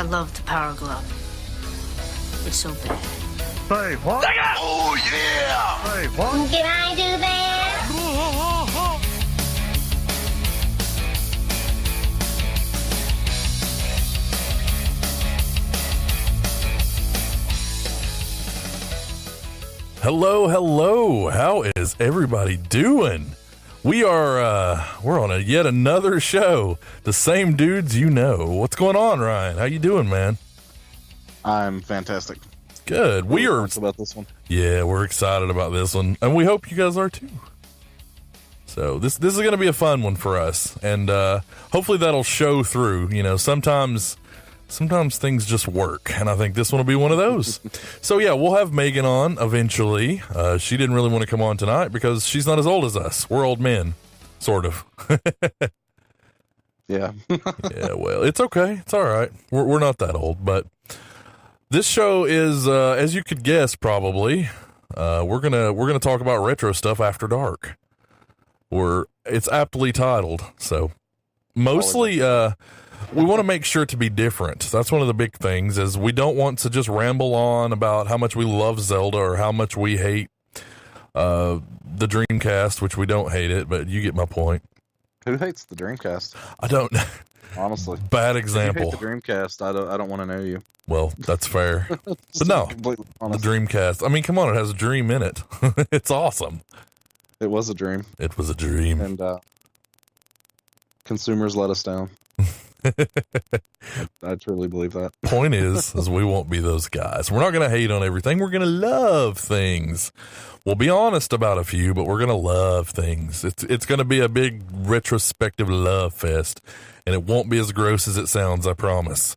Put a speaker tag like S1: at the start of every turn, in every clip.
S1: love the Power Glove. It's so bad.
S2: Say what?
S3: Oh, yeah!
S2: Say what?
S1: Can I do that?
S4: Hello, hello. How is everybody doing? We're on yet another show. The same dudes you know. What's going on, Ryan? How you doing, man?
S5: I'm fantastic.
S4: Good. We are
S5: about this one.
S4: Yeah, we're excited about this one, and we hope you guys are too. So this is going to be a fun one for us, and hopefully that'll show through. You know, sometimes things just work, and I think this one will be one of those. So yeah, we'll have Megan on eventually. She didn't really want to come on tonight because she's not as old as us. We're old men, sort of.
S5: Yeah.
S4: Yeah, well, it's okay. It's all right. We're not that old, but this show is, as you could guess, probably, we're gonna talk about retro stuff after dark. It's aptly titled, so mostly, we want to make sure to be different. That's one of the big things, is we don't want to just ramble on about how much we love Zelda or how much we hate the Dreamcast, which we don't hate it, but you get my point.
S5: Who hates the Dreamcast?
S4: I don't.
S5: Honestly,
S4: Bad example.
S5: If you hate the Dreamcast, I don't want to know you.
S4: Well, that's fair. But no, the Dreamcast. I mean, come on, it has a dream in it. It's awesome.
S5: It was a dream.
S4: It was a dream.
S5: And consumers let us down. I truly believe that.
S4: Point is we won't be those guys. We're not going to hate on everything. We're going to love things. We'll be honest about a few, but we're going to love things. It's going to be a big retrospective love fest, and it won't be as gross as it sounds, I promise.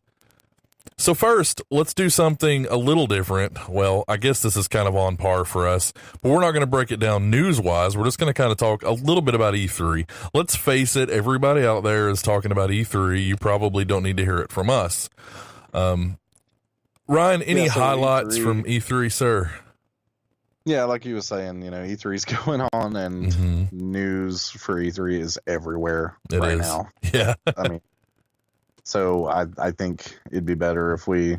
S4: So first, let's do something a little different. Well, I guess this is kind of on par for us, but we're not going to break it down news-wise. We're just going to kind of talk a little bit about E3. Let's face it, everybody out there is talking about E3. You probably don't need to hear it from us. Ryan, any highlights
S5: E3,
S4: from E3, sir?
S5: Yeah, like you were saying, E3's going on, and news for E3 is everywhere right now.
S4: Yeah.
S5: I mean, so I think it'd be better if we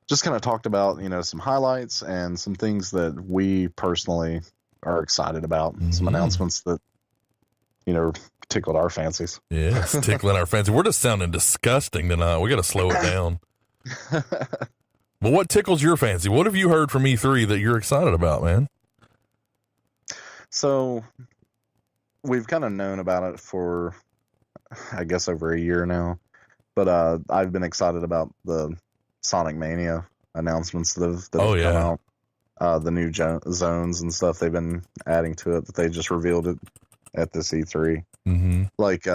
S5: just kind of talked about, some highlights and some things that we personally are excited about, some announcements that, tickled our fancies.
S4: Yes, tickling our fancy. We're just sounding disgusting tonight. We got to slow it down. But what tickles your fancy? What have you heard from E3 that you're excited about, man?
S5: So we've kind of known about it for, I guess, over a year now. But I've been excited about the Sonic Mania announcements that have come out. The new zones and stuff they've been adding to it that they just revealed it at this E3.
S4: Mm-hmm.
S5: Like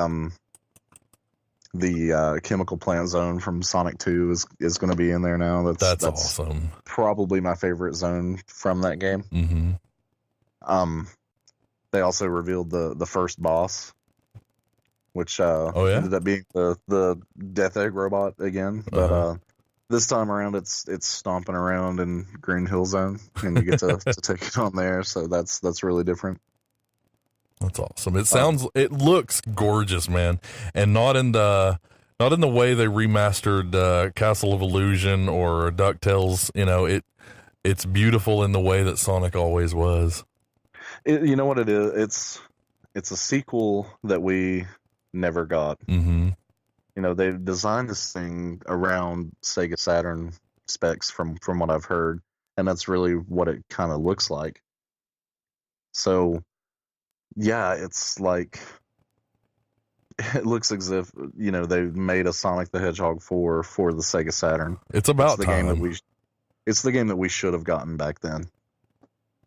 S5: the chemical plant zone from Sonic 2 is going to be in there now. That's
S4: awesome.
S5: Probably my favorite zone from that game.
S4: Mm-hmm.
S5: They also revealed the first boss, which ended up being the Death Egg robot again. But this time around, it's stomping around in Green Hill Zone, and you get to take it on there. So that's really different.
S4: That's awesome. It looks gorgeous, man, and not in the way they remastered Castle of Illusion or DuckTales. It's beautiful in the way that Sonic always was.
S5: You know what it is? It's a sequel that we never got.
S4: Mm-hmm.
S5: They designed this thing around Sega Saturn specs from what I've heard, and that's really what it kind of looks like. So, yeah, it's like it looks as if they made a Sonic the Hedgehog 4 for the Sega Saturn.
S4: It's about
S5: the
S4: time.
S5: It's the game that we should have gotten back then.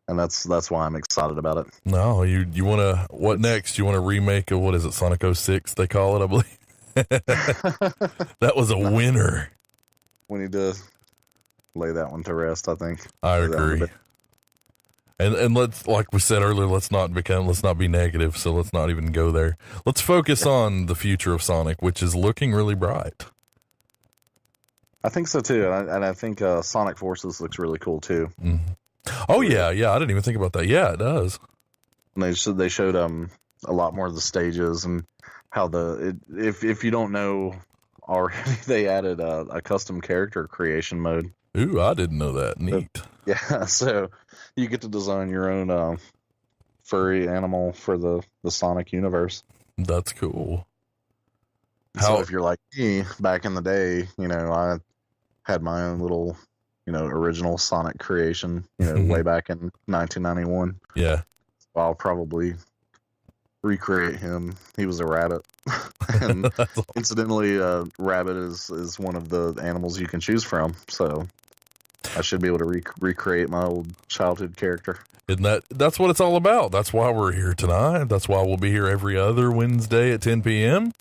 S5: And that's why I'm excited about it.
S4: No, you want to, what next? You want to remake of, what is it, Sonic 06, they call it, I believe? That was a winner.
S5: We need to lay that one to rest, I think.
S4: I agree. And let's, like we said earlier, let's not be negative, so let's not even go there. Let's focus on the future of Sonic, which is looking really bright.
S5: I think so, too. And I think Sonic Forces looks really cool, too.
S4: Mm-hmm. Oh, yeah. I didn't even think about that. Yeah, it does.
S5: And they showed a lot more of the stages and how if you don't know already they added a custom character creation mode.
S4: Ooh, I didn't know that. Neat.
S5: Yeah, so you get to design your own furry animal for the Sonic universe.
S4: That's cool.
S5: So if you're like me, back in the day, I had my own little, original Sonic creation, way back in 1991.
S4: Yeah.
S5: I'll probably recreate him. He was a rabbit. And incidentally, rabbit is one of the animals you can choose from. So I should be able to recreate my old childhood character.
S4: Isn't that's what it's all about. That's why we're here tonight. That's why we'll be here every other Wednesday at 10 p.m.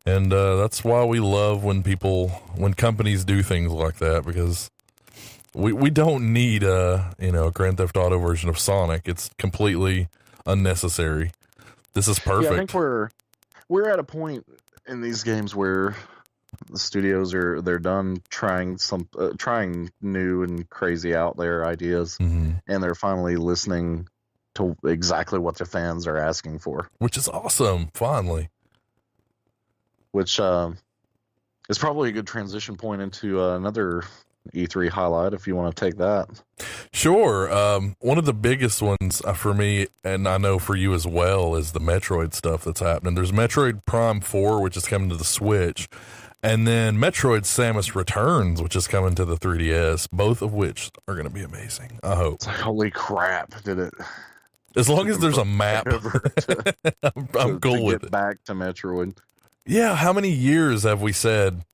S4: And that's why we love when companies do things like that, because we don't need a Grand Theft Auto version of Sonic. It's completely unnecessary. This is perfect.
S5: Yeah, I think we're at a point in these games where the studios they're done trying new and crazy out there ideas,
S4: mm-hmm.
S5: and they're finally listening to exactly what their fans are asking for,
S4: which is awesome. Finally,
S5: which is probably a good transition point into another E3 highlight, if you want to take that.
S4: Sure. One of the biggest ones for me, and I know for you as well, is the Metroid stuff that's happening. There's Metroid Prime 4, which is coming to the Switch, and then Metroid Samus Returns, which is coming to the 3DS, both of which are going to be amazing, I hope.
S5: It's like, holy crap, did it...
S4: As long as there's a map, I'm cool with it.
S5: Back to Metroid.
S4: Yeah, how many years have we said,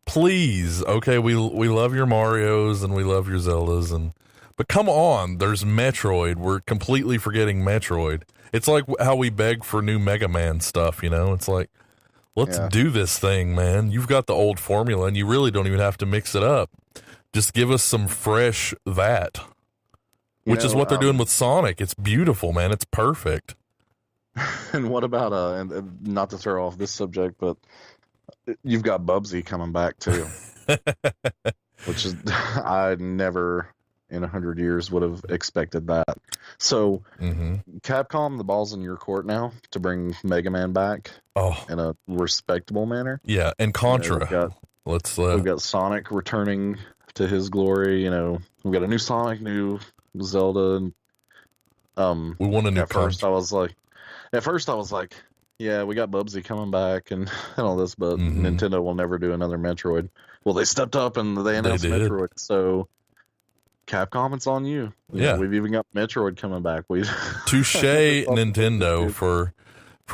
S4: please, okay, we love your Marios and we love your Zeldas, but come on, there's Metroid. We're completely forgetting Metroid. It's like how we beg for new Mega Man stuff, It's like, let's do this thing, man. You've got the old formula, and you really don't even have to mix it up. Just give us some fresh that, which is what they're doing with Sonic. It's beautiful, man. It's perfect.
S5: And what about, and not to throw off this subject, but you've got Bubsy coming back, too. Which is, I never in 100 years would have expected that. So, Capcom, the ball's in your court now to bring Mega Man back in a respectable manner.
S4: Yeah, and Contra.
S5: We've got Sonic returning to his glory. We've got a new Sonic, new Zelda. And,
S4: we want a new
S5: At first I was like, yeah, we got Bubsy coming back and all this, but Nintendo will never do another Metroid. Well, they stepped up and they announced Metroid, so Capcom, it's on you.
S4: Yeah.
S5: We've even got Metroid coming back.
S4: Touche Nintendo for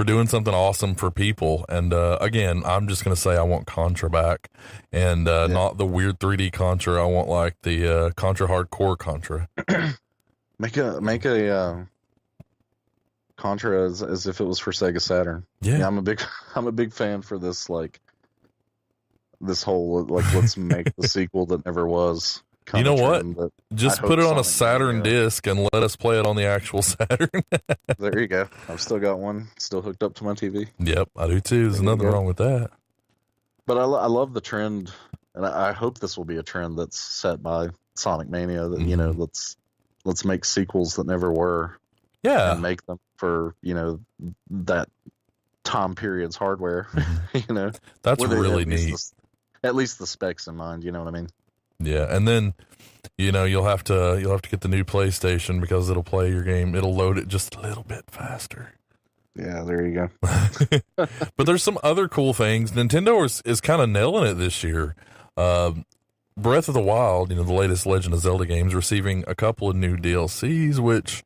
S4: doing something awesome for people. And again, I'm just going to say I want Contra back, and not the weird 3D Contra. I want like the Contra Hardcore Contra.
S5: Make a Contra as if it was for Sega Saturn.
S4: Yeah,
S5: I'm a big fan for this, like this whole let's make the sequel that never was.
S4: You know what? Just put it on a Saturn disc and let us play it on the actual Saturn.
S5: There you go. I've still got one still hooked up to my TV.
S4: Yep, I do too. There's nothing wrong with that.
S5: But I love the trend, and I hope this will be a trend that's set by Sonic Mania. That let's make sequels that never were.
S4: Yeah,
S5: and make them for that time period's hardware.
S4: That's really neat.
S5: At least the specs in mind. You know what I mean?
S4: Yeah, and then you'll have to get the new PlayStation because it'll play your game. It'll load it just a little bit faster.
S5: Yeah, there you go.
S4: But there's some other cool things. Nintendo is kind of nailing it this year. Breath of the Wild, the latest Legend of Zelda games, receiving a couple of new DLCs, which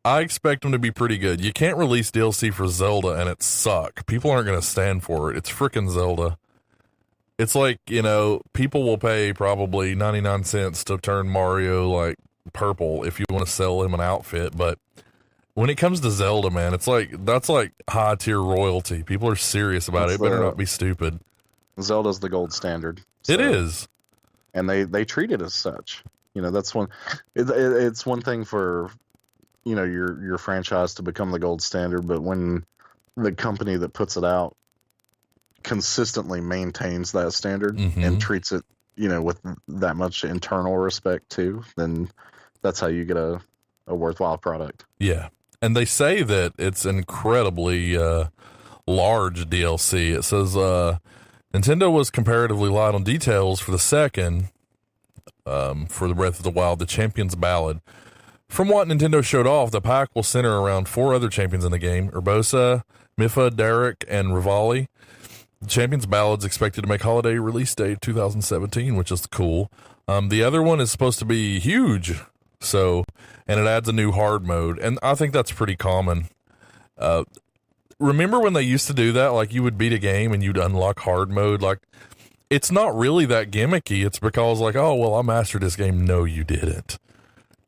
S4: I expect them to be pretty good. You can't release DLC for Zelda and it suck. People aren't going to stand for it. It's freaking Zelda. It's like, people will pay probably 99 cents to turn Mario like purple if you want to sell him an outfit. But when it comes to Zelda, man, it's like, that's like high tier royalty. People are serious about it. It better not be stupid.
S5: Zelda's the gold standard. So,
S4: it is.
S5: And they treat it as such. That's one, it's one thing for, your franchise to become the gold standard, but when the company that puts it out consistently maintains that standard and treats it, with that much internal respect too, then that's how you get a worthwhile product.
S4: Yeah. And they say that it's incredibly large DLC. It says Nintendo was comparatively light on details for the second, for the Breath of the Wild, the Champion's Ballad. From what Nintendo showed off, the pack will center around 4 other champions in the game: Urbosa, Mipha, Derek, and Rivali. The Champion's Ballad's expected to make holiday release date 2017, which is cool. The other one is supposed to be huge, and it adds a new hard mode, and I think that's pretty common. Remember when they used to do that? Like, you would beat a game and you'd unlock hard mode. Like, it's not really that gimmicky. It's because, like, oh, well, I mastered this game. No, you didn't.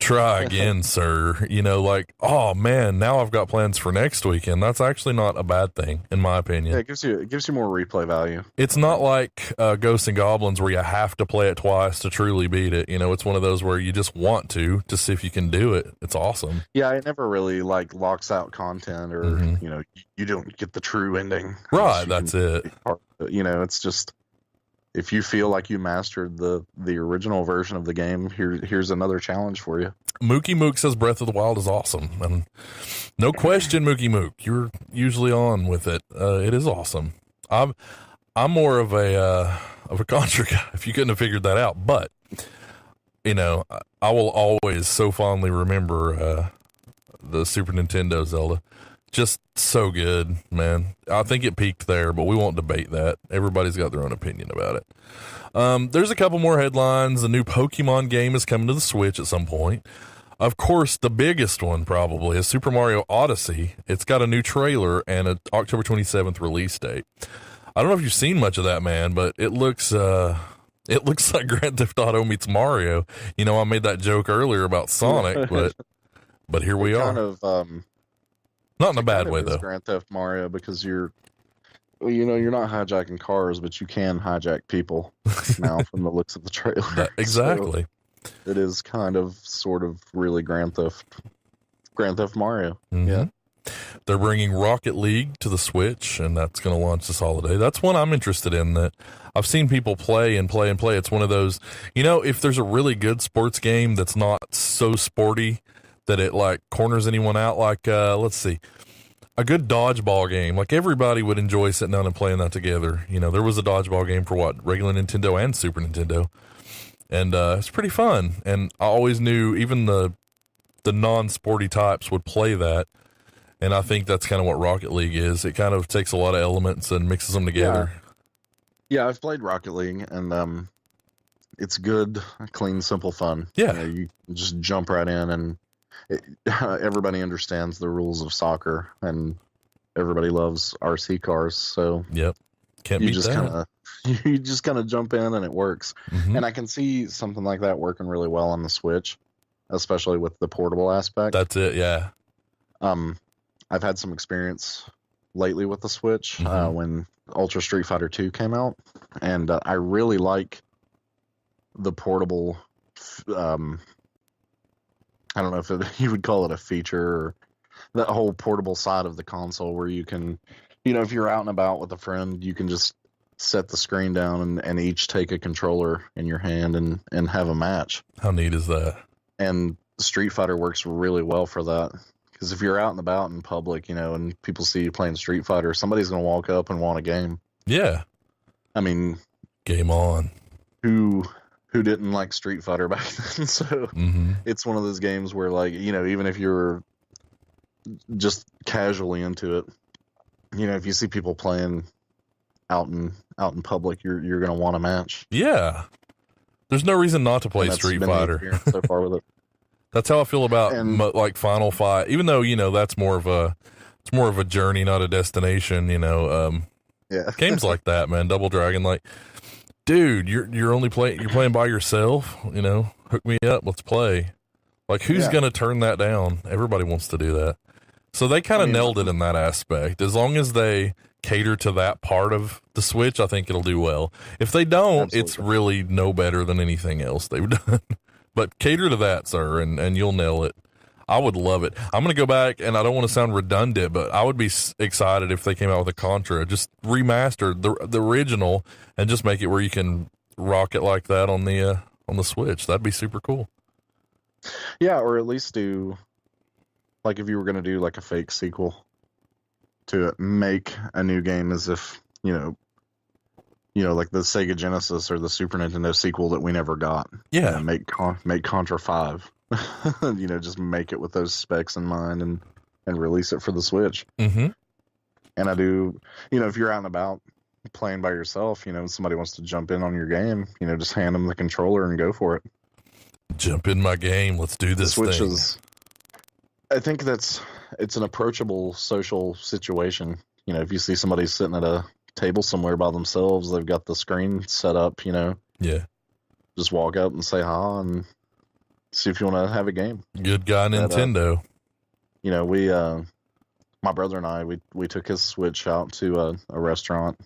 S4: Try again, sir. You know, like, oh man, now I've got plans for next weekend. That's actually not a bad thing, in my opinion.
S5: Yeah, it gives you more replay value.
S4: It's not like Ghosts and Goblins where you have to play it twice to truly beat it. You know, it's one of those where you just want to see if you can do it. It's awesome.
S5: Yeah, it never really like locks out content, or you know, you don't get the true ending.
S4: Right, that's it.
S5: You know, it's just, if you feel like you mastered the original version of the game, here's another challenge for you.
S4: Mookie Mook says Breath of the Wild is awesome, and no question, Mookie Mook, you're usually on with it. It is awesome. I'm more of a Contra guy, if you couldn't have figured that out. But you know, I will always so fondly remember the Super Nintendo Zelda. Just so good, man. I think it peaked there, but we won't debate that. Everybody's got their own opinion about it. There's a couple more headlines. The new Pokemon game is coming to the Switch at some point. Of course, the biggest one probably is Super Mario Odyssey. It's got a new trailer and an October 27th release date. I don't know if you've seen much of that, man, but it looks like Grand Theft Auto meets Mario. You know, I made that joke earlier about Sonic, but here we are.
S5: Kind of,
S4: not in a bad way, though.
S5: Grand Theft Mario, because you're not hijacking cars, but you can hijack people now from the looks of the trailer.
S4: Exactly.
S5: So it is kind of, sort of, really Grand Theft Mario.
S4: Mm-hmm.
S5: Yeah.
S4: They're bringing Rocket League to the Switch, and that's going to launch this holiday. That's one I'm interested in. That I've seen people play. It's one of those, you know, if there's a really good sports game that's not so sporty that it like corners anyone out, like let's see, a good dodgeball game. Like, everybody would enjoy sitting down and playing that together. You know, there was a dodgeball game for regular Nintendo and Super Nintendo, and it's pretty fun. And I always knew even the non-sporty types would play that, and I think that's kind of what Rocket League is. It kind of takes a lot of elements and mixes them together.
S5: Yeah, I've played Rocket League, and it's good, clean, simple fun.
S4: Yeah,
S5: you just jump right in, and everybody understands the rules of soccer, and everybody loves RC cars. So
S4: yep, you
S5: just kind of jump in, and it works.
S4: Mm-hmm.
S5: And I can see something like that working really well on the Switch, especially with the portable aspect.
S4: That's it. Yeah.
S5: I've had some experience lately with the Switch when Ultra Street Fighter 2 came out, and I really like the portable. I don't know if you would call it a feature, or that whole portable side of the console where you can, you know, if you're out and about with a friend, you can just set the screen down and each take a controller in your hand and have a match.
S4: How neat is that?
S5: And Street Fighter works really well for that. Because if you're out and about in public, you know, and people see you playing Street Fighter, somebody's going to walk up and want a game.
S4: Yeah.
S5: I mean,
S4: game on.
S5: Who didn't like Street Fighter back then? So it's one of those games where, like, you know, even if you're just casually into it, you know, if you see people playing out in public, you're going to want a match.
S4: Yeah. There's no reason not to play Street Fighter.
S5: So far with it.
S4: That's how I feel about like Final Fight, even though, you know, that's more of a journey, not a destination, you know.
S5: Yeah.
S4: Games like that, man. Double Dragon, like, dude, you're playing by yourself, you know. Hook me up, let's play. Like, who's gonna turn that down? Everybody wants to do that. So they kind of nailed it in that aspect. As long as they cater to that part of the Switch, I think it'll do well. If they don't, it's really no better than anything else they've done. But cater to that, sir, and you'll nail it. I would love it. I'm going to go back, and I don't want to sound redundant, but I would be excited if they came out with a Contra, just remastered the original, and just make it where you can rock it like that on the Switch. That'd be super cool.
S5: Yeah, or at least do, like, if you were going to do like a fake sequel to it, make a new game as if, you know, like the Sega Genesis or the Super Nintendo sequel that we never got.
S4: Yeah.
S5: Make Contra 5. Just make it with those specs in mind and release it for the Switch.
S4: Mm-hmm.
S5: And I do, if you're out and about playing by yourself, somebody wants to jump in on your game, just hand them the controller and go for it.
S4: Jump in my game. Let's do this
S5: Switch
S4: thing.
S5: I think it's an approachable social situation. If you see somebody sitting at a table somewhere by themselves, they've got the screen set up,
S4: Yeah.
S5: just walk up and say hi and see if you want to have a game.
S4: Good guy, Nintendo.
S5: We, my brother and I, we took his Switch out to a restaurant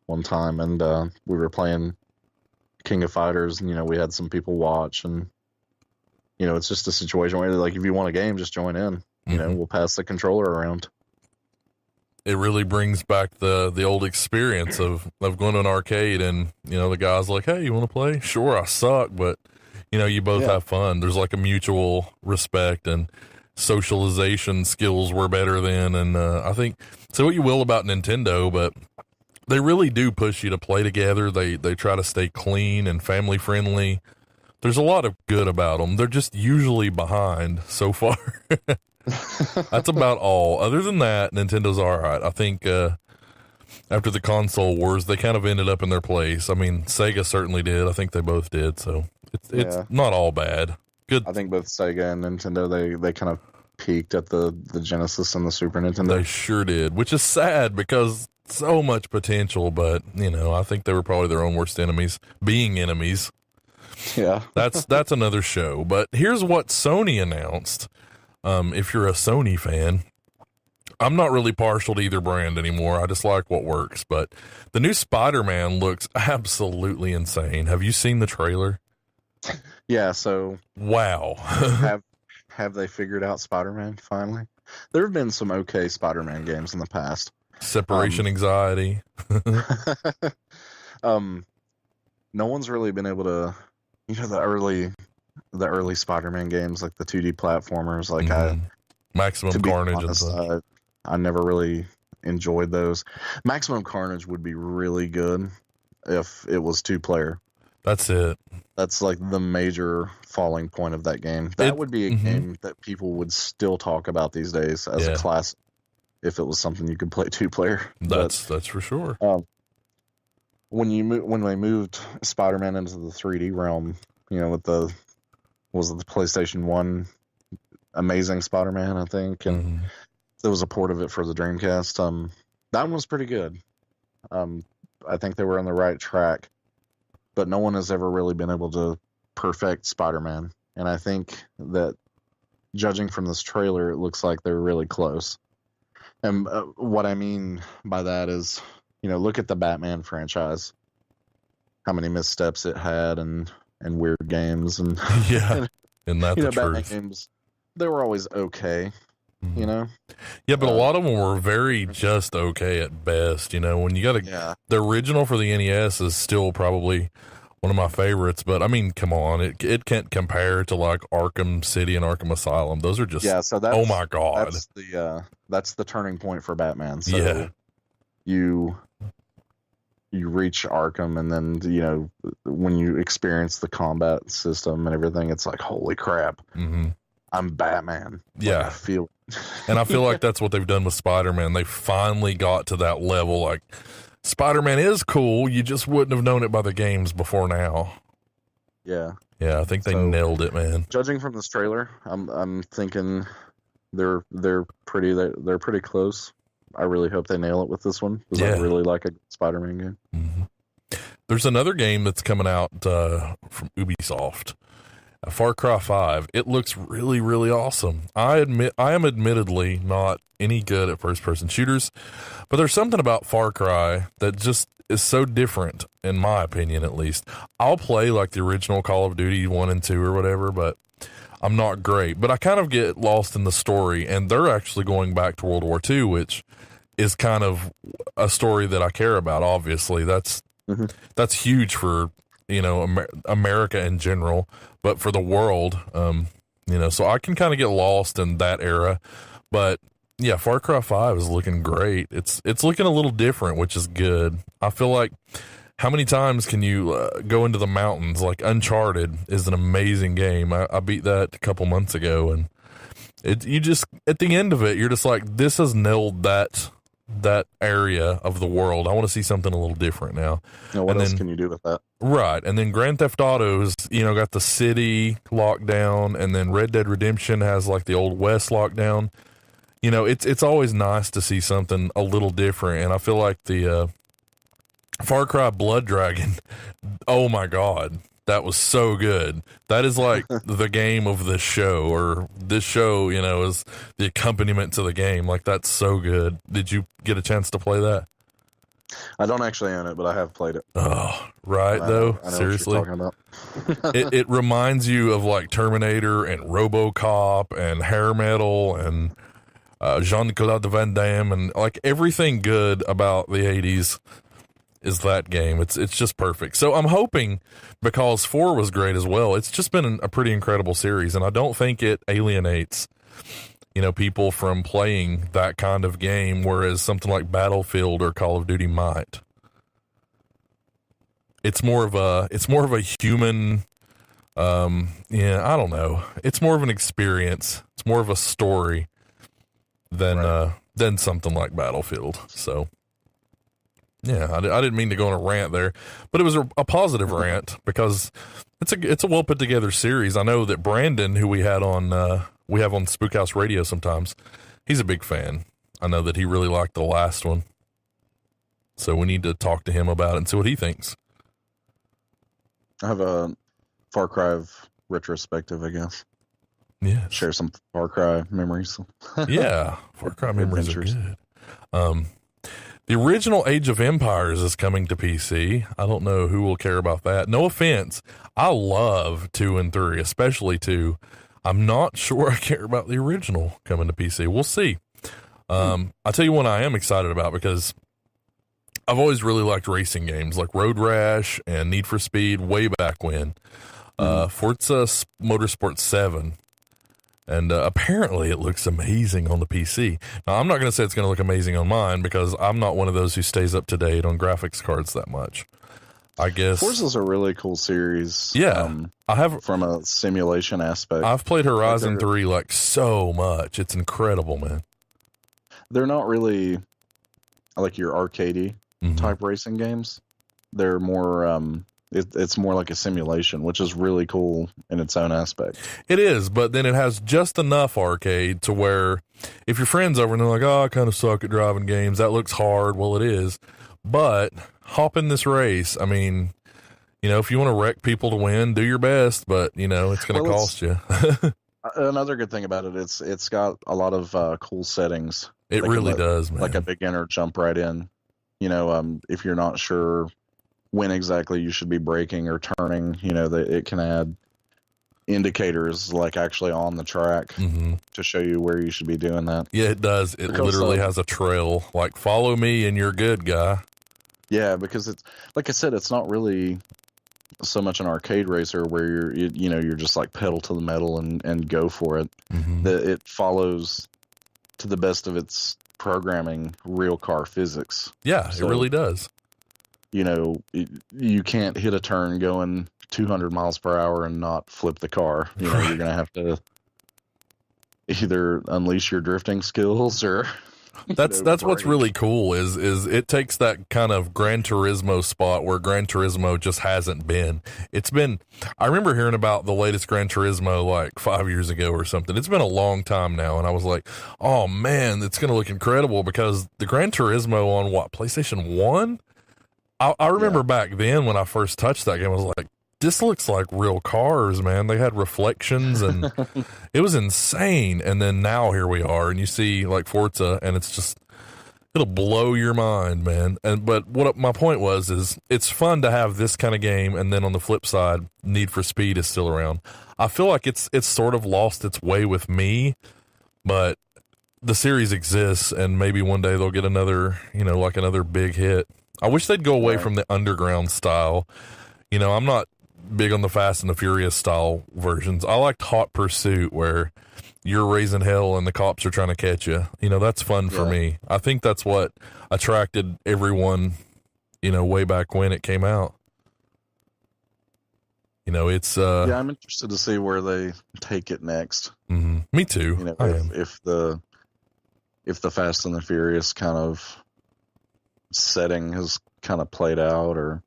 S5: one time, and we were playing King of Fighters, and, we had some people watch, and, it's just a situation where, like, if you want a game, just join in. We'll pass the controller around.
S4: It really brings back the old experience of going to an arcade and, the guy's like, hey, you want to play? Sure, I suck, but, you both have fun. There's like a mutual respect, and socialization skills were better then. And I think, say what you will about Nintendo, but they really do push you to play together. They try to stay clean and family friendly. There's a lot of good about them. They're just usually behind so far. That's about all. Other than that, Nintendo's all right. I think after the console wars, they kind of ended up in their place. I mean, Sega certainly did. I think they both did. So it's not all bad. Good.
S5: I think both Sega and Nintendo, they kind of peaked at the Genesis and the Super Nintendo.
S4: They sure did, which is sad because so much potential. But, I think they were probably their own worst enemies, being enemies.
S5: Yeah.
S4: That's another show. But here's what Sony announced. If you're a Sony fan, I'm not really partial to either brand anymore. I just like what works. But the new Spider-Man looks absolutely insane. Have you seen the trailer?
S5: Yeah. So
S4: wow.
S5: have they figured out Spider-Man finally? There have been some okay Spider-Man games in the past.
S4: Separation anxiety.
S5: No one's really been able to, the early Spider-Man games, like the 2D platformers, like
S4: Maximum Carnage and stuff.
S5: I never really enjoyed those. Maximum Carnage would be really good if it was 2-player.
S4: That's it.
S5: That's like the major falling point of that game. That would be a game that people would still talk about these days as a classic if it was something you could play 2-player.
S4: That's for sure.
S5: When they moved Spider-Man into the 3D realm, with the PlayStation 1 Amazing Spider-Man, I think, and there was a port of it for the Dreamcast. That one was pretty good. I think they were on the right track, but no one has ever really been able to perfect Spider-Man, and I think that, judging from this trailer, it looks like they're really close. And what I mean by that is, look at the Batman franchise, how many missteps it had, and weird games, and
S4: and that's the
S5: Batman
S4: truth.
S5: games, they were always okay,
S4: Yeah, but a lot of them were very just okay at best. When you got the original for the NES is still probably one of my favorites, but I mean, come on, it can't compare to like Arkham City and Arkham Asylum. Those are just
S5: so that's,
S4: oh my god,
S5: that's the turning point for Batman. So you reach Arkham, and then when you experience the combat system and everything, it's like, holy crap, I'm Batman.
S4: Yeah,
S5: I feel
S4: and I feel like that's what they've done with Spider-Man. They finally got to that level. Like, Spider-Man is cool. You just wouldn't have known it by the games before now.
S5: Yeah.
S4: Yeah, I think they nailed it, man.
S5: Judging from this trailer, I'm thinking they're pretty close. I really hope they nail it with this one, because I really like a Spider-Man game.
S4: There's another game that's coming out from Ubisoft, Far Cry 5. It looks really, really awesome. I am admittedly not any good at first-person shooters, but there's something about Far Cry that just is so different, in my opinion, at least. I'll play like the original Call of Duty 1 and 2 or whatever, but I'm not great. But I kind of get lost in the story, and they're actually going back to World War II, which is kind of a story that I care about, obviously. That's huge for, America in general, but for the world, so I can kind of get lost in that era. But yeah, Far Cry 5 is looking great. It's looking a little different, which is good. I feel like how many times can you go into the mountains? Like Uncharted is an amazing game. I beat that a couple months ago, and you just at the end of it, you're just like, this has nailed that area of the world. I want to see something a little different now.
S5: Now, what else can you do with that?
S4: Right, and then Grand Theft Auto's, got the city locked down, and then Red Dead Redemption has like the Old West lockdown. It's always nice to see something a little different, and I feel like the Far Cry Blood Dragon, oh my God, that was so good. That is like the game of this show, or this show, is the accompaniment to the game. Like, that's so good. Did you get a chance to play that?
S5: I don't actually own it, but I have played it.
S4: Oh, right, though.
S5: I know
S4: Seriously.
S5: what you're talking about.
S4: it reminds you of like Terminator and RoboCop and Hair Metal and Jean-Claude Van Damme, and like everything good about the 80s is that game. It's just perfect. So I'm hoping, because 4 was great as well, it's just been a pretty incredible series, and I don't think it alienates people from playing that kind of game, whereas something like Battlefield or Call of Duty might. It's more of a human, I don't know. It's more of an experience. It's more of a story than something like Battlefield. So, yeah, I didn't mean to go on a rant there, but it was a positive rant, because it's a well put together series. I know that Brandon, who we have on Spookhouse Radio sometimes, he's a big fan. I know that he really liked the last one, so we need to talk to him about it and see what he thinks.
S5: I have a Far Cry retrospective, I guess.
S4: Yeah,
S5: share some Far Cry memories.
S4: Yeah, Far Cry memories are good. The original Age of Empires is coming to PC. I don't know who will care about that. No offense, I love 2 and 3, especially 2. I'm not sure I care about the original coming to PC. We'll see. I'll tell you what I am excited about, because I've always really liked racing games like Road Rash and Need for Speed way back when. Forza Motorsport 7. And apparently it looks amazing on the PC. Now, I'm not going to say it's going to look amazing on mine, because I'm not one of those who stays up to date on graphics cards that much. I guess
S5: Forza's a really cool series.
S4: Yeah, I have,
S5: from a simulation aspect.
S4: I've played Horizon 3 like so much. It's incredible, man.
S5: They're not really like your arcadey type racing games. They're more it's more like a simulation, which is really cool in its own aspect.
S4: It is, but then it has just enough arcade to where if your friend's over and they're like, oh, I kind of suck at driving games, that looks hard. Well, it is. But hop in this race. I mean, if you want to wreck people to win, do your best, but, it's going to cost you.
S5: Another good thing about it, it's got a lot of cool settings.
S4: It really does, man.
S5: Like a beginner jump right in. If you're not sure when exactly you should be braking or turning, it can add indicators like actually on the track to show you where you should be doing that.
S4: Yeah, it does. It literally has a trail, like follow me and you're good, guy. Yeah,
S5: because it's like I said, it's not really so much an arcade racer where you're just like pedal to the metal and go for it. That it follows to the best of its programming real car physics.
S4: Yeah, so, it really does.
S5: You can't hit a turn going 200 miles per hour and not flip the car. You're going to have to either unleash your drifting skills or...
S4: That's what's really cool is it takes that kind of Gran Turismo spot where Gran Turismo just hasn't been. I remember hearing about the latest Gran Turismo like 5 years ago or something. It's been a long time now, and I was like, oh man, it's going to look incredible, because the Gran Turismo on PlayStation 1? I remember back then when I first touched that game, I was like, this looks like real cars, man. They had reflections and it was insane. And then now here we are, and you see like Forza, and it'll blow your mind, man. But what my point was is it's fun to have this kind of game, and then on the flip side, Need for Speed is still around. I feel like it's sort of lost its way with me, but the series exists, and maybe one day they'll get another big hit. I wish they'd go away from the underground style. I'm not big on the Fast and the Furious style versions. I liked Hot Pursuit, where you're raising hell and the cops are trying to catch you. That's fun for me. I think that's what attracted everyone way back when it came out. It's
S5: yeah, I'm interested to see where they take it next.
S4: Me too.
S5: If the Fast and the Furious kind of setting has kind of played out, or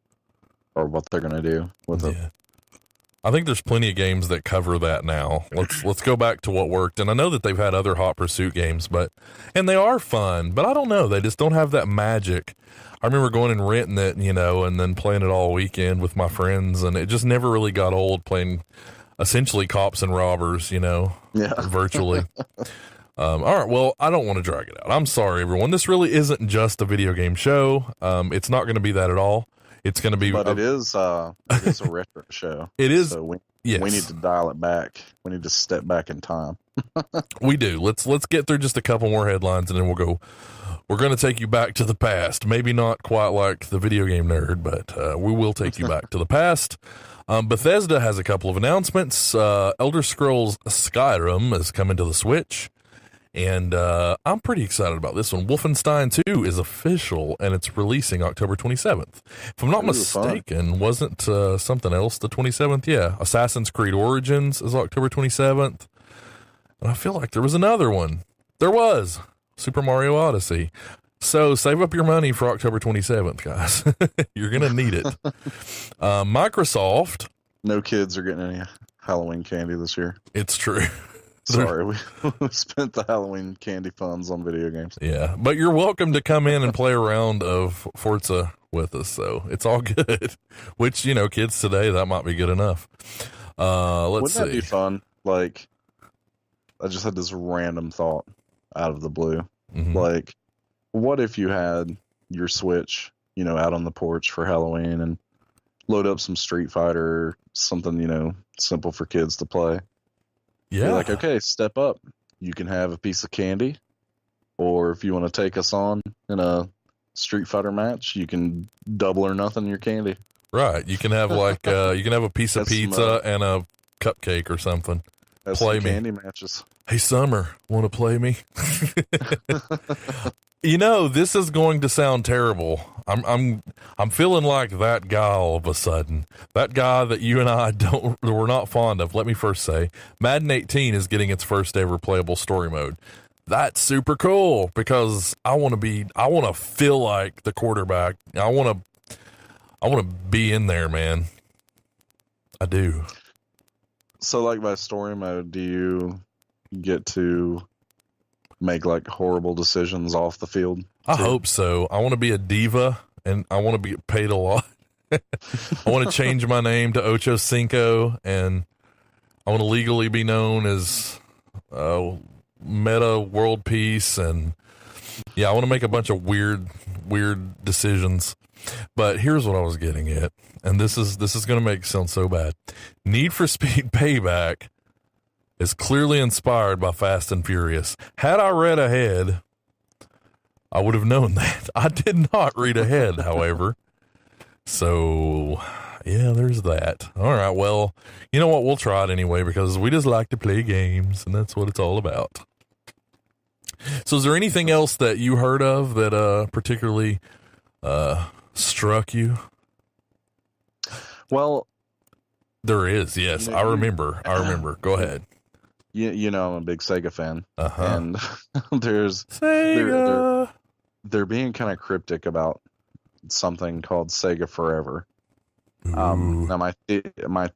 S5: what they're going to do with it.
S4: I think there's plenty of games that cover that now. Let's go back to what worked. And I know that they've had other Hot Pursuit games, and they are fun, but I don't know. They just don't have that magic. I remember going and renting it, and then playing it all weekend with my friends, and it just never really got old playing essentially cops and robbers, virtually. All right, well, I don't want to drag it out. I'm sorry, everyone. This really isn't just a video game show. It's not going to be that at all. It's going to be,
S5: but it is a retro show.
S4: It is.
S5: So we need to dial it back. We need to step back in time.
S4: We do. Let's get through just a couple more headlines, and then we'll go. We're going to take you back to the past. Maybe not quite like the video game nerd, but we will take you back to the past. Bethesda has a couple of announcements. Elder Scrolls Skyrim is coming to the Switch. And I'm pretty excited about this one. Wolfenstein 2 is official, and it's releasing October 27th. If I'm not mistaken, wasn't something else the 27th? Yeah. Assassin's Creed Origins is October 27th. And I feel like there was another one. There was. Super Mario Odyssey. So save up your money for October 27th, guys. You're going to need it. Microsoft.
S5: No kids are getting any Halloween candy this year.
S4: It's true.
S5: Sorry, we spent the Halloween candy funds on video games.
S4: Yeah, but you're welcome to come in and play a round of Forza with us, so it's all good. Which, kids today, that might be good enough. Wouldn't that
S5: be fun? Like, I just had this random thought out of the blue.
S4: Mm-hmm.
S5: Like, what if you had your Switch, out on the porch for Halloween and load up some Street Fighter, something, simple for kids to play?
S4: Yeah.
S5: You're like, okay, step up. You can have a piece of candy, or if you want to take us on in a Street Fighter match, you can double or nothing your candy.
S4: Right. You can have a piece of pizza and a cupcake or something.
S5: Play me. Candy matches.
S4: Hey, Summer, want to play me? This is going to sound terrible. I'm feeling like that guy all of a sudden. That guy that you and I we're not fond of. Let me first say, Madden 18 is getting its first ever playable story mode. That's super cool because I want to feel like the quarterback. I want to be in there, man. I do.
S5: So, like, by story mode, do you get to make like horrible decisions off the field?
S4: I hope so. I want to be a diva, and I want to be paid a lot. I want to change my name to Ocho Cinco, and I want to legally be known as Meta World Peace, and I want to make a bunch of weird decisions. But here's what I was getting at, and this is going to make it sound so bad. Need for Speed Payback is clearly inspired by Fast and Furious. Had I read ahead, I would have known that. I did not read ahead, however. So, yeah, there's that. All right, well, you know what? We'll try it anyway because we just like to play games, and that's what it's all about. So is there anything else that you heard of that particularly struck you?
S5: Well,
S4: there is, yes. I remember. Go ahead.
S5: I'm a big Sega fan.
S4: Uh-huh.
S5: And there's
S4: Sega.
S5: They're being kind of cryptic about something called Sega Forever.
S4: Now
S5: my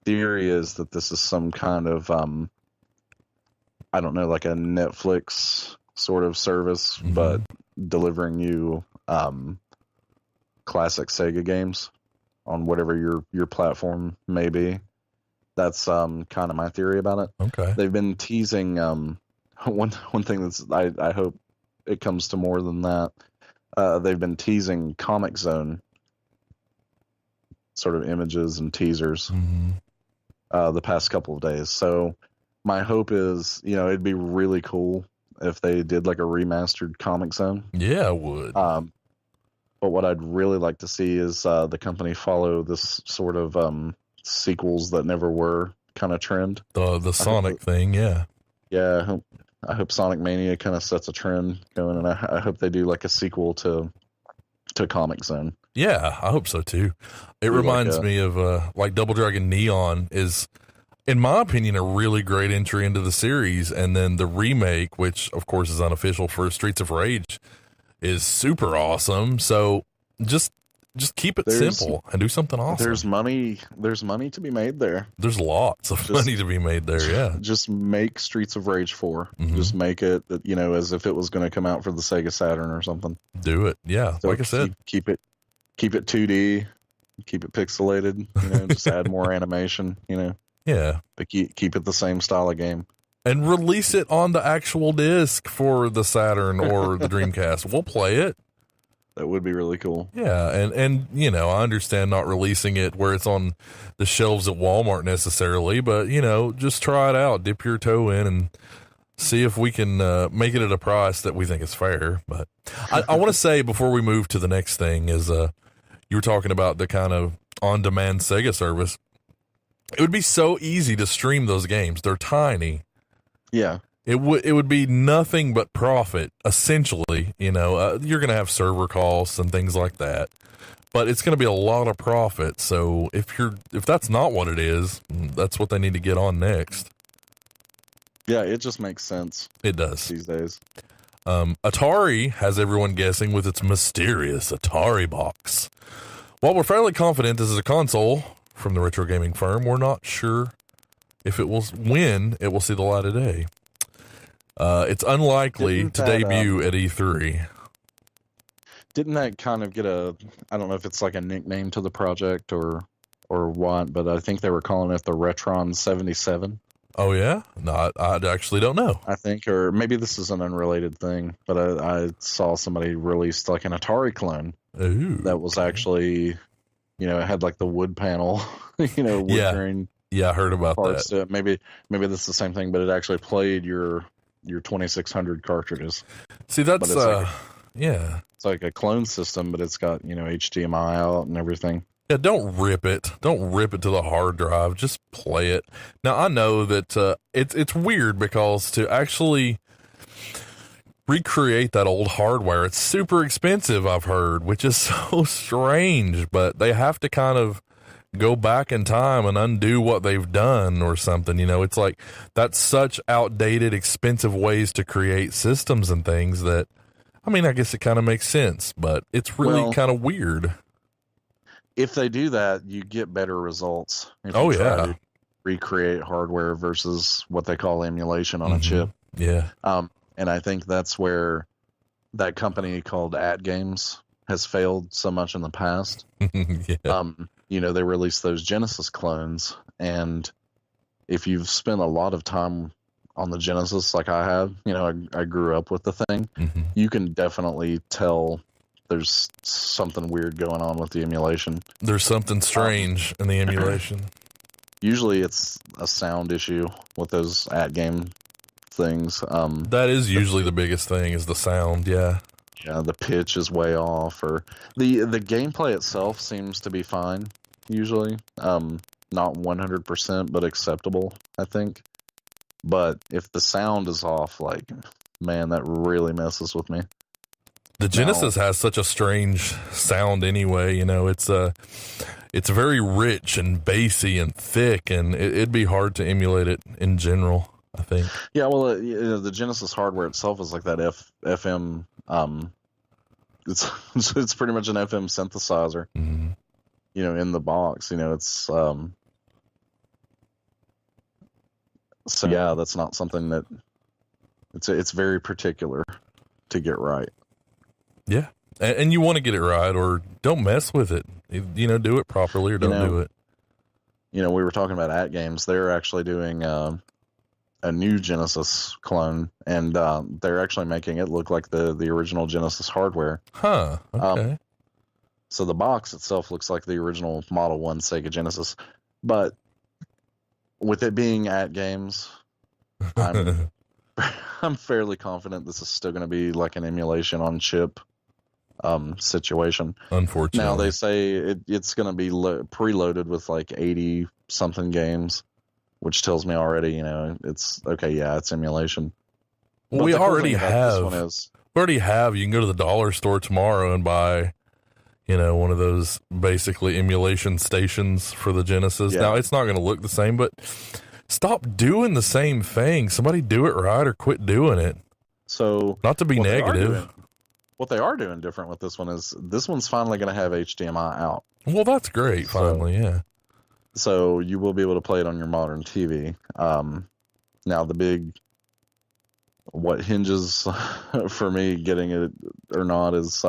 S5: theory is that this is some kind of I don't know, like a Netflix sort of service,
S4: mm-hmm.
S5: but delivering you classic Sega games on whatever your platform may be. That's kind of my theory about it.
S4: Okay.
S5: They've been teasing one thing that's I hope it comes to more than that. They've been teasing Comic Zone sort of images and teasers
S4: mm-hmm.
S5: The past couple of days. So my hope is, it'd be really cool if they did like a remastered Comic Zone.
S4: Yeah, I would.
S5: But what I'd really like to see is the company follow this sort of sequels that never were kind of trend.
S4: The Sonic thing, yeah.
S5: Yeah, I hope Sonic Mania kind of sets a trend going, and I hope they do like a sequel to Comic Zone.
S4: Yeah, I hope so too. It
S5: Be
S4: reminds
S5: like a-
S4: me of like Double Dragon Neon is, in my opinion, a really great entry into the series, and then the remake, which of course is unofficial for Streets of Rage, is super awesome. So just keep it
S5: There's-
S4: simple and do something awesome.
S5: There's money to be made there.
S4: There's lots of
S5: Just-
S4: money to be made there. Yeah,
S5: Just make Streets of Rage 4.
S4: Mhm.
S5: Just make it, as if it was going to come out for the Sega Saturn or something.
S4: do it. Yeah,
S5: So
S4: like I said,
S5: keep it 2D, keep it pixelated. Just add more animation.
S4: yeah.
S5: But keep it the same style of game.
S4: And release it on the actual disc for the Saturn or the Dreamcast. We'll play it.
S5: That would be really cool.
S4: Yeah, and I understand not releasing it where it's on the shelves at Walmart necessarily, but just try it out, dip your toe in, and see if we can make it at a price that we think is fair. But I want to say before we move to the next thing is you were talking about the kind of on-demand Sega service. It would be so easy to stream those games. They're tiny.
S5: Yeah.
S4: It would be nothing but profit, essentially. You're going to have server costs and things like that, but it's going to be a lot of profit. So if that's not what it is, that's what they need to get on next.
S5: Yeah, it just makes sense
S4: It does.
S5: these days.
S4: Atari has everyone guessing with its mysterious Atari box. While we're fairly confident this is a console from the retro gaming firm, we're not sure if it will when it will see the light of day. It's unlikely
S5: Didn't
S4: to
S5: that,
S4: debut at E3.
S5: Didn't that kind of get I don't know if it's like a nickname to the project or what, but I think they were calling it the Retron 77,
S4: Oh yeah? No, I actually don't know.
S5: I think, or maybe this is an unrelated thing, but I saw somebody released like an Atari clone
S4: Ooh,
S5: that was actually, it had like the wood panel, wood
S4: Yeah.
S5: grain
S4: yeah, I heard about
S5: parts
S4: that.
S5: to it. Maybe this is the same thing, but it actually played your 2600 cartridges.
S4: See, that's
S5: But it's like
S4: yeah.
S5: It's like a clone system, but it's got, HDMI out and everything.
S4: Yeah, don't rip it. Don't rip it to the hard drive. Just play it. Now, I know that it's weird because to actually recreate that old hardware, it's super expensive, I've heard, which is so strange. But they have to kind of go back in time and undo what they've done or something. It's like that's such outdated, expensive ways to create systems and things that, I guess it kind of makes sense, but it's really
S5: Well,
S4: kind of weird.
S5: If they do that, you get better results. If
S4: Oh,
S5: you try
S4: yeah.
S5: to recreate hardware versus what they call emulation on a
S4: Mhm.
S5: chip.
S4: Yeah.
S5: And I think that's where that company called At Games has failed so much in the past.
S4: Yeah.
S5: They released those Genesis clones, and if you've spent a lot of time on the Genesis like I have, I grew up with the thing,
S4: Mhm.
S5: you can definitely tell there's something weird going on with the emulation.
S4: There's something strange in the emulation.
S5: Usually it's a sound issue with those At Game things.
S4: That is usually the biggest thing is the sound. Yeah.
S5: Yeah, the pitch is way off, or the gameplay itself seems to be fine usually. Not 100%, but acceptable, I think. But if the sound is off, man, that really messes with me.
S4: The Genesis has such a strange sound anyway. It's very rich and bassy and thick, and it'd be hard to emulate it in general, I think.
S5: Yeah, well, the Genesis hardware itself is like that FM. It's pretty much an FM synthesizer.
S4: Mhm.
S5: In the box. It's so yeah, that's not something that it's very particular to get right.
S4: Yeah. And you want to get it right, or don't mess with it. Do it properly or don't do it.
S5: We were talking about At Games. They're actually doing a new Genesis clone, and they're actually making it look like the original Genesis hardware.
S4: Huh. Okay.
S5: So the box itself looks like the original Model 1 Sega Genesis, but with it being At Games, I'm fairly confident this is still going to be like an emulation on chip situation.
S4: Unfortunately.
S5: Now they say it's going to be preloaded with like 80 something games, which tells me already, it's okay. Yeah, it's emulation.
S4: Well,
S5: But
S4: we
S5: the cool
S4: already
S5: thing about this
S4: have.
S5: one is,
S4: We already have. You can go to the dollar store tomorrow and buy, one of those basically emulation stations for the Genesis.
S5: Yeah.
S4: Now, it's not going to look the same, but stop doing the same thing. Somebody do it right or quit doing it.
S5: So
S4: Not to be negative.
S5: What they are doing different with this one is this one's finally going to have HDMI out.
S4: Well, that's great. Finally, yeah.
S5: So you will be able to play it on your modern TV. Now what hinges for me getting it or not is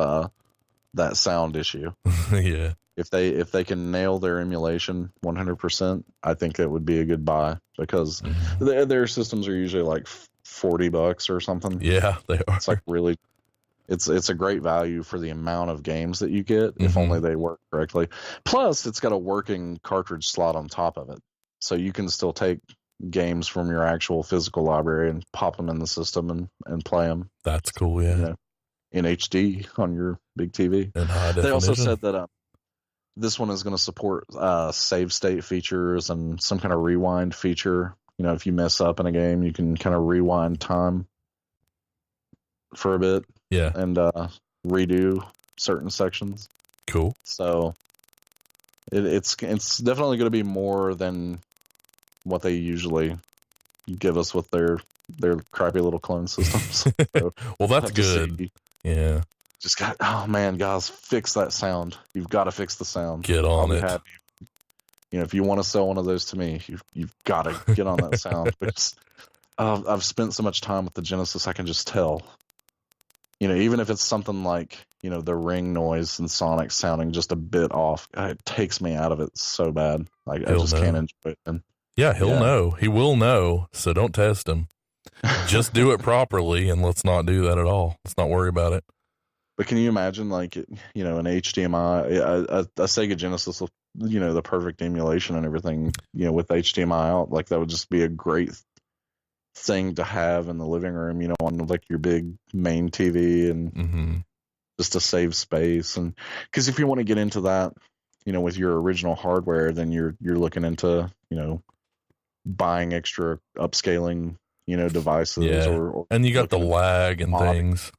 S5: that sound issue.
S4: Yeah.
S5: If they can nail their emulation 100%, I think it would be a good buy because their systems are usually like $40 or something.
S4: Yeah, they are.
S5: It's like really, it's a great value for the amount of games that you get if only they work correctly. Plus, it's got a working cartridge slot on top of it, so you can still take games from your actual physical library and pop them in the system and play them.
S4: That's cool. Yeah.
S5: In HD on your big TV.
S4: In high definition.
S5: They also said that this one is going to support save state features and some kind of rewind feature. If you mess up in a game, you can kind of rewind time for a bit.
S4: Yeah.
S5: And redo certain sections.
S4: Cool.
S5: So it's definitely going to be more than what they usually give us with their crappy little clone systems. So
S4: well, that's good. Yeah.
S5: Oh man, guys, fix that sound. You've got to fix the sound.
S4: Get on it.
S5: Happy. If you want to sell one of those to me, you've got to get on that sound. Because I've spent so much time with the Genesis, I can just tell. Even if it's something like, the ring noise and Sonic sounding just a bit off, it takes me out of it so bad. Like I just can't enjoy it. And
S4: yeah, he'll know. He will know. So don't test him. Just do it properly, and let's not do that at all. Let's not worry about it.
S5: But can you imagine, like, an HDMI, a Sega Genesis, the perfect emulation and everything, with HDMI out? Like, that would just be a great thing to have in the living room, on like your big main TV and just to save space. And because if you want to get into that, with your original hardware, then you're looking into, buying extra upscaling, devices.
S4: Yeah.
S5: Or
S4: and you got the lag and things.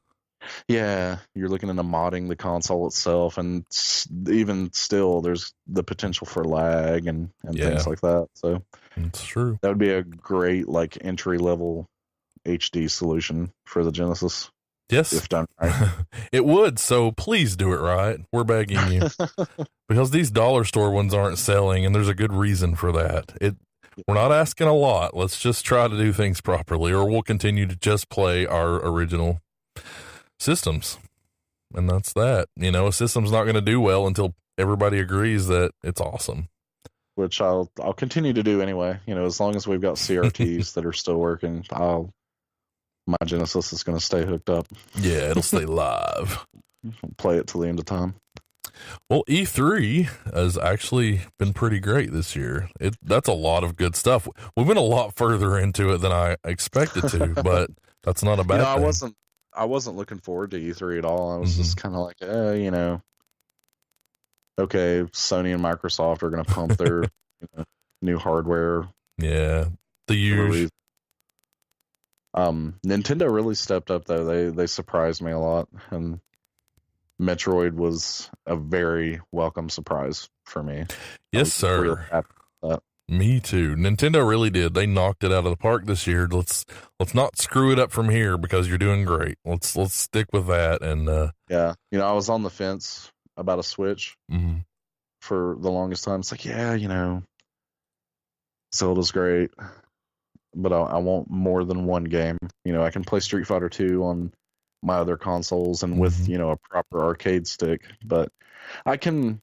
S5: Yeah, you're looking into modding the console itself, and even still, there's the potential for lag and things like that. So
S4: it's true.
S5: That would be a great like entry level HD solution for the Genesis.
S4: Yes,
S5: if done right.
S4: It would. So please do it right. We're begging you because these dollar store ones aren't selling, and there's a good reason for that. We're not asking a lot. Let's just try to do things properly, or we'll continue to just play our original systems. And that's that. A system's not going to do well until everybody agrees that it's awesome.
S5: Which I'll continue to do anyway. As long as we've got CRTs that are still working, my Genesis is going to stay hooked up.
S4: Yeah, it'll stay live.
S5: Play it till the end of time.
S4: Well, E3 has actually been pretty great this year. That's a lot of good stuff. We went a lot further into it than I expected to, but that's not a bad thing.
S5: I wasn't looking forward to E3 at all. I was just kind of like, okay, Sony and Microsoft are going to pump their new hardware.
S4: Yeah, the usual.
S5: Nintendo really stepped up though. They surprised me a lot, and Metroid was a very welcome surprise for me.
S4: Yes, sir. Really happy with that. Me too. Nintendo really did. They knocked it out of the park this year. Let's not screw it up from here because you're doing great. Let's stick with that. And
S5: yeah, I was on the fence about a Switch for the longest time. It's like, yeah, Zelda's great, but I want more than one game. I can play Street Fighter 2 on my other consoles and with a proper arcade stick, but I can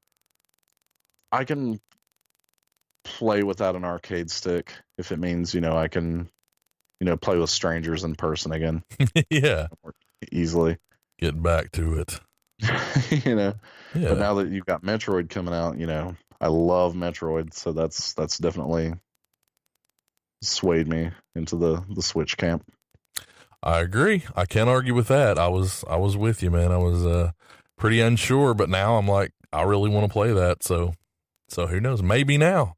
S5: play without an arcade stick if it means I can play with strangers in person again.
S4: Yeah,
S5: easily
S4: get back to it.
S5: Yeah. But now that you've got Metroid coming out, I love Metroid, so that's definitely swayed me into the Switch camp.
S4: I agree. I can't argue with that. I was with you, man. I was pretty unsure, but now I'm like, I really want to play that. So who knows? Maybe now.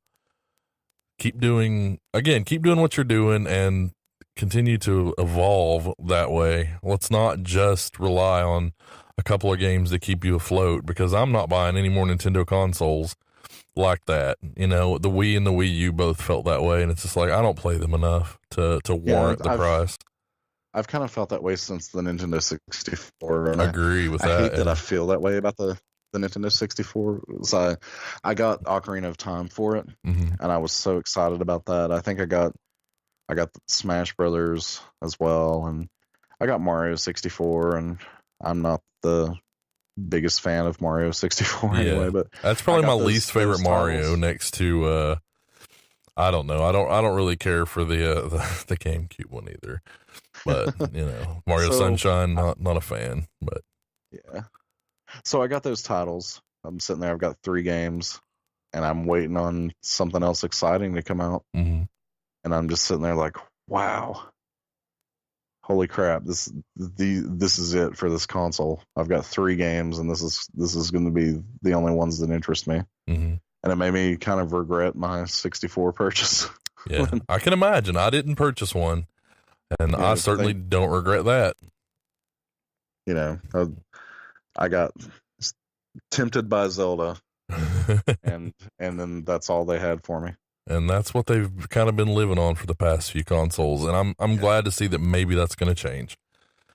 S4: Keep doing what you're doing and continue to evolve that way. Let's not just rely on a couple of games to keep you afloat, because I'm not buying any more Nintendo consoles like that. You know, the Wii and the Wii U both felt that way, and it's just like, I don't play them enough to warrant the price.
S5: I've kind of felt that way since the Nintendo 64. And
S4: I agree with
S5: I
S4: that.
S5: hate that I feel that way about the Nintendo 64. So I got Ocarina of Time for it,
S4: Mm-hmm.
S5: and I was so excited about that. I think I got Smash Brothers as well, and I got Mario 64, and I'm not the biggest fan of Mario 64 anyway, but
S4: that's probably my
S5: those-
S4: least favorite
S5: those
S4: Mario,
S5: titles.
S4: next to I don't know. I don't really care for the GameCube one either. But you know, Mario
S5: So-
S4: Sunshine, not a fan. But
S5: Yeah. So I got those titles. I'm sitting there. I've got 3 games, and I'm waiting on something else exciting to come out.
S4: mhm.
S5: And I'm just sitting there like, wow, holy crap! This is it for this console. I've got 3 games, and this is going to be the only ones that interest me.
S4: Mhm.
S5: And it made me kind of regret my 64 purchase.
S4: Yeah, I can imagine. I didn't purchase one, and
S5: Yeah,
S4: I
S5: I
S4: certainly
S5: think-
S4: don't regret that.
S5: You know, I got tempted by Zelda, and then that's all they had for me.
S4: And that's what they've kind of been living on for the past few consoles, and I'm glad to see that maybe that's going to change.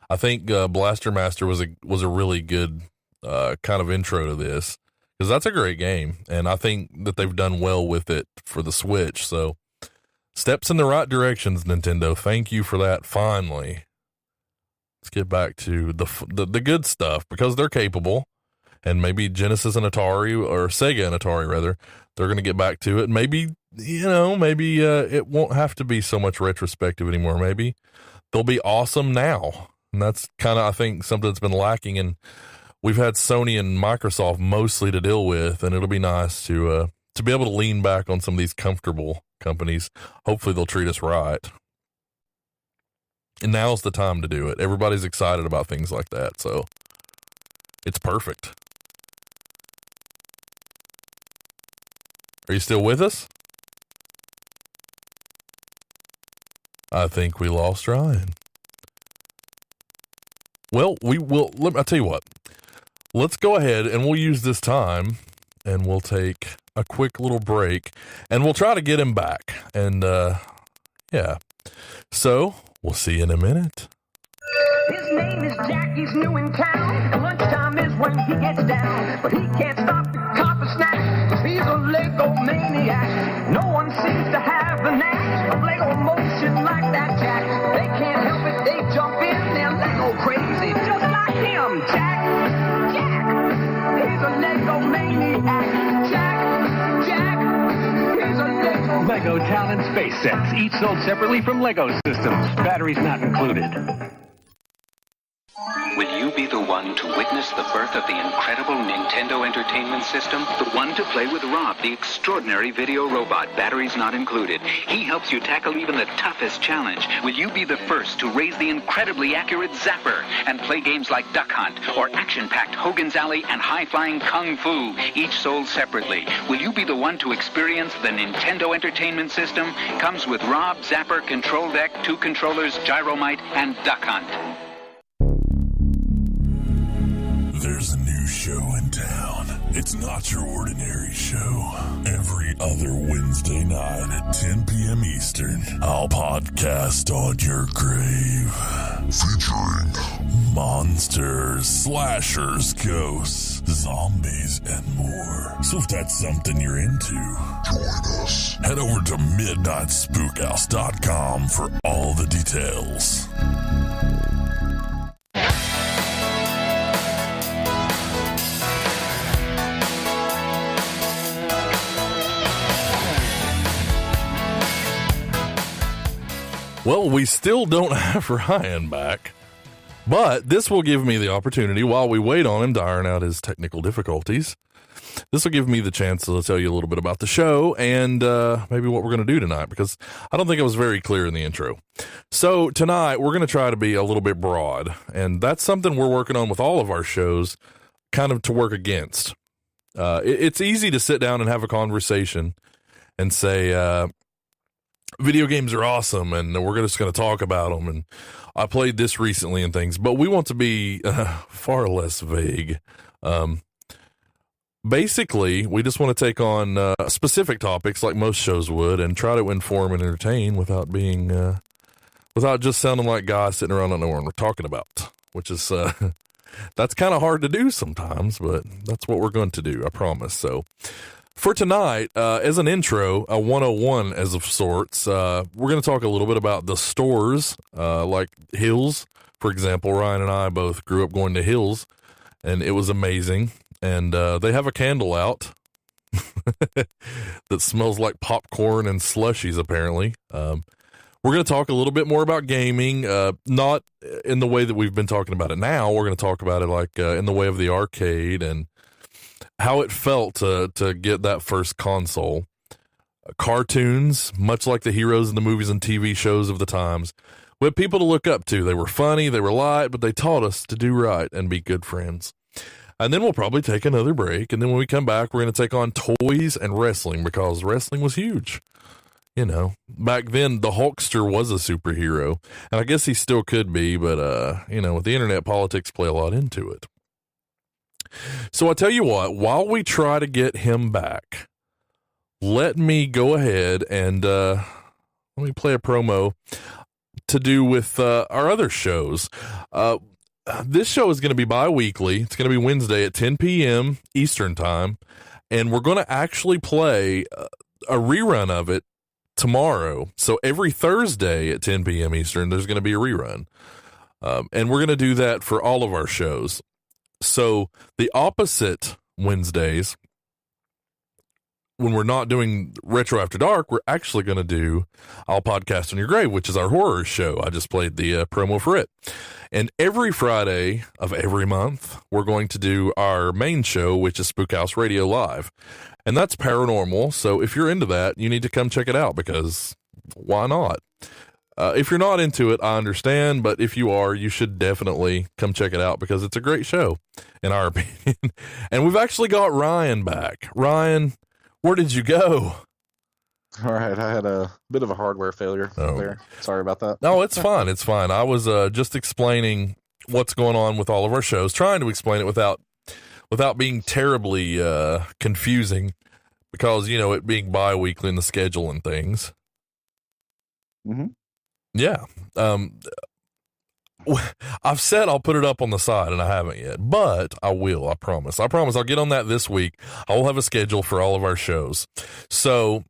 S4: I think Blaster Master was a really good kind of intro to this, because that's a great game, and I think that they've done well with it for the Switch. So steps in the right directions, Nintendo. Thank you for that. Finally, let's get back to the good stuff, because they're capable, and maybe Genesis and Atari, or Sega and Atari rather, they're going to get back to it. Maybe, maybe it won't have to be so much retrospective anymore. Maybe they'll be awesome now. And that's kind of, I think, something that's been lacking. And we've had Sony and Microsoft mostly to deal with, and it'll be nice to be able to lean back on some of these comfortable companies. Hopefully they'll treat us right. And now's the time to do it. Everybody's excited about things like that. So it's perfect. Are you still with us? I think we lost Ryan. Well, I'll tell you what. Let's go ahead and we'll use this time, and we'll take a quick little break, and we'll try to get him back. And, yeah. So, we'll see you in a minute.
S2: His name is Jack, he's new in town, and lunchtime is when he gets down. But he can't stop to cop a snack, 'cause he's a Lego maniac. No one seems to have the knack of Lego motion like that Jack. They can't help it, they jump in, they're Lego crazy, just like him. Jack, he's a Lego maniac. Jack, he's a Lego.
S6: Lego Town and Space Sets, each sold separately from Lego Systems. Batteries not included.
S7: Will you be the one to witness the birth of the incredible Nintendo Entertainment System?
S8: The one to play with Rob, the extraordinary video robot, batteries not included. He helps you tackle even the toughest challenge. Will you be the first to raise the incredibly accurate Zapper and play games like Duck Hunt or action-packed Hogan's Alley and high-flying Kung Fu, each sold separately? Will you be the one to experience the Nintendo Entertainment System? Comes with Rob, Zapper, Control Deck, 2 controllers, Gyromite, and Duck Hunt.
S3: There's a new show in town. It's not your ordinary show. Every other Wednesday night at 10 p.m. Eastern, I'll podcast on your grave. Featuring monsters, slashers, ghosts, zombies, and more. So if that's something you're into, join us. Head over to MidnightSpookhouse.com for all the details.
S4: Well, we still don't have Ryan back, but this will give me the opportunity, while we wait on him to iron out his technical difficulties, this will give me the chance to tell you a little bit about the show and maybe what we're going to do tonight, because I don't think I was very clear in the intro. So tonight, we're going to try to be a little bit broad, and that's something we're working on with all of our shows, kind of to work against. It's easy to sit down and have a conversation and say, video games are awesome, and we're just going to talk about them, and I played this recently and things, but we want to be far less vague. Basically, we just want to take on specific topics like most shows would and try to inform and entertain without being, without just sounding like guys sitting around not knowing what we're talking about, which is, that's kind of hard to do sometimes, but that's what we're going to do, I promise. So for tonight, as an intro, a 101 as of sorts, we're going to talk a little bit about the stores, like Hills, for example. Ryan and I both grew up going to Hills, and it was amazing. And they have a candle out that smells like popcorn and slushies, apparently. We're going to talk a little bit more about gaming, not in the way that we've been talking about it now. We're going to talk about it like in the way of the arcade and how it felt to get that first console. Cartoons, much like the heroes in the movies and TV shows of the times, we had people to look up to. They were funny, they were light, but they taught us to do right and be good friends. And then we'll probably take another break. And then when we come back, we're going to take on toys and wrestling because wrestling was huge. You know, back then the Hulkster was a superhero, and I guess he still could be, but, you know, with the internet, politics play a lot into it. So I tell you what, while we try to get him back, let me go ahead and, let me play a promo to do with, our other shows. This show is going to be bi-weekly. It's going to be Wednesday at 10 p.m. Eastern time, and we're going to actually play a rerun of it tomorrow. So every Thursday at 10 p.m. Eastern, there's going to be a rerun, and we're going to do that for all of our shows. So the opposite Wednesdays, when we're not doing Retro After Dark, we're actually going to do I'll Podcast on Your Grave, which is our horror show. I just played the promo for it. And every Friday of every month, we're going to do our main show, which is Spookhouse Radio Live. And that's paranormal. So if you're into that, you need to come check it out because why not? If you're not into it, I understand. But if you are, you should definitely come check it out because it's a great show, in our opinion. And we've actually got Ryan back. Ryan, where did you go?
S5: All right, I had a bit of a hardware failure there. Sorry about that.
S4: No, it's fine. It's fine. I was just explaining what's going on with all of our shows, trying to explain it without being terribly confusing because, you know, it being bi-weekly in the schedule and things.
S5: Mm-hmm.
S4: Yeah. I've said I'll put it up on the side, and I haven't yet, but I will. I promise. I'll get on that this week. I will have a schedule for all of our shows. So,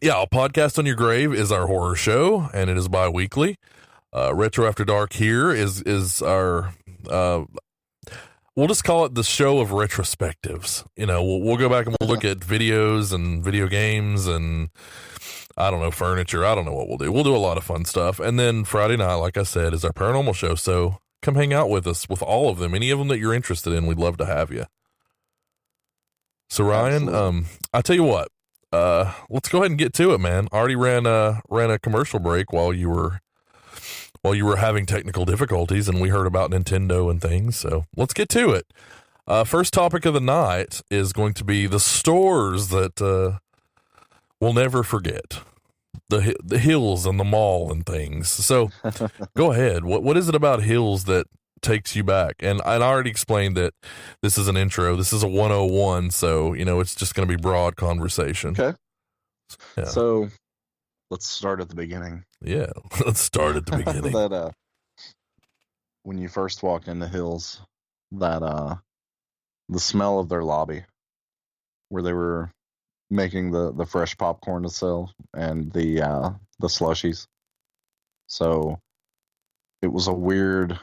S4: yeah, I'll Podcast on Your Grave is our horror show, and it is bi-weekly. Retro After Dark here is our, we'll just call it the show of retrospectives. You know, we'll go back and we'll look at videos and video games and, I don't know, furniture. I don't know what we'll do. We'll do a lot of fun stuff. And then Friday night, like I said, is our paranormal show. So come hang out with us with all of them. Any of them that you're interested in, we'd love to have you. So Ryan, I tell you what, let's go ahead and get to it, man. I already ran a commercial break while you were having technical difficulties and we heard about Nintendo and things. So let's get to it. First topic of the night is going to be the stores that, we'll never forget. The Hills and the mall and things. So go ahead. What is it about Hills that takes you back? And I already explained that this is an intro. This is a 101. So, you know, it's just going to be broad conversation.
S5: Okay.
S4: Yeah.
S5: So let's start at the beginning.
S4: Yeah. Let's start at the beginning.
S5: That, when you first walked into Hills, that, the smell of their lobby where they were making the fresh popcorn to sell and the slushies. So it was a weird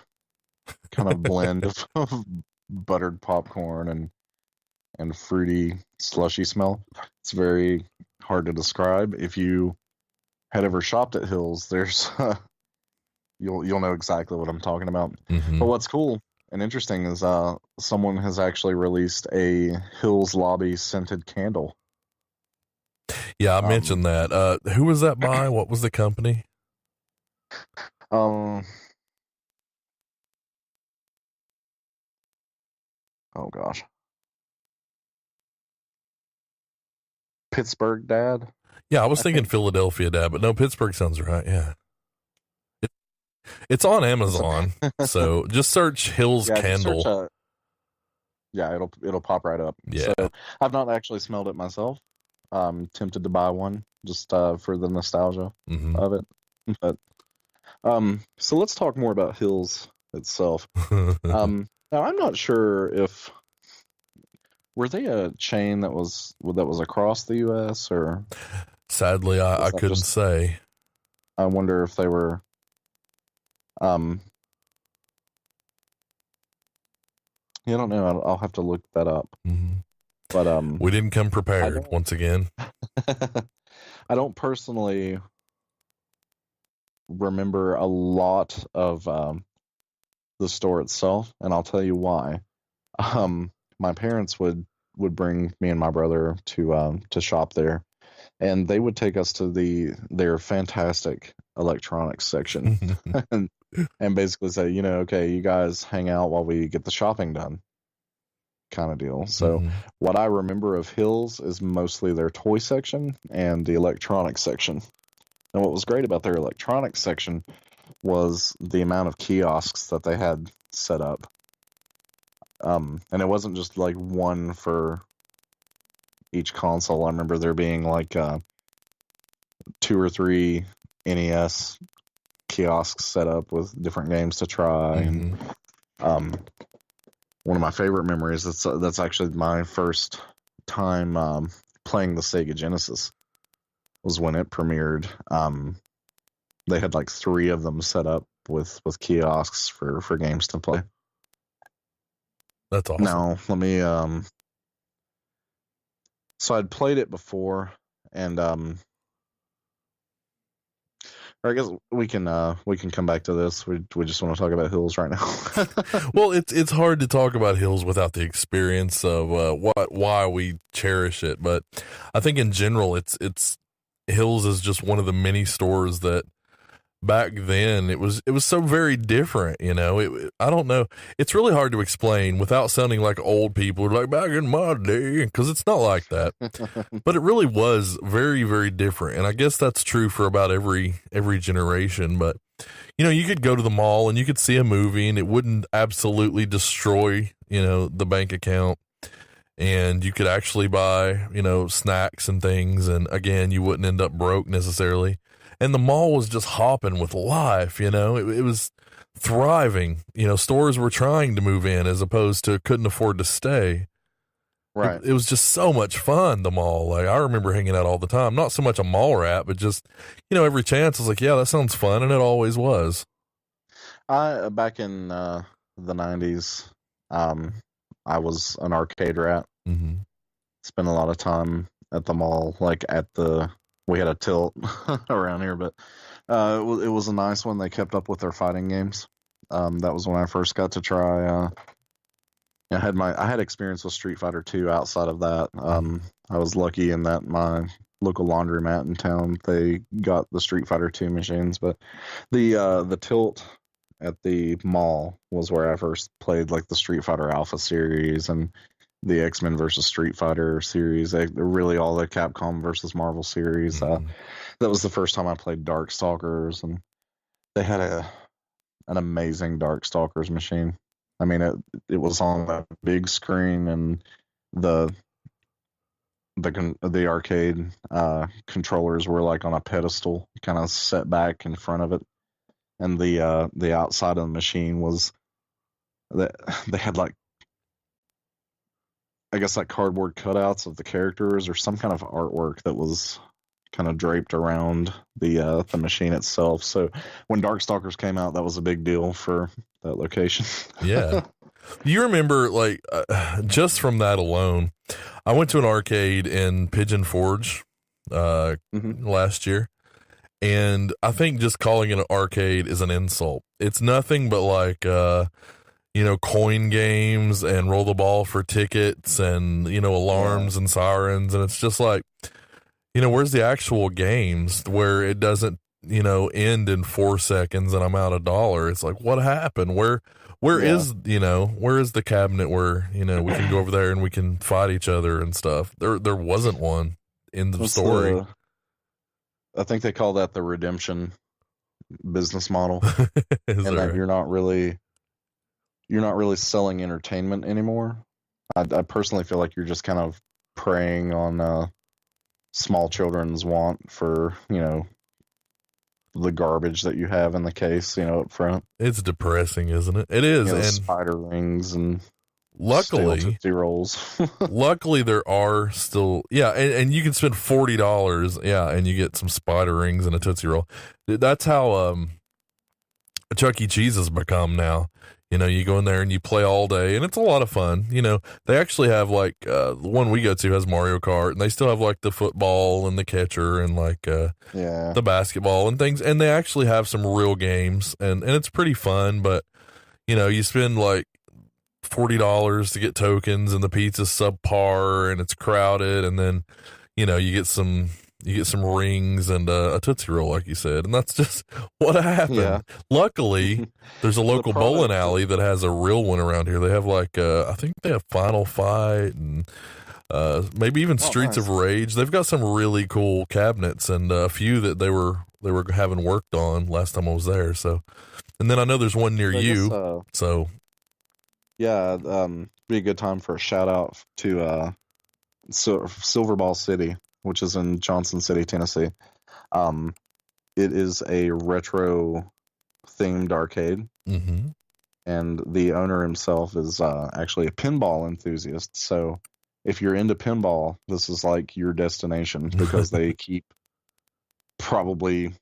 S5: kind of blend of buttered popcorn and fruity slushy smell. It's very hard to describe. If you had ever shopped at Hills, there's you'll know exactly what I'm talking about.
S4: Mm-hmm.
S5: But what's cool and interesting is someone has actually released a Hills lobby scented candle.
S4: Yeah, I mentioned that. Who was that by? What was the company?
S5: Oh gosh. Pittsburgh Dad?
S4: Yeah, I was thinking Philadelphia Dad, but no, Pittsburgh sounds right. Yeah. It's on Amazon, so just search Hills
S5: Yeah,
S4: Candle.
S5: it'll pop right up.
S4: Yeah.
S5: So I've not actually smelled it myself. Tempted to buy one just for the nostalgia
S4: Mhm.
S5: of it. But so let's talk more about Hills itself. Now I'm not sure if were they a chain that was across the U.S. or
S4: Sadly, I
S5: that
S4: couldn't
S5: just-
S4: say.
S5: I wonder if they were. Yeah, I don't know. I'll have to look that up.
S4: Mhm.
S5: But
S4: We didn't come prepared
S5: don't-
S4: once again.
S5: I don't personally remember a lot of the store itself, and I'll tell you why. My parents would bring me and my brother to shop there, and they would take us to their fantastic electronics section, and basically say, okay, you guys hang out while we get the shopping done, kind of deal. So
S4: Mhm.
S5: what I remember of Hills is mostly their toy section and the electronics section. And what was great about their electronics section was the amount of kiosks that they had set up. And it wasn't just like one for each console. I remember there being like 2 or 3 NES kiosks set up with different games to try.
S4: Mhm.
S5: And one of my favorite memories, that's actually my first time playing the Sega Genesis, was when it premiered. They had like 3 of them set up with kiosks for games to play.
S4: That's awesome.
S5: Now, let me so I'd played it before, and or I guess we can come back to this. We just want to talk about Hills right now.
S4: Well, it's hard to talk about Hills without the experience of why we cherish it. But I think in general, it's Hills is just one of the many stores that back then it was so very different. I don't know. It's really hard to explain without sounding like old people, like back in my day, because it's not like that. But it really was very, very different, and I guess that's true for about every generation. But you could go to the mall and you could see a movie, and it wouldn't absolutely destroy the bank account, and you could actually buy snacks and things, and again, you wouldn't end up broke necessarily. And the mall was just hopping with life, it was thriving. Stores were trying to move in as opposed to couldn't afford to stay.
S5: Right.
S4: It was just so much fun, the mall. Like, I remember hanging out all the time. Not so much a mall rat, but just, every chance I was like, yeah, that sounds fun. And it always was.
S5: Back in the 90s, I was an arcade rat.
S4: Mm-hmm.
S5: Spent a lot of time at the mall, like we had a tilt around here, but it was a nice one. They kept up with their fighting games. That was when I first got to try. I had experience with Street Fighter 2 outside of that. I was lucky in that my local laundromat in town, they got the Street Fighter 2 machines, but the tilt at the mall was where I first played like the Street Fighter Alpha series and the X-Men versus Street Fighter series. Really all the Capcom versus Marvel series.
S4: Mm-hmm.
S5: That was the first time I played Darkstalkers, and they had an amazing Darkstalkers machine. I mean, it was on a big screen, and the arcade controllers were like on a pedestal, kind of set back in front of it, and the outside of the machine was that they had like, I guess, like cardboard cutouts of the characters or some kind of artwork that was kind of draped around the machine itself. So when Darkstalkers came out, that was a big deal for that location.
S4: Yeah. You remember, like, just from that alone, I went to an arcade in Pigeon Forge last year, and I think just calling it an arcade is an insult. It's nothing but like coin games and roll the ball for tickets and, alarms and sirens. And it's just like, where's the actual games where it doesn't, end in 4 seconds and I'm out $1? It's like, what happened? Where is the cabinet where, we can go over there and we can fight each other and stuff? There wasn't one in the story.
S5: I think they call that the redemption business model,
S4: Is
S5: and
S4: there-
S5: that you're not really selling entertainment anymore. I personally feel like you're just kind of preying on small children's want for, the garbage that you have in the case, up front.
S4: It's depressing, isn't it? It is. And
S5: Spider rings and
S4: luckily,
S5: stale Tootsie Rolls.
S4: luckily there are still, and you can spend $40, and you get some spider rings and a Tootsie Roll. That's how Chuck E. Cheese has become now. You go in there and you play all day, and it's a lot of fun. They actually have like the one we go to has Mario Kart, and they still have like the football and the catcher and like the basketball and things, and they actually have some real games, and it's pretty fun. But you spend like $40 to get tokens, and the pizza's subpar, and it's crowded, and then you get some rings and a Tootsie Roll, like you said, and that's just what happened.
S5: Yeah.
S4: Luckily, there's a local bowling alley that has a real one around here. They have like I think they have Final Fight and maybe even Streets of Rage. They've got some really cool cabinets and a few that they were having worked on last time I was there. So, and then I know there's one near you. So,
S5: yeah, be a good time for a shout out to Silver Ball City, which is in Johnson City, Tennessee. It is a retro themed arcade, and the owner himself is actually a pinball enthusiast. So if you're into pinball, this is like your destination, because they keep probably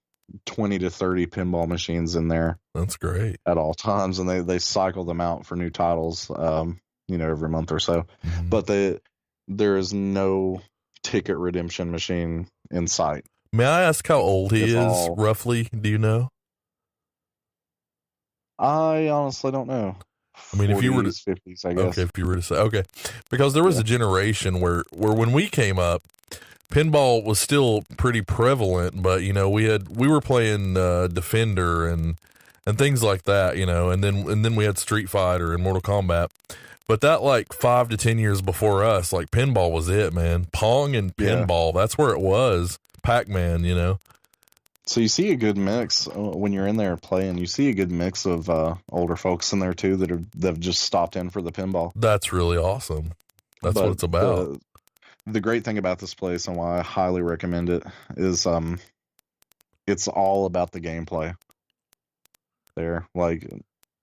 S5: 20 to 30 pinball machines in there.
S4: That's great.
S5: At all times, and they cycle them out for new titles, every month or so. But there is no ticket redemption machine in sight.
S4: May I ask how old he is, roughly? Do you know?
S5: I honestly don't know.
S4: I mean, if you were to
S5: 50s, I guess.
S4: Okay, if you were to say, okay, because there was a generation where when we came up, pinball was still pretty prevalent, but we were playing Defender and things like that, and then we had Street Fighter and Mortal Kombat. But that, like 5 to 10 years before us, like pinball was it, man. Pong and pinball, that's where it was. Pac-Man,
S5: So you see a good mix when you're in there playing. You see a good mix of older folks in there too that have just stopped in for the pinball.
S4: That's really awesome. That's what it's about.
S5: The great thing about this place, and why I highly recommend it, is it's all about the gameplay. There, like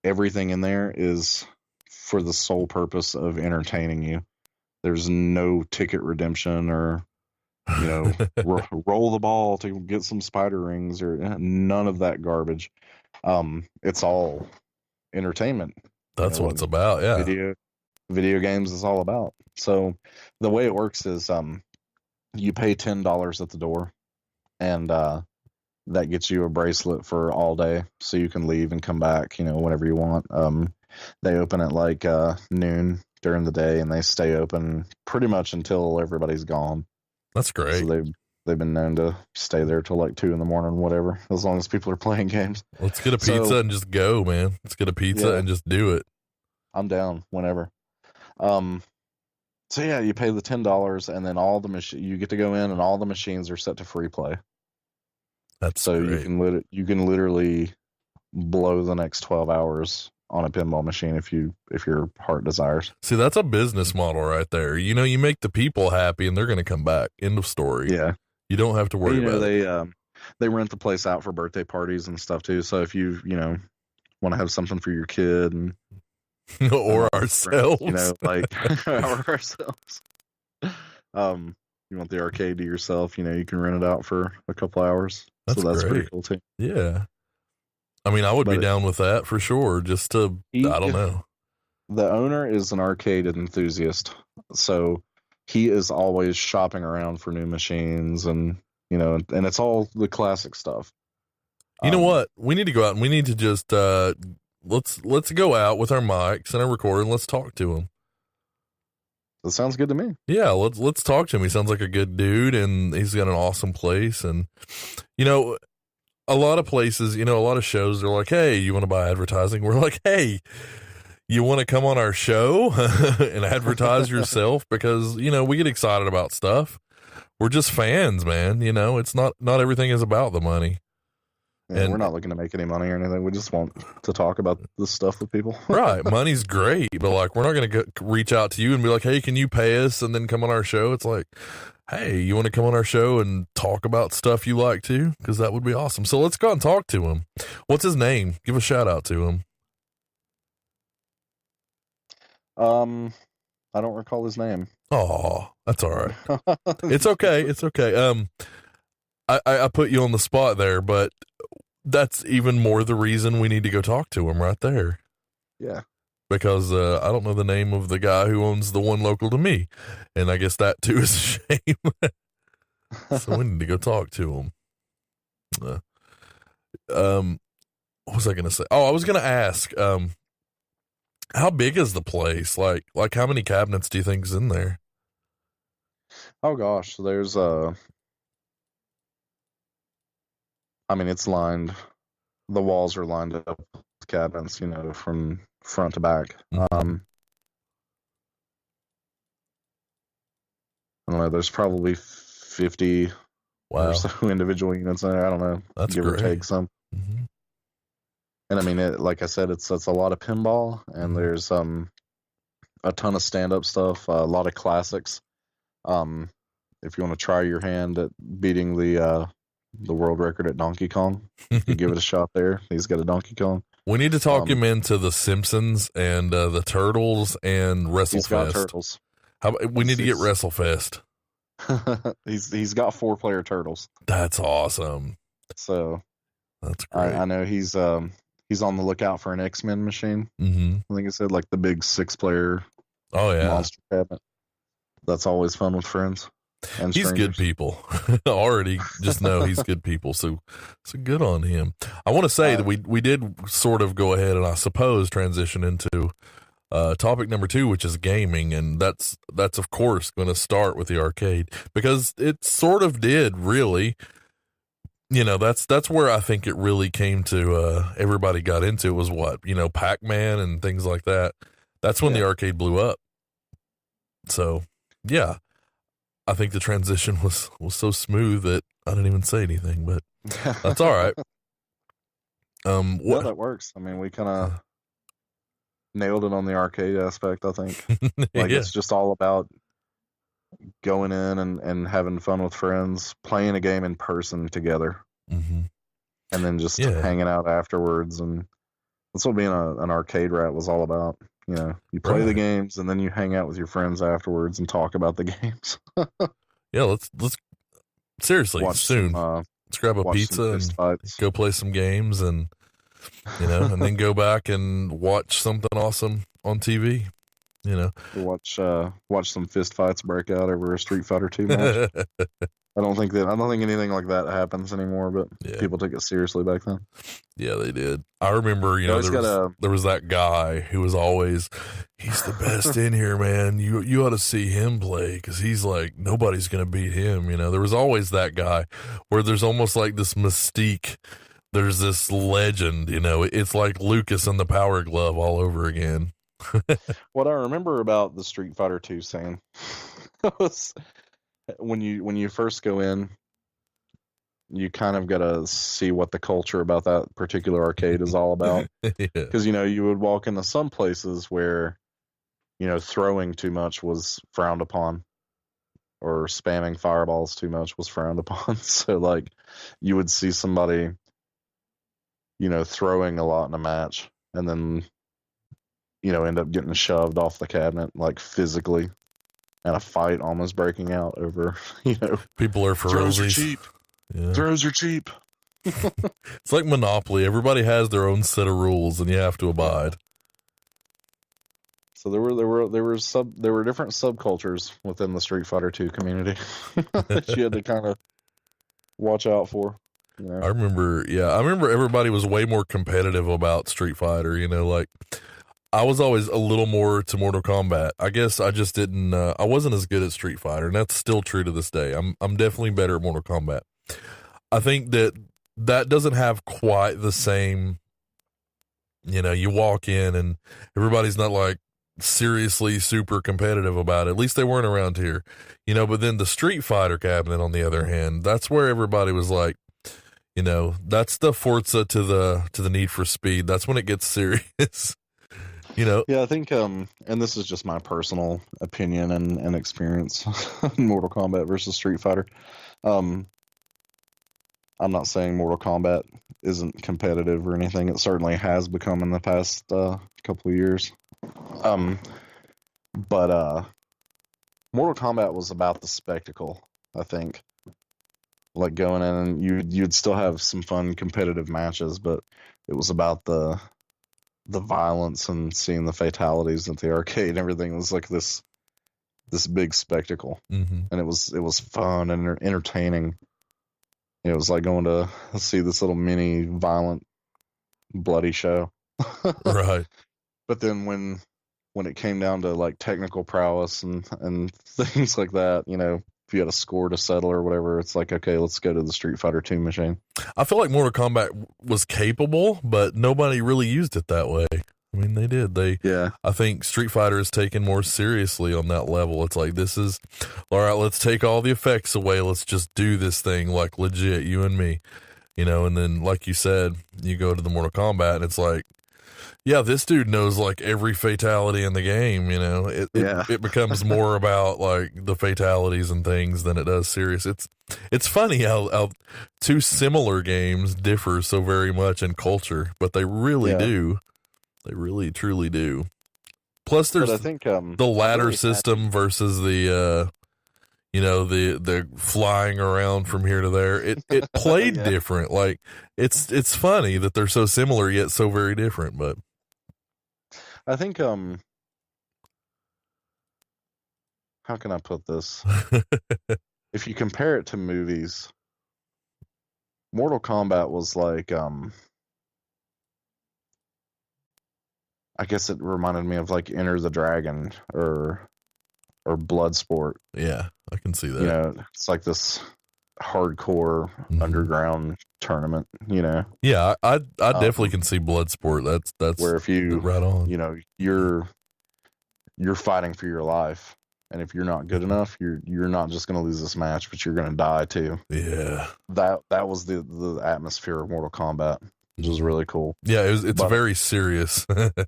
S5: everything in there is for the sole purpose of entertaining you. There's no ticket redemption or roll the ball to get some spider rings or none of that garbage. It's all entertainment.
S4: That's what it's about. Yeah.
S5: Video games is all about. So the way it works is, you pay $10 at the door, and that gets you a bracelet for all day, so you can leave and come back, whenever you want. They open at like noon during the day, and they stay open pretty much until everybody's gone.
S4: That's great.
S5: So they've been known to stay there till like 2 a.m, whatever, as long as people are playing games.
S4: Let's get a pizza and just go, man. Let's get a pizza and just do it.
S5: I'm down whenever. So yeah, you pay the $10, and then all the you get to go in, and all the machines are set to free play.
S4: That's
S5: so
S4: great.
S5: you can literally blow the next 12 hours on a pinball machine if your heart desires.
S4: See, that's a business model right there. You make the people happy, and they're going to come back. End of story.
S5: Yeah,
S4: you don't have to worry about
S5: it. They rent the place out for birthday parties and stuff too. So if you want to have something for your kid and
S4: or ourselves,
S5: or ourselves. You want the arcade to yourself, you can rent it out for a couple hours.
S4: That's
S5: great.
S4: Pretty
S5: cool too.
S4: Yeah. I mean, I would be down with that for sure. Just to, I don't know.
S5: The owner is an arcade enthusiast, so he is always shopping around for new machines, and and it's all the classic stuff.
S4: You know what? We need to go out and we need to just let's go out with our mics and our recorder and let's talk to him.
S5: That sounds good to me.
S4: Yeah, let's talk to him. He sounds like a good dude, and he's got an awesome place. And a lot of places, a lot of shows are like, "Hey, you want to buy advertising?" We're like, "Hey, you want to come on our show and advertise yourself?" Because we get excited about stuff. We're just fans, man. It's not everything is about the money.
S5: Yeah,
S4: And-
S5: we're not looking to make any money or anything. We just want to talk about this stuff with people.
S4: Right. Money's great, but like, we're not going to reach out to you and be like, hey, can you pay us and then come on our show? It's like, hey, you want to come on our show and talk about stuff you like too? Because that would be awesome. So let's go out and talk to him. What's his name? Give a shout out to him.
S5: I don't recall his name.
S4: Oh, that's all right. It's okay. It's okay. I put you on the spot there, but that's even more the reason we need to go talk to him right there.
S5: Yeah.
S4: Because I don't know the name of the guy who owns the one local to me, and I guess that too is a shame. So we need to go talk to him. What was I going to say? Oh, I was going to ask, how big is the place? Like how many cabinets do you think is in there?
S5: Oh gosh, there's I mean, it's lined. The walls are lined up with cabinets, you know, from front to back. I don't know. There's probably 50
S4: Wow,
S5: or so individual units in there. I don't know.
S4: That's
S5: give
S4: great.
S5: or take some.
S4: Mhm.
S5: And I mean, like I said, it's a lot of pinball, and there's a ton of stand up stuff, a lot of classics. If you want to try your hand at beating the world record at Donkey Kong, you give it a shot there. He's got a Donkey Kong.
S4: We need to talk him into the Simpsons and the Turtles and
S5: He's got
S4: WrestleFest.
S5: turtles.
S4: We need to get WrestleFest.
S5: he's got 4-player turtles.
S4: That's awesome.
S5: So
S4: That's great.
S5: I know he's on the lookout for an X-Men machine.
S4: Mm-hmm.
S5: I think it said like the big 6-player
S4: Oh yeah,
S5: monster cabinet. That's always fun with friends. And
S4: he's good
S5: strangers.
S4: people. Already just know he's good people. So good on him. I want to say that we did sort of go ahead and I suppose transition into topic number 2, which is gaming, and that's of course going to start with the arcade because it sort of did really. You know, that's where I think it really came to. Everybody got into it was what, you know, Pac-Man and things like that. That's when the arcade blew up. So yeah. I think the transition was so smooth that I didn't even say anything, but that's all right.
S5: Well, that works. I mean, we kind of nailed it on the arcade aspect, I think. Like,
S4: yeah.
S5: it's just all about going in and having fun with friends, playing a game in person together,
S4: Mm-hmm.
S5: and then just hanging out afterwards. And that's what being an arcade rat was all about. You know, you play the
S4: Right.
S5: games and then you hang out with your friends afterwards and talk about the games.
S4: Yeah, let's seriously
S5: Watch
S4: soon.
S5: some,
S4: Let's grab a
S5: watch some
S4: pizza
S5: fist
S4: and
S5: fights.
S4: go play some games, and you know, and then go back and watch something awesome on TV. You know,
S5: Watch some fist fights break out over a Street Fighter 2 match. I don't think anything like that happens anymore, but
S4: Yeah.
S5: people took it seriously back then.
S4: Yeah, they did. I remember, you know,
S5: always
S4: there was that guy who was always, he's the best in here, man. You ought to see him play because he's like, nobody's going to beat him. You know, there was always that guy where there's almost like this mystique. There's this legend, you know, it's like Lucas and the Power Glove all over again.
S5: What I remember about the Street Fighter 2 scene was when you first go in, you kind of got to see what the culture about that particular arcade is all about.
S4: Yeah.
S5: Because, you know, you would walk into some places where, you know, throwing too much was frowned upon, or spamming fireballs too much was frowned upon. So, like, you would see somebody, you know, throwing a lot in a match and then, you know, end up getting shoved off the cabinet, like, physically, and a fight almost breaking out over, you know,
S4: People are
S5: throws are
S4: ferocious.
S5: cheap.
S4: Yeah.
S5: Throws are cheap.
S4: It's like Monopoly. Everybody has their own set of rules and you have to abide.
S5: So there were different subcultures within the Street Fighter 2 community that you had to kind of watch out for. You know?
S4: I remember everybody was way more competitive about Street Fighter, you know, like I was always a little more to Mortal Kombat. I guess I just didn't, I wasn't as good at Street Fighter, and that's still true to this day. I'm definitely better at Mortal Kombat. I think that doesn't have quite the same, you know, you walk in and everybody's not like seriously super competitive about it. At least they weren't around here, you know, but then the Street Fighter cabinet, on the other hand, that's where everybody was like, You know, that's the Forza to the Need for Speed. That's when it gets serious. You know?
S5: Yeah, I think, and this is just my personal opinion and experience, Mortal Kombat versus Street Fighter. I'm not saying Mortal Kombat isn't competitive or anything. It certainly has become in the past couple of years. But Mortal Kombat was about the spectacle, I think. Like going in and you'd still have some fun competitive matches, but it was about the violence and seeing the fatalities at the arcade and everything. It was like this big spectacle, and it was fun and entertaining. It was like going to see this little mini violent, bloody show.
S4: Right.
S5: But then when it came down to like technical prowess and things like that, you know, if you had a score to settle or whatever, it's like, okay, let's go to the Street Fighter 2 machine.
S4: I feel like Mortal Kombat was capable, but nobody really used it that way. I mean, they did. I think Street Fighter is taken more seriously on that level. It's like, this is, all right, let's take all the effects away. Let's just do this thing like legit, you and me, you know? And then, like you said, you go to the Mortal Kombat and it's like, yeah, this dude knows like every fatality in the game, you know. It becomes more about like the fatalities and things than it does serious. It's funny how two similar games differ so very much in culture, but they really do. They really truly do. Plus there's
S5: I think,
S4: the ladder system versus the you know, the flying around from here to there. It played different. Like it's funny that they're so similar yet so very different, but
S5: I think, how can I put this? If you compare it to movies, Mortal Kombat was like, I guess it reminded me of like Enter the Dragon or Bloodsport.
S4: Yeah, I can see that.
S5: You know, it's like this hardcore underground tournament, you know.
S4: Yeah, I definitely can see Bloodsport. That's
S5: where if you
S4: right on.
S5: You know, you're fighting for your life, and if you're not good enough, you're not just going to lose this match, but you're going to die too.
S4: Yeah,
S5: that was the atmosphere of Mortal Kombat, which was really cool.
S4: Yeah, it's very serious.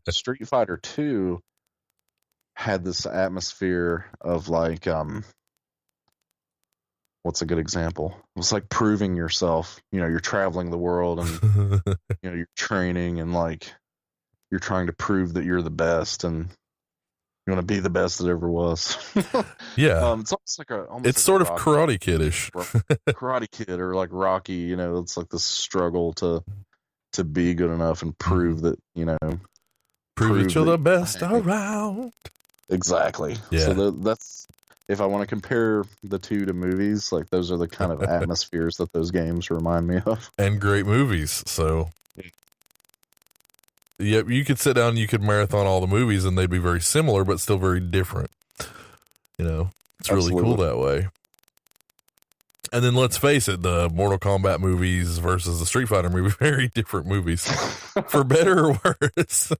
S5: Street Fighter 2 had this atmosphere of like, what's a good example? It was like proving yourself. You know, you're traveling the world and you know, you're training and like you're trying to prove that you're the best and you want to be the best that ever was.
S4: Yeah.
S5: It's almost like
S4: it's sort of Karate Kid-ish.
S5: Karate Kid or like Rocky, you know, it's like this struggle to be good enough and prove that, you know,
S4: prove that you're the best around.
S5: Exactly.
S4: Yeah.
S5: So that's, if I want to compare the two to movies, like those are the kind of atmospheres that those games remind me of.
S4: And great movies. So, yeah, you could sit down and you could marathon all the movies and they'd be very similar, but still very different. You know, it's really cool that way. And then let's face it, the Mortal Kombat movies versus the Street Fighter movie, very different movies, for better or worse.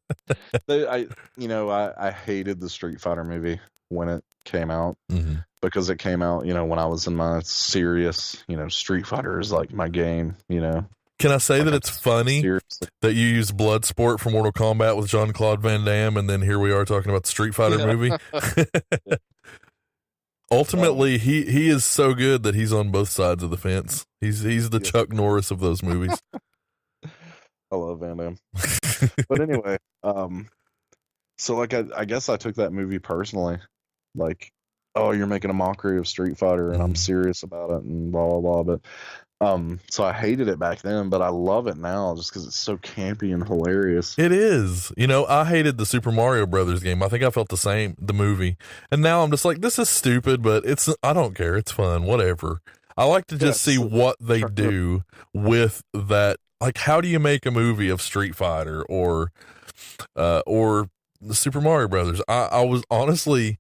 S5: I hated the Street Fighter movie when it came out because it came out, you know, when I was in my serious, you know, Street Fighter is like my game, you know.
S4: Can I say that it's funny that you use Bloodsport for Mortal Kombat with Jean-Claude Van Damme, and then here we are talking about the Street Fighter movie? Ultimately, he is so good that he's on both sides of the fence. He's the Chuck Norris of those movies.
S5: I love Van Damme. But anyway, so like I guess I took that movie personally, like, oh, you're making a mockery of Street Fighter, and I'm serious about it, and blah blah blah. But so I hated it back then, but I love it now just because it's so campy and hilarious.
S4: It is. You know, I hated the Super Mario Brothers game. I think I felt the same, the movie. And now I'm just like, this is stupid, but I don't care. It's fun, whatever. I like to just see what they do with that. Like, how do you make a movie of Street Fighter or the Super Mario Brothers? I was honestly,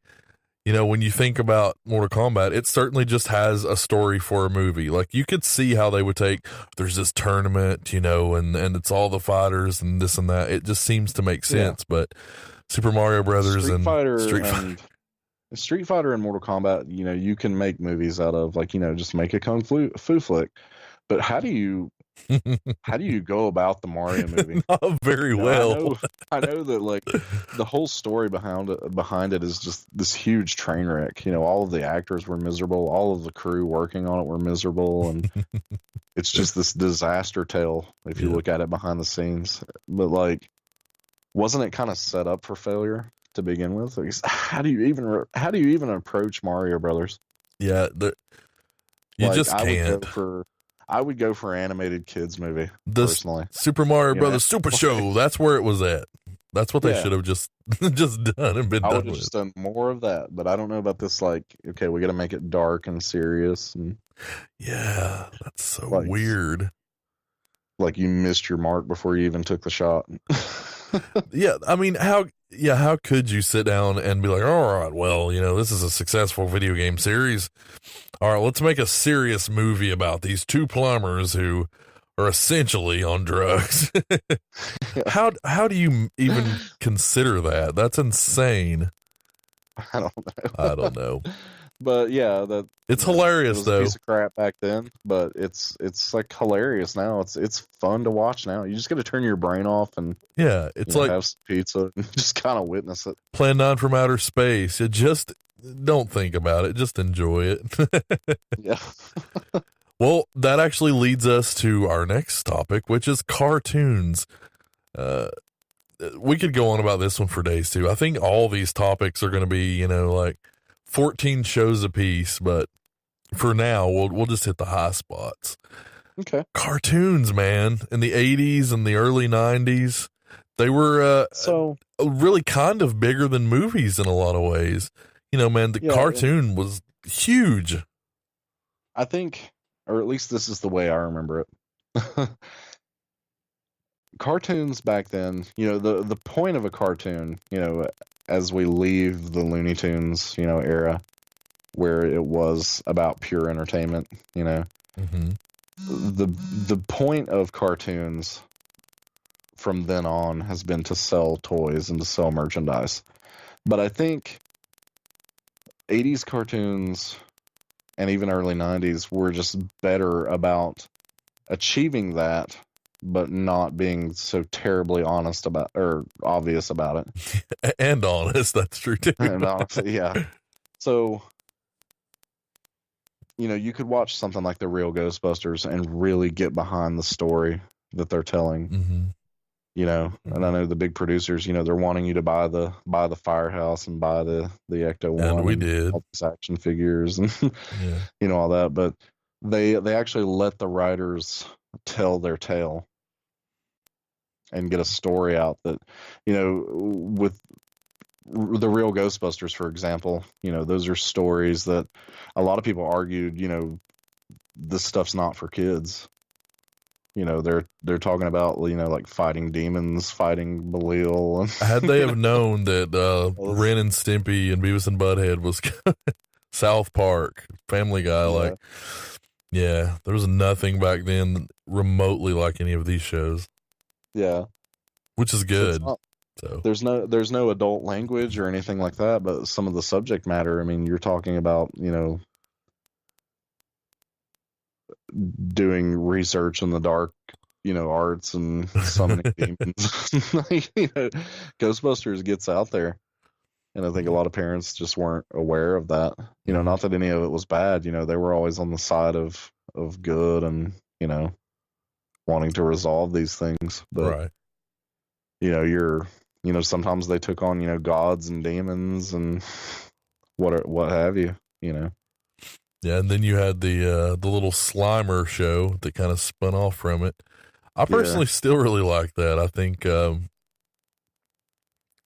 S4: you know, when you think about Mortal Kombat, it certainly just has a story for a movie. Like, you could see how they would take, there's this tournament, you know, and it's all the fighters and this and that. It just seems to make sense. Yeah. But Super Mario Brothers Street
S5: Fighter and Mortal Kombat, you know, you can make movies out of, like, you know, just make a kung fu flick. But how do you How do you go about the Mario movie?
S4: Not very well.
S5: I know that like the whole story behind it is just this huge train wreck. All of the actors were miserable, all of the crew working on it were miserable, and it's just this disaster tale if you look at it behind the scenes. But like, wasn't it kind of set up for failure to begin with? Like, how do you even approach Mario Brothers?
S4: Yeah, you just can't.
S5: I would go for an animated kids movie, personally.
S4: Super Mario Brothers Super Show, that's where it was at. That's what they should have just done and been
S5: I
S4: done
S5: would have just done more of that, but I don't know about this, like, okay, we got to make it dark and serious. And
S4: yeah, that's so weird.
S5: Like you missed your mark before you even took the shot.
S4: Yeah, I mean, how could you sit down and be like, all right, well, this is a successful video game series. All right, let's make a serious movie about these two plumbers who are essentially on drugs. How do you even consider that? That's insane.
S5: I don't know. But yeah,
S4: it's hilarious,
S5: it was
S4: though.
S5: A piece of crap back then, but it's like hilarious now. It's fun to watch now. You just got to turn your brain off and
S4: it's like
S5: have some pizza and just kind of witness it.
S4: Plan 9 from Outer Space. You just don't think about it. Just enjoy it.
S5: Yeah.
S4: Well, that actually leads us to our next topic, which is cartoons. We could go on about this one for days too. I think all these topics are going to be, like 14 shows apiece, but for now, we'll just hit the high spots.
S5: Okay.
S4: Cartoons, man, in the 80s and the early 90s, they were really kind of bigger than movies in a lot of ways. Man, the cartoon was huge.
S5: I think, or at least this is the way I remember it. Cartoons back then, the point of a cartoon, as we leave the Looney Tunes, era, where it was about pure entertainment,
S4: Mm-hmm.
S5: The point of cartoons from then on has been to sell toys and to sell merchandise. But I think 80s cartoons and even early 90s were just better about achieving that, but not being so terribly honest about or obvious about it.
S4: And honest, that's true too.
S5: And honestly, yeah. So, you could watch something like The Real Ghostbusters and really get behind the story that they're telling.
S4: Mm-hmm.
S5: And I know the big producers, they're wanting you to buy the Firehouse and buy the Ecto-1.
S4: And we did.
S5: All these action figures and, all that. But they actually let the writers tell their tale and get a story out that, with The Real Ghostbusters, for example, those are stories that a lot of people argued, this stuff's not for kids. They're talking about, like fighting demons, fighting Belial.
S4: Had they have known that Ren and Stimpy and Beavis and Butthead was South Park, Family Guy, there was nothing back then remotely like any of these shows.
S5: Yeah.
S4: Which is good.
S5: So there's no adult language or anything like that, but some of the subject matter, I mean, you're talking about, doing research in the dark, arts and summoning demons. Ghostbusters gets out there. And I think a lot of parents just weren't aware of that. Not that any of it was bad, they were always on the side of good and, wanting to resolve these things. But, right. Sometimes they took on, gods and demons and what have you,
S4: Yeah, and then you had the little Slimer show that kind of spun off from it. I personally still really like that. I think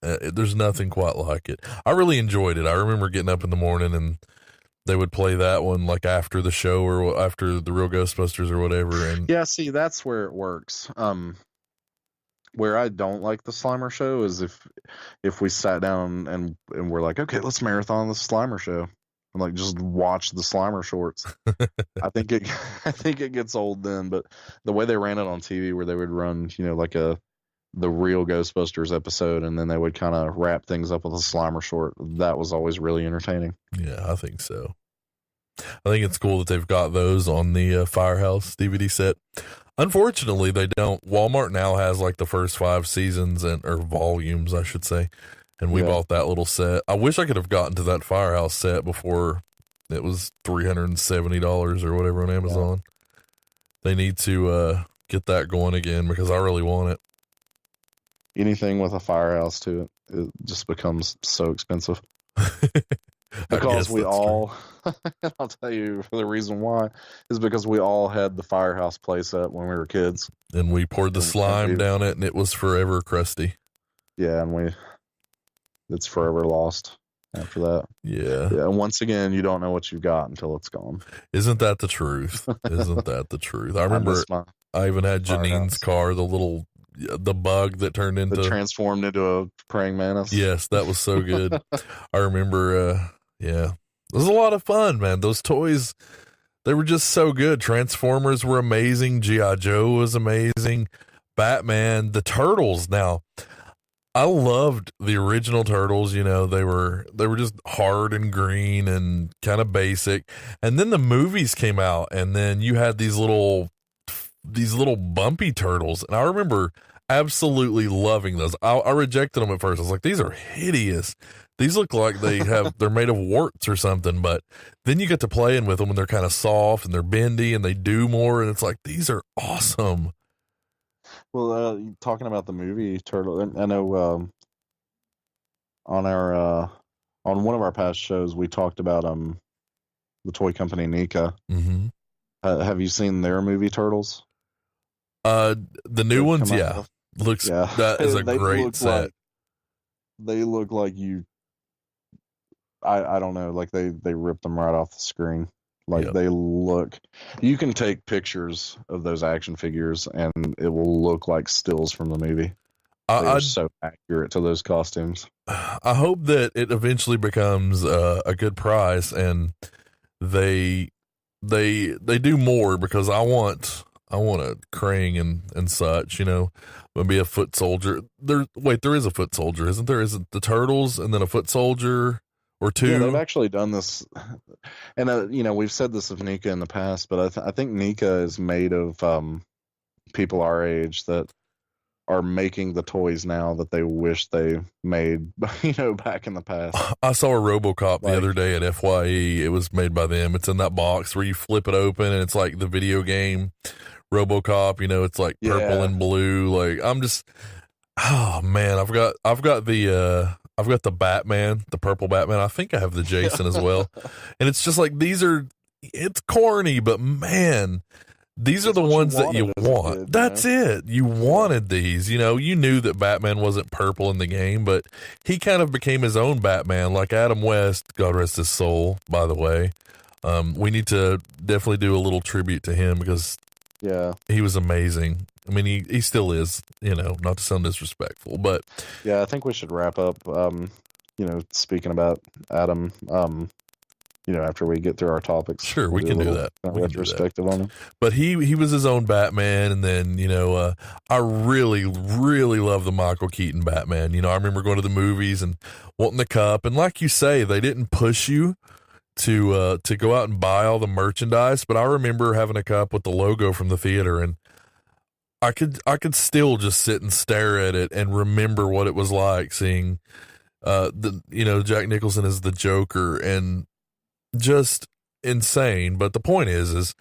S4: there's nothing quite like it. I really enjoyed it. I remember getting up in the morning and they would play that one like after the show or after The Real Ghostbusters or whatever. And
S5: yeah, see, that's where it works. Where I don't like the Slimer show is if we sat down and we're like, okay, let's marathon the Slimer show. And like just watch the Slimer shorts. I think it gets old then, but the way they ran it on TV where they would run, like the Real Ghostbusters episode and then they would kind of wrap things up with a Slimer short, that was always really entertaining.
S4: Yeah, I think so. I think it's cool that they've got those on the Firehouse DVD set. Unfortunately, they don't. Walmart now has like the first 5 seasons or volumes, I should say. And we bought that little set. I wish I could have gotten to that Firehouse set before it was $370 or whatever on Amazon. They need to get that going again because I really want it.
S5: Anything with a Firehouse to it, it just becomes so expensive. Because we all, I'll tell you the reason why, is because we all had the Firehouse playset when we were kids.
S4: And we poured the slime down it, and it was forever crusty.
S5: Yeah, and it's forever lost after that.
S4: Yeah.
S5: Yeah, and once again, you don't know what you've got until it's gone.
S4: Isn't that the truth? Isn't that the truth? I remember I even had Janine's car, the bug that turned into...
S5: That transformed into a praying mantis.
S4: Yes, that was so good. I remember, it was a lot of fun, man. Those toys, they were just so good. Transformers were amazing. G.I. Joe was amazing. Batman, the Turtles. Now, I loved the original Turtles. You know, they were just hard and green and kind of basic. And then the movies came out, and then you had these little bumpy turtles. And I remember absolutely loving those. I rejected them at first. I was like, these are hideous. These look like they're made of warts or something. But then you get to playing with them and they're kind of soft and they're bendy and they do more. And it's like, these are awesome.
S5: Well, talking about the movie Turtle, I know on one of our past shows we talked about the toy company NECA.
S4: Mm-hmm.
S5: Have you seen their movie Turtles?
S4: The new ones, yeah. That is a great set.
S5: They look like I don't know, like they ripped them right off the screen. Like they look, you can take pictures of those action figures and it will look like stills from the movie. They're so accurate to those costumes.
S4: I hope that it eventually becomes a good price and they do more, because I want a Krang and such, you know, maybe a foot soldier. There is a foot soldier, isn't there? Is it the Turtles and then a foot soldier or two?
S5: Yeah, they've actually done this. And, you know, we've said this of NECA in the past, but I think NECA is made of people our age that are making the toys now that they wish they made, you know, back in the past.
S4: I saw a RoboCop the other day at FYE. It was made by them. It's in that box where you flip it open and it's like the video game RoboCop, you know, it's like purple and blue. Like, I'm just, oh man, I've got the Batman, the purple Batman. I think I have the Jason as well. And it's just like, it's corny, but man, these are the ones that you want. That's it. You wanted these, you know, you knew that Batman wasn't purple in the game, but he kind of became his own Batman, like Adam West, God rest his soul, by the way. We need to definitely do a little tribute to him because he was amazing. I mean, he still is, you know, not to sound disrespectful, but
S5: yeah, I think we should wrap up, you know, speaking about Adam, you know, after we get through our topics.
S4: Sure, we can do that.
S5: Retrospective on him.
S4: But he was his own Batman, and then, you know, I really, really love the Michael Keaton Batman. You know, I remember going to the movies and wanting the cup, and like you say, they didn't push you to go out and buy all the merchandise, but I remember having a cup with the logo from the theater, and I could still just sit and stare at it and remember what it was like seeing, you know, Jack Nicholson as the Joker, and just insane. But the point is,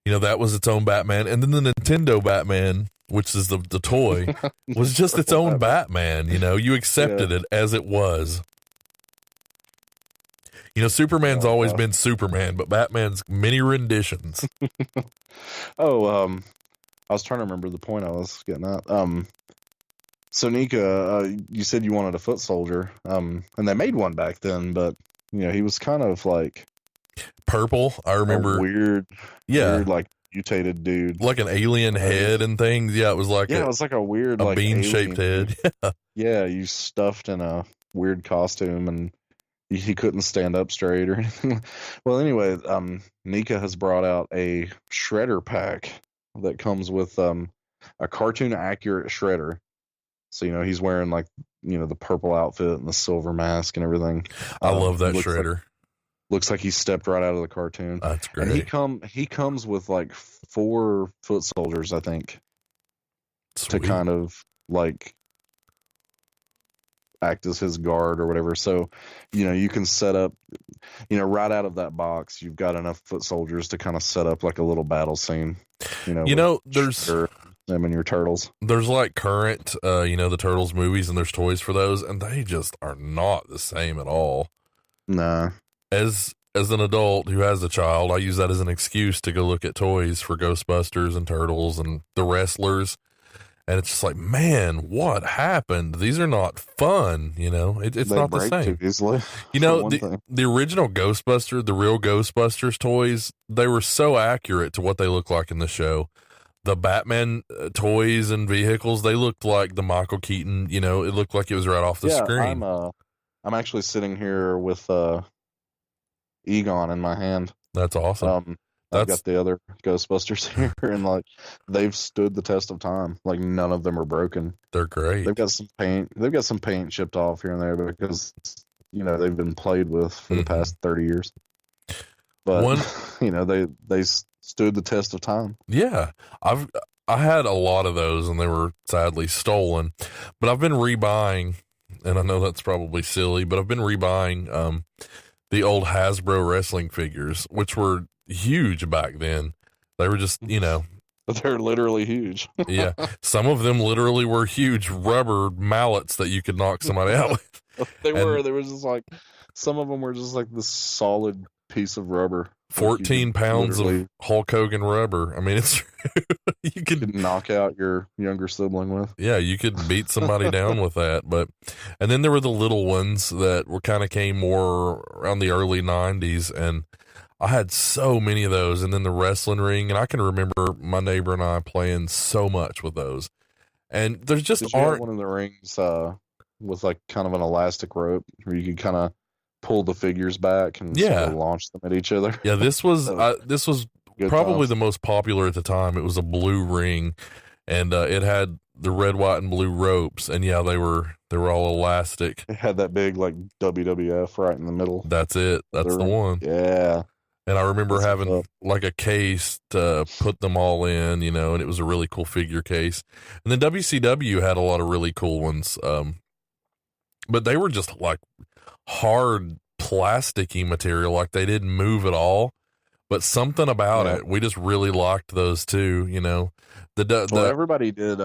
S4: you know, that was its own Batman, and then the Nintendo Batman, which is the toy, was just its own Batman. You know, you accepted it as it was. You know, Superman's always been Superman, but Batman's many renditions.
S5: I was trying to remember the point I was getting at. So NECA, you said you wanted a foot soldier, and they made one back then, but you know, he was kind of like
S4: purple. I remember
S5: weird, like mutated dude,
S4: like an alien head and things. Yeah, it was like
S5: it was like a weird, like
S4: bean-shaped head.
S5: Yeah, you stuffed in a weird costume, and he couldn't stand up straight or anything. Well, anyway, NECA has brought out a Shredder pack that comes with a cartoon accurate Shredder. So, you know, he's wearing like, you know, the purple outfit and the silver mask and everything.
S4: I love that Shredder.
S5: Looks like he stepped right out of the cartoon.
S4: That's
S5: And
S4: great.
S5: he comes with like 4 foot soldiers, I think,
S4: Sweet.
S5: to kind of like act as his guard or whatever. So, you can set up, right out of that box, you've got enough foot soldiers to kind of set up like a little battle scene.
S4: There's
S5: them and your turtles.
S4: There's like current, the Turtles movies, and there's toys for those, and they just are not the same at all.
S5: Nah.
S4: As an adult who has a child, I use that as an excuse to go look at toys for Ghostbusters and Turtles and the wrestlers. And it's just like, man, what happened? These are not fun. It's
S5: They
S4: not the
S5: break
S4: same.
S5: too easily,
S4: You
S5: for
S4: know,
S5: one thing.
S4: the original Ghostbuster, the real Ghostbusters toys, they were so accurate to what they look like in the show. The Batman toys and vehicles, they looked like the Michael Keaton, it looked like it was right off the screen.
S5: I'm actually sitting here with Egon in my hand.
S4: That's awesome.
S5: I've got the other Ghostbusters here, and like they've stood the test of time. Like none of them are broken.
S4: They're great.
S5: They've got some paint. They've got some paint chipped off here and there because they've been played with for the past 30 years. But they stood the test of time.
S4: Yeah, I had a lot of those, and they were sadly stolen. But I've been rebuying, and I know that's probably silly, but I've been rebuying the old Hasbro wrestling figures, which were huge back then. They were just,
S5: They're literally huge.
S4: yeah. Some of them literally were huge rubber mallets that you could knock somebody out with.
S5: They were. There was just like some of them were just like this solid piece of rubber.
S4: 14 pounds of Hulk Hogan rubber. I mean, it's you could
S5: knock out your younger sibling with.
S4: Yeah, you could beat somebody down with that. And then there were the little ones that were kind of came more around the early 90s, and I had so many of those. And then the wrestling ring, and I can remember my neighbor and I playing so much with those. And there's just
S5: Did you have one of the rings with like kind of an elastic rope where you could kind of pull the figures back and sort of launch them at each other?
S4: Yeah, this was probably
S5: times.
S4: the most popular at the time. It was a blue ring, and it had the red, white, and blue ropes, and yeah, they were all elastic.
S5: It had that big like WWF right in the middle.
S4: That's it. That's the one.
S5: Yeah.
S4: And I remember having like a case to put them all in, and it was a really cool figure case. And then WCW had a lot of really cool ones, but they were just like hard plasticky material, like they didn't move at all. But something about it, we just really liked those too.
S5: Everybody did.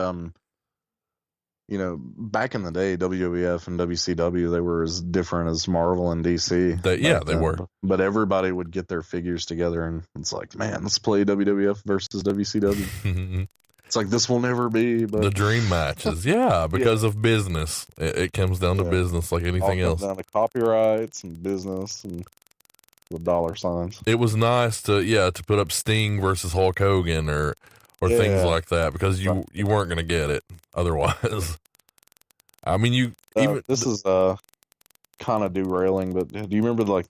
S5: Back in the day, WWF and WCW, they were as different as Marvel and DC.
S4: They were.
S5: But everybody would get their figures together, and it's like, man, let's play WWF versus WCW. It's like, this will never be. But
S4: the dream matches, because of business. It comes down to business like anything else.
S5: Down to copyrights and business and the dollar signs.
S4: It was nice to put up Sting versus Hulk Hogan or things like that, because you weren't going to get it otherwise. I mean,
S5: this is kind of derailing, but do you remember like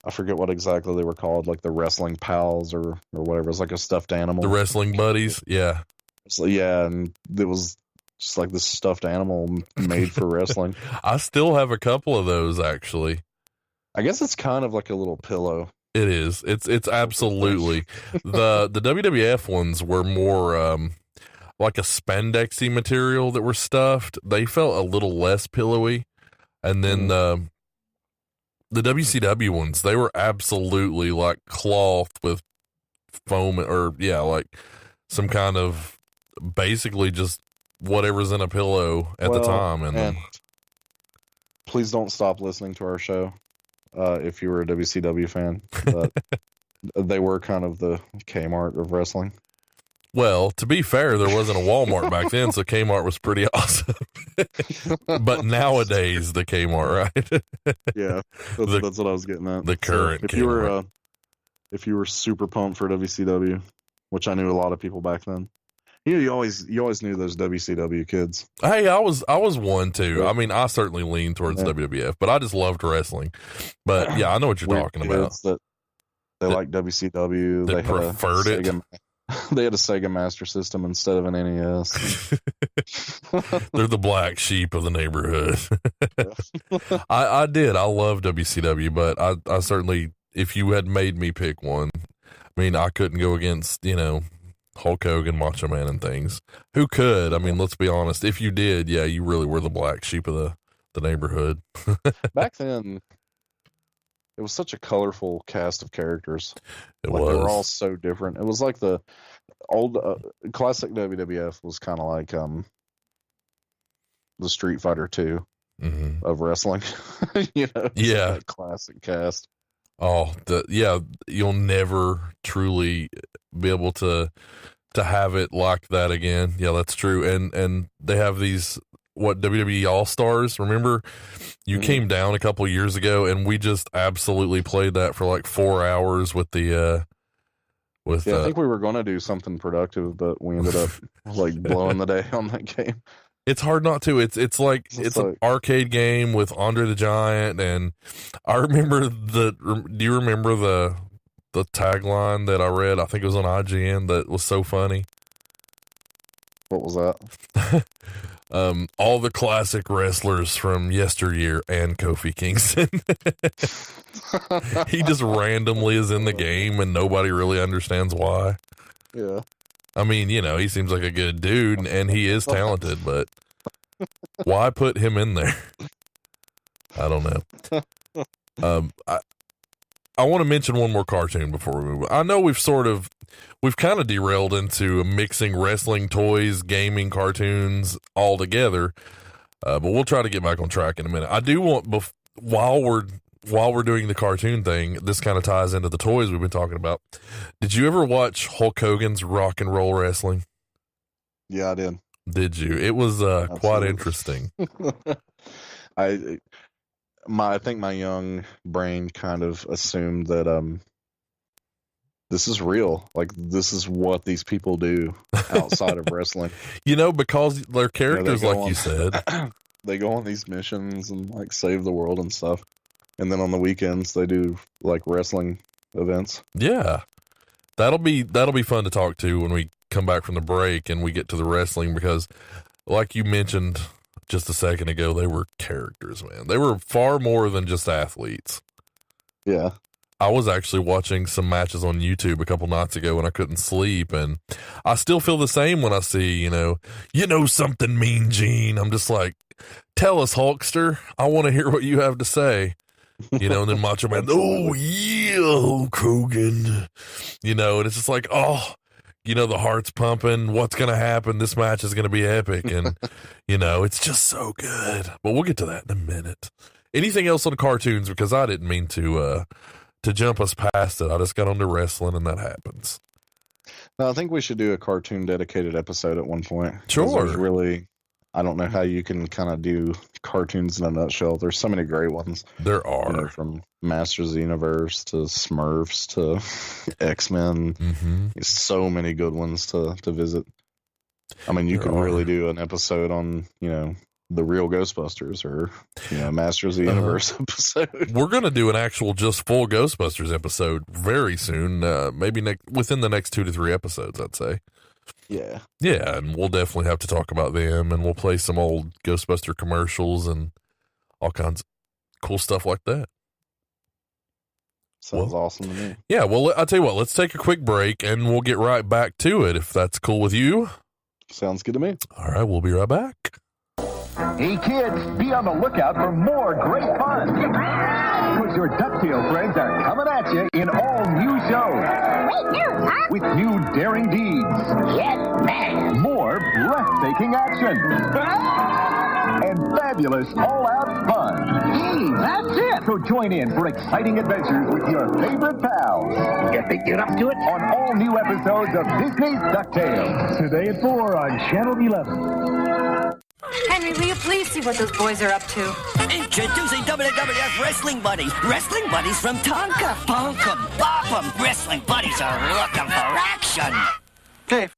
S5: I forget what exactly they were called, like the wrestling pals or whatever. It's like a stuffed animal.
S4: The wrestling buddies, yeah.
S5: So, yeah, and it was just like this stuffed animal made for wrestling.
S4: I still have a couple of those, actually.
S5: I guess it's kind of like a little pillow.
S4: It is. It's absolutely. The WWF ones were more like a spandexy material that were stuffed. They felt a little less pillowy. And then the WCW ones, they were absolutely like cloth with foam or like some kind of basically just whatever's in a pillow at the time. And
S5: please don't stop listening to our show if you were a WCW fan. But they were kind of the Kmart of wrestling.
S4: Well, to be fair, there wasn't a Walmart back then, so Kmart was pretty awesome. But nowadays, the Kmart, right?
S5: Yeah, that's what I was getting at.
S4: The current
S5: Kmart. If you were super pumped for WCW, which I knew a lot of people back then, you always knew those WCW kids.
S4: Hey, I was one too. I mean, I certainly leaned towards WWF, but I just loved wrestling. But yeah, I know what you're talking about.
S5: That they like WCW.
S4: They preferred it.
S5: They had a Sega Master System instead of an NES.
S4: They're the black sheep of the neighborhood. I did. I love WCW, but I certainly, if you had made me pick one, I mean, I couldn't go against, Hulk Hogan, Macho Man, and things. Who could? I mean, let's be honest. If you did, yeah, you really were the black sheep of the neighborhood.
S5: Back then, it was such a colorful cast of characters.
S4: It
S5: They
S4: was.
S5: were all so different. It was like the old classic WWF was kind of like the Street Fighter 2 of wrestling. It's
S4: Yeah.
S5: that classic cast.
S4: Oh, you'll never truly be able to have it like that again. Yeah, that's true. And they have these WWE All-Stars. Remember, you came down a couple years ago, and we just absolutely played that for like 4 hours with the
S5: I think we were going to do something productive, but we ended up like blowing the day on that game.
S4: It's hard not to. It's like an arcade game with Andre the Giant, and I remember do you remember the tagline that I read? I think it was on IGN that was so funny.
S5: What was that?
S4: All the classic wrestlers from yesteryear and Kofi Kingston. He just randomly is in the game and nobody really understands why.
S5: Yeah.
S4: I mean, he seems like a good dude and he is talented, but why put him in there? I don't know. I want to mention one more cartoon before we move on. I know we've kind of derailed into mixing wrestling, toys, gaming, cartoons all together, but we'll try to get back on track in a minute. I do want, while we're doing the cartoon thing, this kind of ties into the toys we've been talking about. Did you ever watch Hulk Hogan's Rock and Roll Wrestling?
S5: Yeah, I did.
S4: Did you? It was quite interesting.
S5: I think my young brain kind of assumed that this is real. Like, this is what these people do outside of wrestling.
S4: Because they're characters, like you said.
S5: They go on these missions and like save the world and stuff. And then on the weekends they do like wrestling events.
S4: Yeah. That'll be fun to talk to when we come back from the break and we get to the wrestling, because like you mentioned just a second ago, they were characters, man. They were far more than just athletes.
S5: Yeah.
S4: I was actually watching some matches on YouTube a couple nights ago when I couldn't sleep, and I still feel the same when I see, you know something, Mean Gene. I'm just like, tell us, Hulkster. I want to hear what you have to say. And then Macho Man, oh yeah, Hulk Hogan. And it's just like, oh, the heart's pumping. What's going to happen? This match is going to be epic. And, it's just so good. But we'll get to that in a minute. Anything else on cartoons? Because I didn't mean to jump us past it. I just got onto wrestling, and that happens.
S5: No, I think we should do a cartoon dedicated episode at one point.
S4: Sure.
S5: Really, I don't know how you can kind of do cartoons in a nutshell. There's so many great ones.
S4: There are.
S5: From Masters of the Universe to Smurfs to X-Men. There's so many good ones to visit. I mean, you could really do an episode on, the real Ghostbusters or, Masters of the Universe episode.
S4: We're going to do an actual just full Ghostbusters episode very soon. Maybe within the next 2 to 3 episodes, I'd say.
S5: Yeah.
S4: Yeah, and we'll definitely have to talk about them, and we'll play some old Ghostbuster commercials and all kinds of cool stuff like that.
S5: Sounds awesome to me.
S4: Yeah, well, I'll tell you what, let's take a quick break, and we'll get right back to it, if that's cool with you.
S5: Sounds good to me.
S4: All right, we'll be right back.
S6: Hey kids, be on the lookout for more great fun. Because your DuckTale friends are coming at you in all new shows.
S9: Great news, huh?
S6: With new daring deeds.
S9: Yes, man.
S6: More breathtaking action. And fabulous all-out fun.
S9: Hey, that's it.
S6: So join in for exciting adventures with your favorite pals.
S9: You think you're up to it?
S6: On all new episodes of Disney's DuckTales. Today at 4 on Channel 11.
S10: Henry, will you please see what those boys are up to?
S11: Introducing WWF Wrestling Buddies. Wrestling Buddies from Tonka. Punk 'em, bop 'em. Wrestling Buddies are looking for action.
S5: Okay.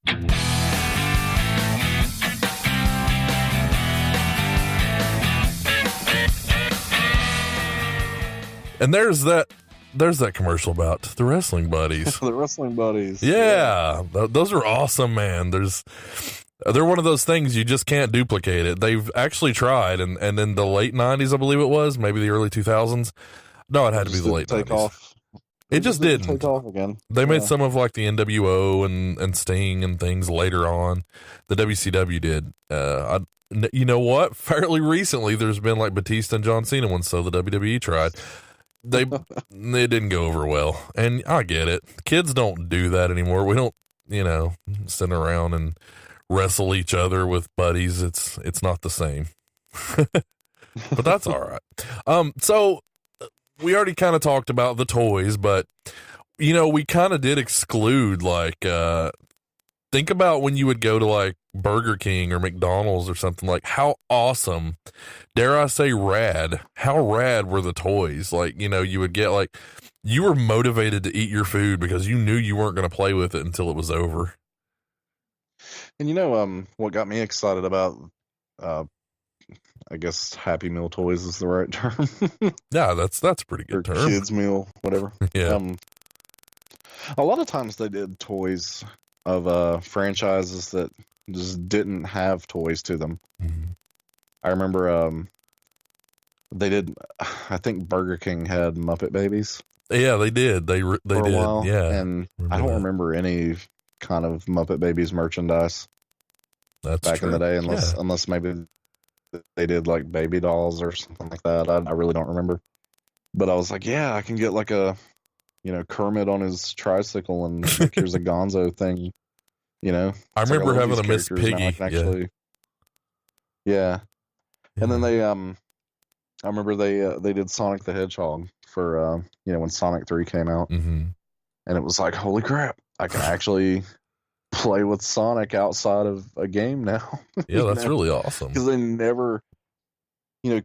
S4: And there's that there's that commercial about the wrestling buddies.
S5: The wrestling buddies.
S4: Yeah, those are awesome, man. They're one of those things you just can't duplicate it. They've actually tried, and in the late 90s, I believe it was, maybe the early 2000s. No, it had to be the late 90s.
S5: Off.
S4: It just didn't
S5: take off again.
S4: They made some of like the NWO and Sting and things later on. The WCW did. You know what? Fairly recently, there's been like Batista and John Cena ones, so the WWE tried. They didn't go over well, and I get it. Kids don't do that anymore. We don't, sit around and wrestle each other with buddies. It's not the same. But that's all right. So we already kind of talked about the toys, but we kind of did exclude like think about when you would go to like Burger King or McDonald's or something, like how awesome, dare I say rad, how rad were the toys? Like, you would get like, you were motivated to eat your food because you knew you weren't going to play with it until it was over.
S5: And what got me excited about, I guess Happy Meal toys is the right term.
S4: Yeah, that's a pretty good term.
S5: Kids meal, whatever.
S4: Yeah.
S5: A lot of times they did toys of franchises that just didn't have toys to them.
S4: Mm-hmm.
S5: I remember they did. I think Burger King had Muppet Babies.
S4: Yeah, they did. They
S5: for
S4: did.
S5: A while,
S4: yeah,
S5: and I don't remember any kind of Muppet Babies merchandise.
S4: That's
S5: back
S4: true.
S5: in the day, unless maybe they did like baby dolls or something like that. I really don't remember. But I was like, yeah, I can get like a, Kermit on his tricycle and like, here's a Gonzo thing.
S4: I remember having a Miss Piggy.
S5: Yeah. And then they, I remember they did Sonic the Hedgehog for, when Sonic 3 came out.
S4: Mm-hmm.
S5: And it was like, holy crap, I can actually play with Sonic outside of a game now.
S4: Yeah, that's really awesome.
S5: Because they never,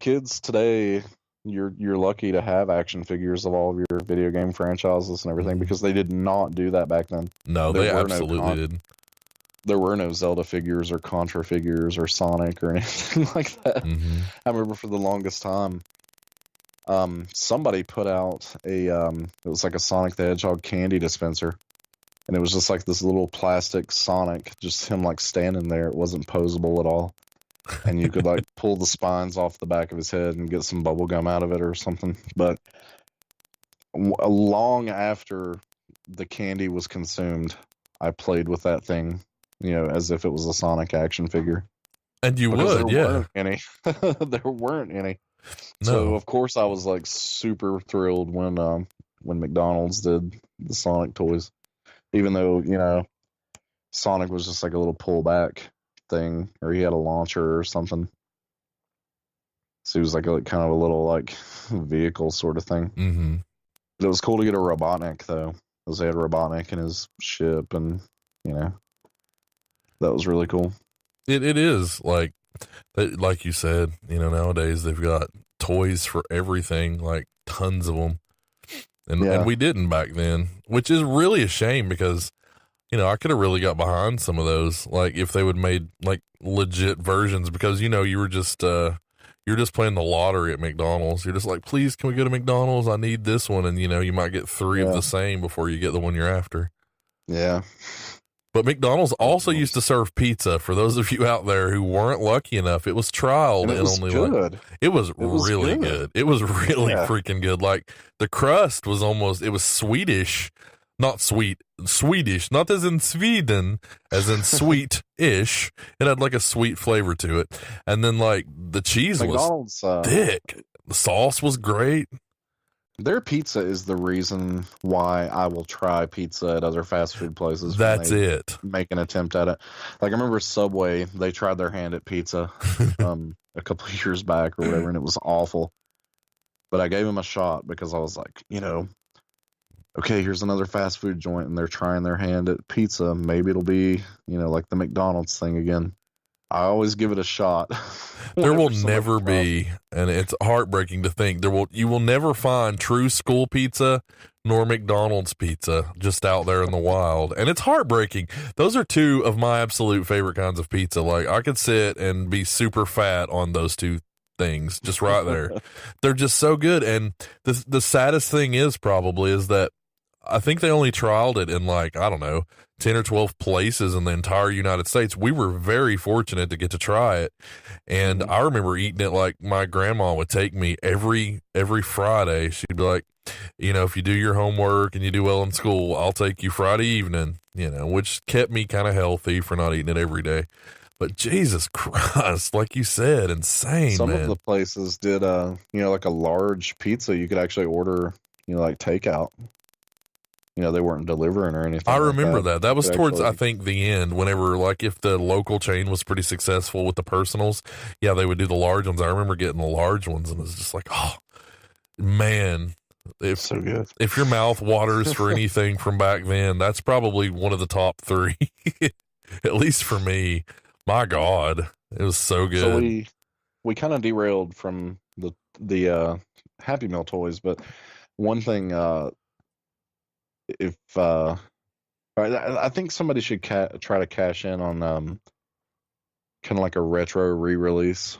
S5: kids today, you're lucky to have action figures of all of your video game franchises and everything, because they did not do that back then.
S4: No, they absolutely did.
S5: There were no Zelda figures or Contra figures or Sonic or anything like that.
S4: Mm-hmm.
S5: I remember for the longest time, somebody put out it was like a Sonic the Hedgehog candy dispenser. And it was just like this little plastic Sonic, just him like standing there. It wasn't posable at all. And you could like pull the spines off the back of his head and get some bubble gum out of it or something. But long after the candy was consumed, I played with that thing, as if it was a Sonic action figure.
S4: And you would, yeah.
S5: Weren't any. There weren't any.
S4: No.
S5: So of course I was like super thrilled when McDonald's did the Sonic toys. Even though, Sonic was just like a little pullback thing, or he had a launcher or something. So he was like kind of a little like vehicle sort of thing.
S4: Mm-hmm.
S5: But it was cool to get a Robotnik though, because they had Robotnik in his ship, and that was really cool.
S4: It is like you said, nowadays they've got toys for everything, like tons of them. And we didn't back then, which is really a shame because, I could have really got behind some of those, like if they would made like legit versions, because, you were just, you're just playing the lottery at McDonald's. You're just like, please, can we go to McDonald's? I need this one. And, you might get three of the same before you get the one you're after.
S5: Yeah.
S4: But McDonald's also used to serve pizza. For those of you out there who weren't lucky enough, it was trialed
S5: and
S4: only
S5: good.
S4: It was really good. It was really freaking good. Like the crust was it was Swedish, not sweet, Swedish, not as in Sweden, as in sweet-ish. It had like a sweet flavor to it. And then like the cheese was thick. The sauce was great.
S5: Their pizza is the reason why I will try pizza at other fast food places.
S4: That's it.
S5: Make an attempt at it. Like I remember Subway, they tried their hand at pizza a couple of years back or whatever, and it was awful. But I gave them a shot because I was like, okay, here's another fast food joint, and they're trying their hand at pizza. Maybe it'll be, like the McDonald's thing again. I always give it a shot.
S4: There will never be, and it's heartbreaking to think you will never find true school pizza nor McDonald's pizza just out there in the wild. And it's heartbreaking. Those are two of my absolute favorite kinds of pizza. Like I could sit and be super fat on those two things just right there. They're just so good. And the saddest thing is that I think they only trialed it in like, I don't know, 10 or 12 places in the entire United States. We were very fortunate to get to try it. And I remember eating it like my grandma would take me every Friday. She'd be like, if you do your homework and you do well in school, I'll take you Friday evening, which kept me kind of healthy for not eating it every day. But Jesus Christ, like you said, insane,
S5: Some
S4: man.
S5: of the places did, like a large pizza you could actually order, like takeout. They weren't delivering or anything.
S4: I remember that. That was towards,
S5: actually,
S4: I think, the end, whenever, like, if the local chain was pretty successful with the personals, yeah, they would do the large ones. I remember getting the large ones, and it was just like, oh, man.
S5: So good.
S4: If your mouth waters for anything from back then, that's probably one of the top 3, at least for me. My God, it was so good.
S5: So we kind of derailed from the Happy Meal toys, but one thing, I think somebody should try to cash in on kind of like a retro re-release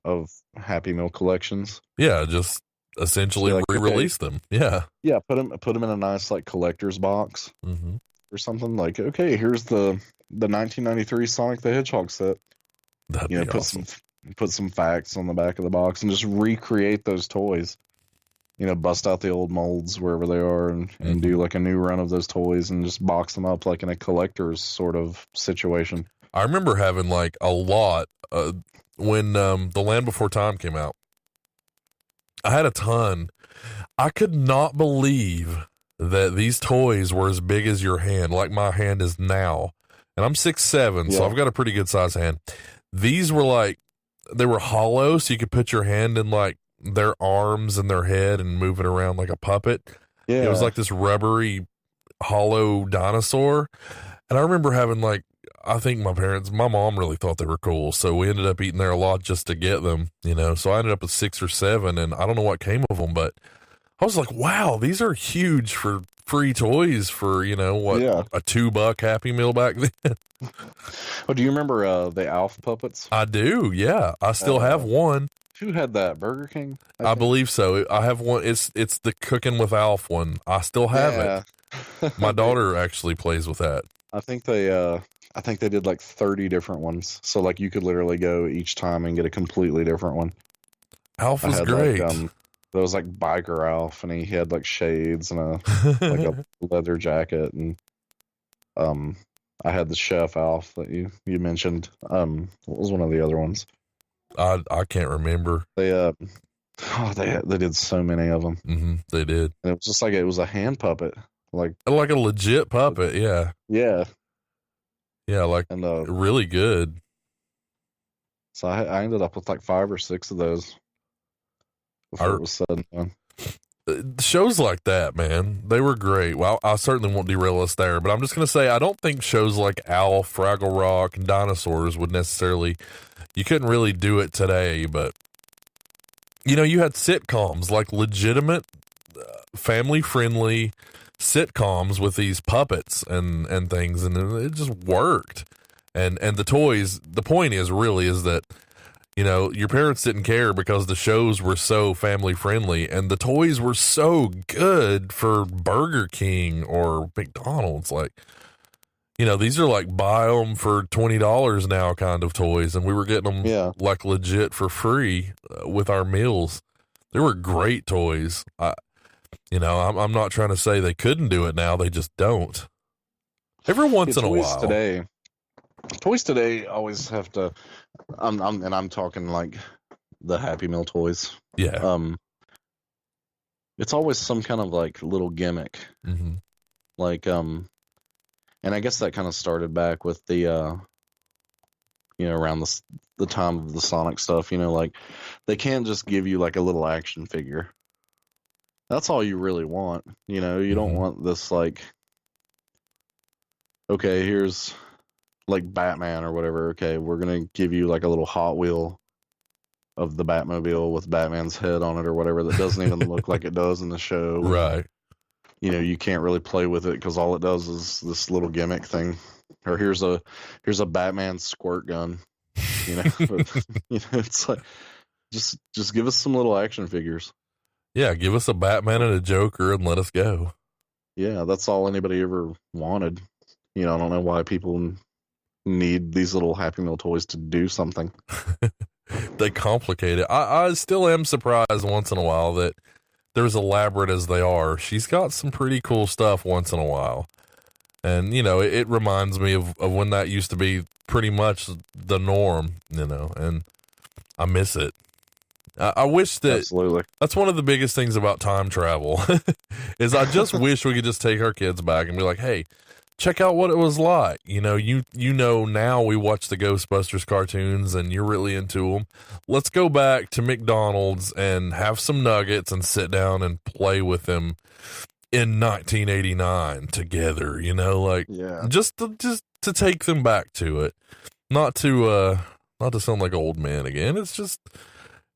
S5: of Happy Meal collections.
S4: Yeah, just essentially
S5: like,
S4: re-release them. Yeah,
S5: put them in a nice like collector's box or something. Like, okay, here's the 1993 Sonic the Hedgehog set.
S4: That'd be awesome.
S5: Put some facts on the back of the box and just recreate those toys. Bust out the old molds wherever they are and do like a new run of those toys and just box them up like in a collector's sort of situation.
S4: I remember having like a lot when The Land Before Time came out. I had a ton. I could not believe that these toys were as big as your hand, like my hand is now. And I'm 6'7", so I've got a pretty good size hand. These were like, they were hollow, so you could put your hand in like their arms and their head and move it around like a puppet. Yeah. It was like this rubbery, hollow dinosaur. And I remember having like, I think my mom really thought they were cool. So we ended up eating there a lot just to get them, So I ended up with 6 or 7, and I don't know what came of them, but I was like, wow, these are huge for free toys for, a $2 Happy Meal back then.
S5: Oh, do you remember the Alf puppets?
S4: I do, yeah. I still have one.
S5: Who had that? Burger King?
S4: I believe so. I have one. It's the Cooking with Alf one. I still have it. My daughter actually plays with that.
S5: I think they did like 30 different ones. So like you could literally go each time and get a completely different one.
S4: Alf was great.
S5: There was like Biker Alf, and he had like shades and a leather jacket, and I had the Chef Alf that you mentioned. What was one of the other ones?
S4: I can't remember.
S5: They did so many of them.
S4: Mm-hmm, they did.
S5: And it was just like it was a hand puppet, like
S4: a legit puppet. Yeah. Like really good.
S5: So I ended up with like 5 or 6 of those before it was said and done.
S4: Shows like that, man, they were great. Well, I certainly won't derail us there, but I'm just going to say I don't think shows like Alf, Fraggle Rock, and Dinosaurs would necessarily. You couldn't really do it today, but you had sitcoms, like legitimate, family-friendly sitcoms with these puppets and things, and it just worked. And the toys. The point is that your parents didn't care because the shows were so family-friendly, and the toys were so good for Burger King or McDonald's, like. These are like buy them for $20 now kind of toys, and we were getting them like legit for free with our meals. They were great toys. I'm not trying to say they couldn't do it now. They just don't. Every once in a while.
S5: Toys today always have to. I'm talking like the Happy Meal toys.
S4: Yeah.
S5: It's always some kind of like little gimmick.
S4: Mm-hmm.
S5: Like And I guess that kind of started back with the, around the time of the Sonic stuff, like they can't just give you like a little action figure. That's all you really want. You don't want this like, okay, here's like Batman or whatever. Okay, we're going to give you like a little Hot Wheel of the Batmobile with Batman's head on it or whatever that doesn't even look like it does in the show.
S4: Right.
S5: You can't really play with it because all it does is this little gimmick thing. Or here's a Batman squirt gun. But, it's like just give us some little action figures.
S4: Yeah, give us a Batman and a Joker and let us go.
S5: Yeah, that's all anybody ever wanted. I don't know why people need these little Happy Meal toys to do something.
S4: They complicate it. I still am surprised once in a while that they're as elaborate as they are. She's got some pretty cool stuff once in a while. And, it reminds me of when that used to be pretty much the norm, and I miss it. I wish that.
S5: Absolutely.
S4: That's one of the biggest things about time travel is I just wish we could just take our kids back and be like, hey, check out what it was like. Now we watch the Ghostbusters cartoons and you're really into them. Let's go back to McDonald's and have some nuggets and sit down and play with them in 1989 together, just to take them back to it, not to sound like old man again. It's just,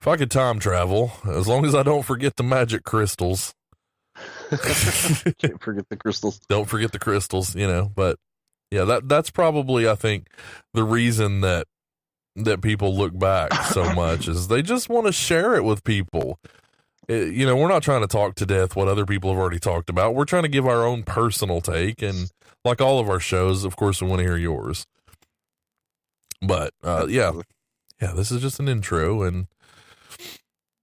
S4: if I could time travel, as long as I don't forget the magic crystals.
S5: Can't forget the crystals.
S4: Don't forget the crystals, but yeah, that's probably, I think, the reason that people look back so much is they just want to share it with people. We're not trying to talk to death what other people have already talked about. We're trying to give our own personal take. And like all of our shows, of course, we want to hear yours. But, yeah, this is just an intro. And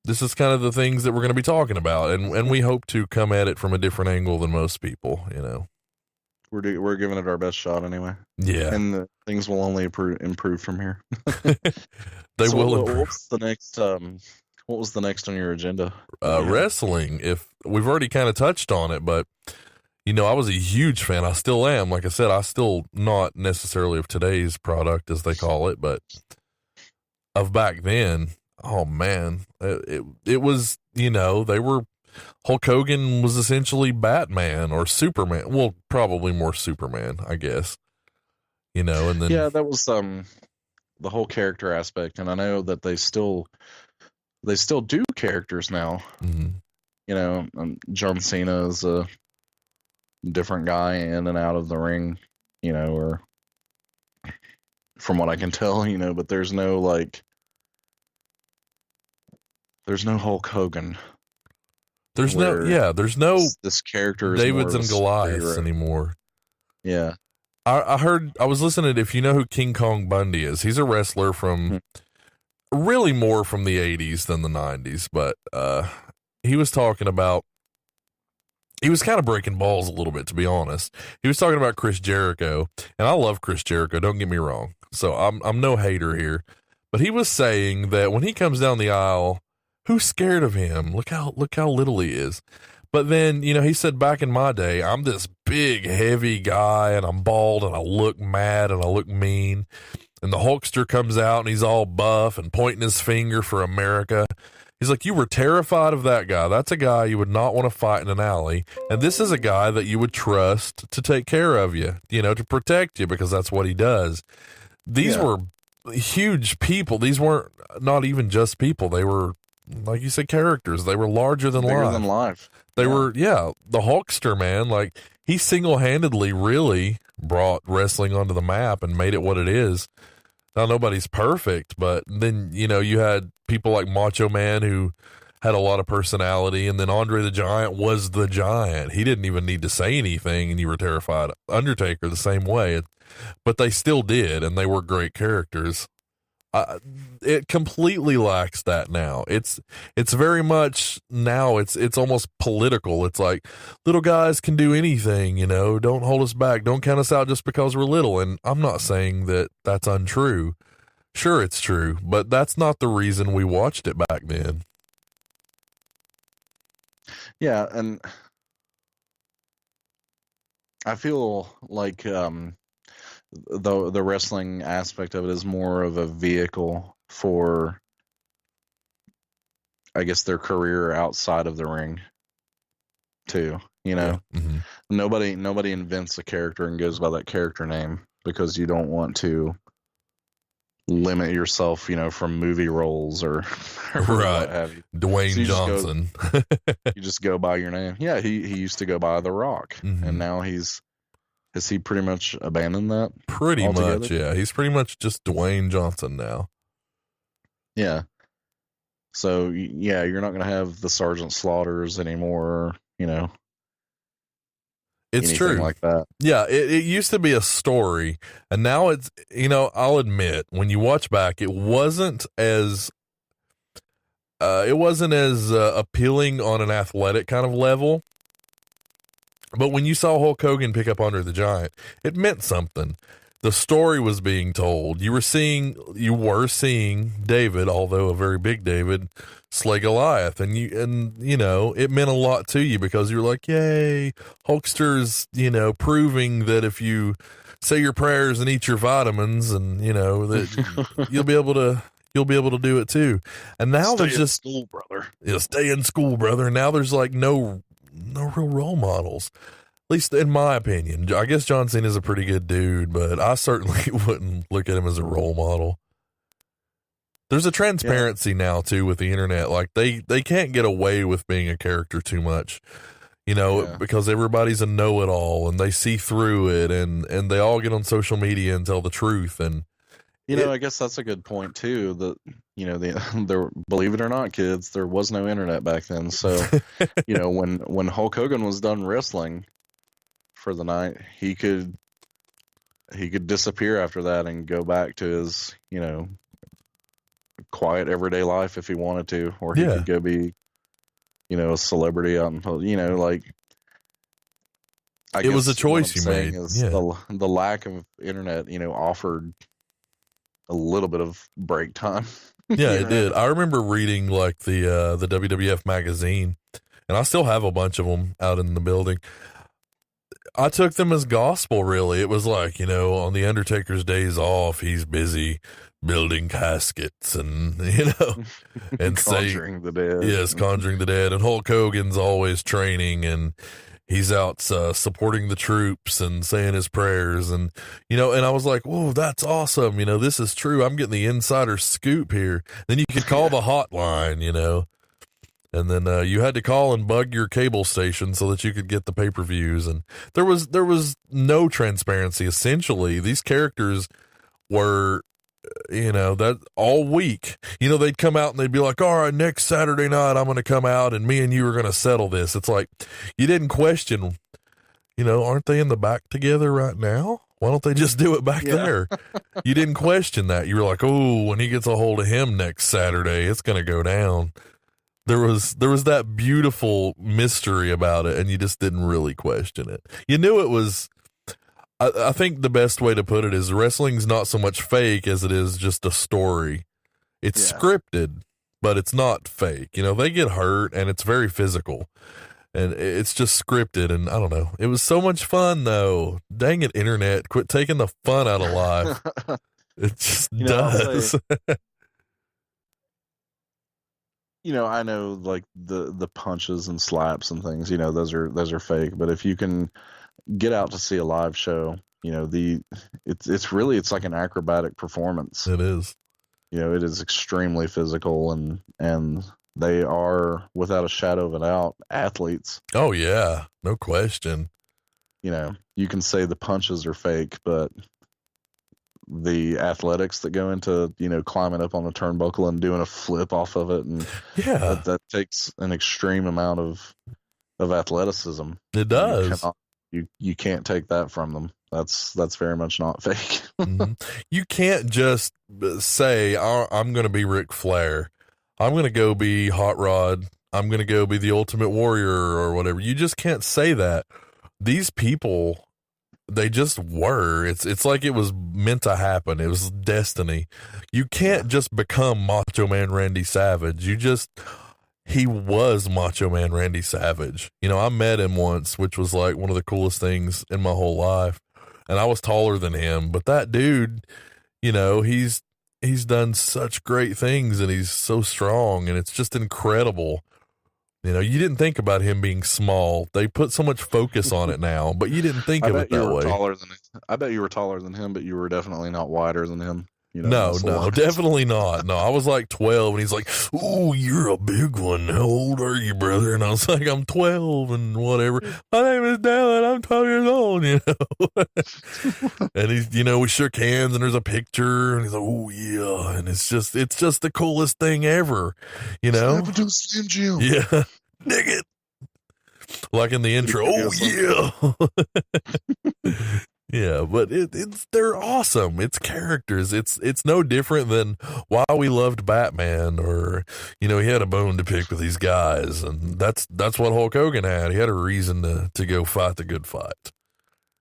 S4: this is kind of the things that we're going to be talking about. And we hope to come at it from a different angle than most people,
S5: We're giving it our best shot anyway.
S4: Yeah.
S5: And things will only improve from here.
S4: They will improve.
S5: What was the next on your agenda?
S4: Wrestling. If we've already kind of touched on it, but I was a huge fan. I still am. Like I said, I still not necessarily of today's product, as they call it, but of back then. Oh man, it was. They were. Hulk Hogan was essentially Batman or Superman. Well, probably more Superman, I guess. And then
S5: that was the whole character aspect, and I know that they still do characters now.
S4: Mm-hmm.
S5: John Cena is a different guy in and out of the ring, or from what I can tell, but there's no Hulk Hogan.
S4: There's no
S5: this character is
S4: Davids
S5: more
S4: and Goliaths anymore.
S5: Yeah.
S4: I was listening to, if you know who King Kong Bundy is, he's a wrestler from really more from the 80s than the 90s, but he was talking about, he was kind of breaking balls a little bit, to be honest. He was talking about Chris Jericho, and I love Chris Jericho, don't get me wrong. So I'm no hater here, but he was saying that when he comes down the aisle, who's scared of him? Look how little he is. But then, he said, back in my day, I'm this big, heavy guy, and I'm bald, and I look mad, and I look mean. And the Hulkster comes out, and he's all buff and pointing his finger for America. He's like, you were terrified of that guy. That's a guy you would not want to fight in an alley. And this is a guy that you would trust to take care of you, to protect you, because that's what he does. These were huge people. These weren't not even just people. They were, like you said, characters. They were larger than life. They were, the Hulkster, man. Like, he single-handedly really brought wrestling onto the map and made it what it is. Now, nobody's perfect, but then, you had people like Macho Man who had a lot of personality, and then Andre the Giant was the Giant. He didn't even need to say anything, and you were terrified. Undertaker, the same way. But they still did, and they were great characters. It completely lacks that now. It's very much now. It's almost political. It's like, little guys can do anything, don't hold us back. Don't count us out just because we're little. And I'm not saying that that's untrue. Sure, it's true, but that's not the reason we watched it back then.
S5: Yeah. And I feel like, the wrestling aspect of it is more of a vehicle for, I guess, their career outside of the ring too.
S4: Mm-hmm.
S5: Nobody invents a character and goes by that character name because you don't want to limit yourself, from movie roles or what have you.
S4: Dwayne Johnson.
S5: You just go by your name. Yeah, he used to go by The Rock, and now has he pretty much abandoned that?
S4: Pretty
S5: altogether?
S4: much, yeah. He's pretty much just Dwayne Johnson now.
S5: Yeah. So yeah, you're not going to have the Sergeant Slaughters anymore, you know.
S4: It's
S5: anything
S4: true.
S5: like that.
S4: Yeah, it used to be a story, and now it's, you know, I'll admit, when you watch back, it wasn't as appealing on an athletic kind of level. But when you saw Hulk Hogan pick up Andre the Giant, it meant something. The story was being told. You were seeing David, although a very big David, slay Goliath, and you know, it meant a lot to you because you were like, yay, Hulkster's, you know, proving that if you say your prayers and eat your vitamins, and you know that you'll be able to do it too. And now there's just
S5: school, brother.
S4: Yeah, stay in school, brother. Now there's like no real role models. At least in my opinion. I guess John Cena's a pretty good dude, but I certainly wouldn't look at him as a role model. There's a transparency now too with the internet. Like they can't get away with being a character too much, you know, because everybody's a know-it-all and they see through it, and they all get on social media and tell the truth. And
S5: you know, I guess that's a good point too. That, you know, there, believe it or not, kids, there was no internet back then. So, you know, when Hulk Hogan was done wrestling for the night, he could disappear after that and go back to his, you know, quiet everyday life if he wanted to, or he could go be, you know, a celebrity out in, you know, like.
S4: It was a choice you made.
S5: The lack of internet, you know, offered a little bit of break time.
S4: Yeah, it did. I remember reading like the WWF magazine, and I still have a bunch of them out in the building. I took them as gospel, really. It was like, you know, on the Undertaker's days off, he's busy building caskets and, you know, and
S5: conjuring the dead.
S4: Yes, conjuring the dead. And Hulk Hogan's always training, and he's out supporting the troops and saying his prayers. And, you know, and I was like, whoa, that's awesome. You know, this is true. I'm getting the insider scoop here. Then you could call the hotline, you know. And then you had to call and bug your cable station so that you could get the pay-per-views. And there was no transparency. Essentially, these characters were, you know, that all week, you know, they'd come out and they'd be like, all right, next Saturday night, I'm going to come out and me and you are going to settle this. It's like, you didn't question, you know, aren't they in the back together right now? Why don't they just do it back there? You didn't question that. You were like, oh, when he gets a hold of him next Saturday, it's going to go down. There was that beautiful mystery about it, and you just didn't really question it. You knew it was. I think the best way to put it is wrestling's not so much fake as it is just a story. It's scripted, but it's not fake. You know, they get hurt, and it's very physical, and it's just scripted. And I don't know. It was so much fun, though. Dang it, internet! Quit taking the fun out of life. It just does.
S5: You know, I know like the punches and slaps and things, you know, those are fake. But if you can get out to see a live show, you know, it's like an acrobatic performance.
S4: It is.
S5: You know, it is extremely physical, and they are, without a shadow of a doubt, athletes.
S4: Oh yeah, no question.
S5: You know, you can say the punches are fake, but the athletics that go into, you know, climbing up on the turnbuckle and doing a flip off of it, and that takes an extreme amount of athleticism.
S4: It does.
S5: You can't take that from them. That's very much not fake.
S4: Mm-hmm. You can't just say, I'm going to be Ric Flair, I'm going to go be Hot Rod, I'm going to go be the Ultimate Warrior or whatever. You just can't say that. These people, they just were. It's like it was meant to happen. It was destiny. You can't just become Macho Man Randy Savage. He was Macho Man Randy Savage. You know, I met him once, which was like one of the coolest things in my whole life. And I was taller than him, but that dude, you know, he's done such great things, and he's so strong, and it's just incredible. You know, you didn't think about him being small. They put so much focus on it now, but you didn't think of it that way.
S5: I bet you were taller than him, but you were definitely not wider than him. muscle-wise.
S4: definitely not. No, I was like 12 and he's like, "Ooh, you're a big one. How old are you, brother?" And I was like, "I'm 12 and whatever. My name is Dylan. I'm 12 years old," And he's, we shook hands and there's a picture and he's like, "Oh yeah." And it's just the coolest thing ever,
S12: Never do Slim Jim.
S4: Yeah. Dig it. Like in the intro. Oh yeah. Yeah, but they're awesome. It's characters. It's no different than why we loved Batman, or he had a bone to pick with these guys, and that's what Hulk Hogan had. He had a reason to go fight the good fight.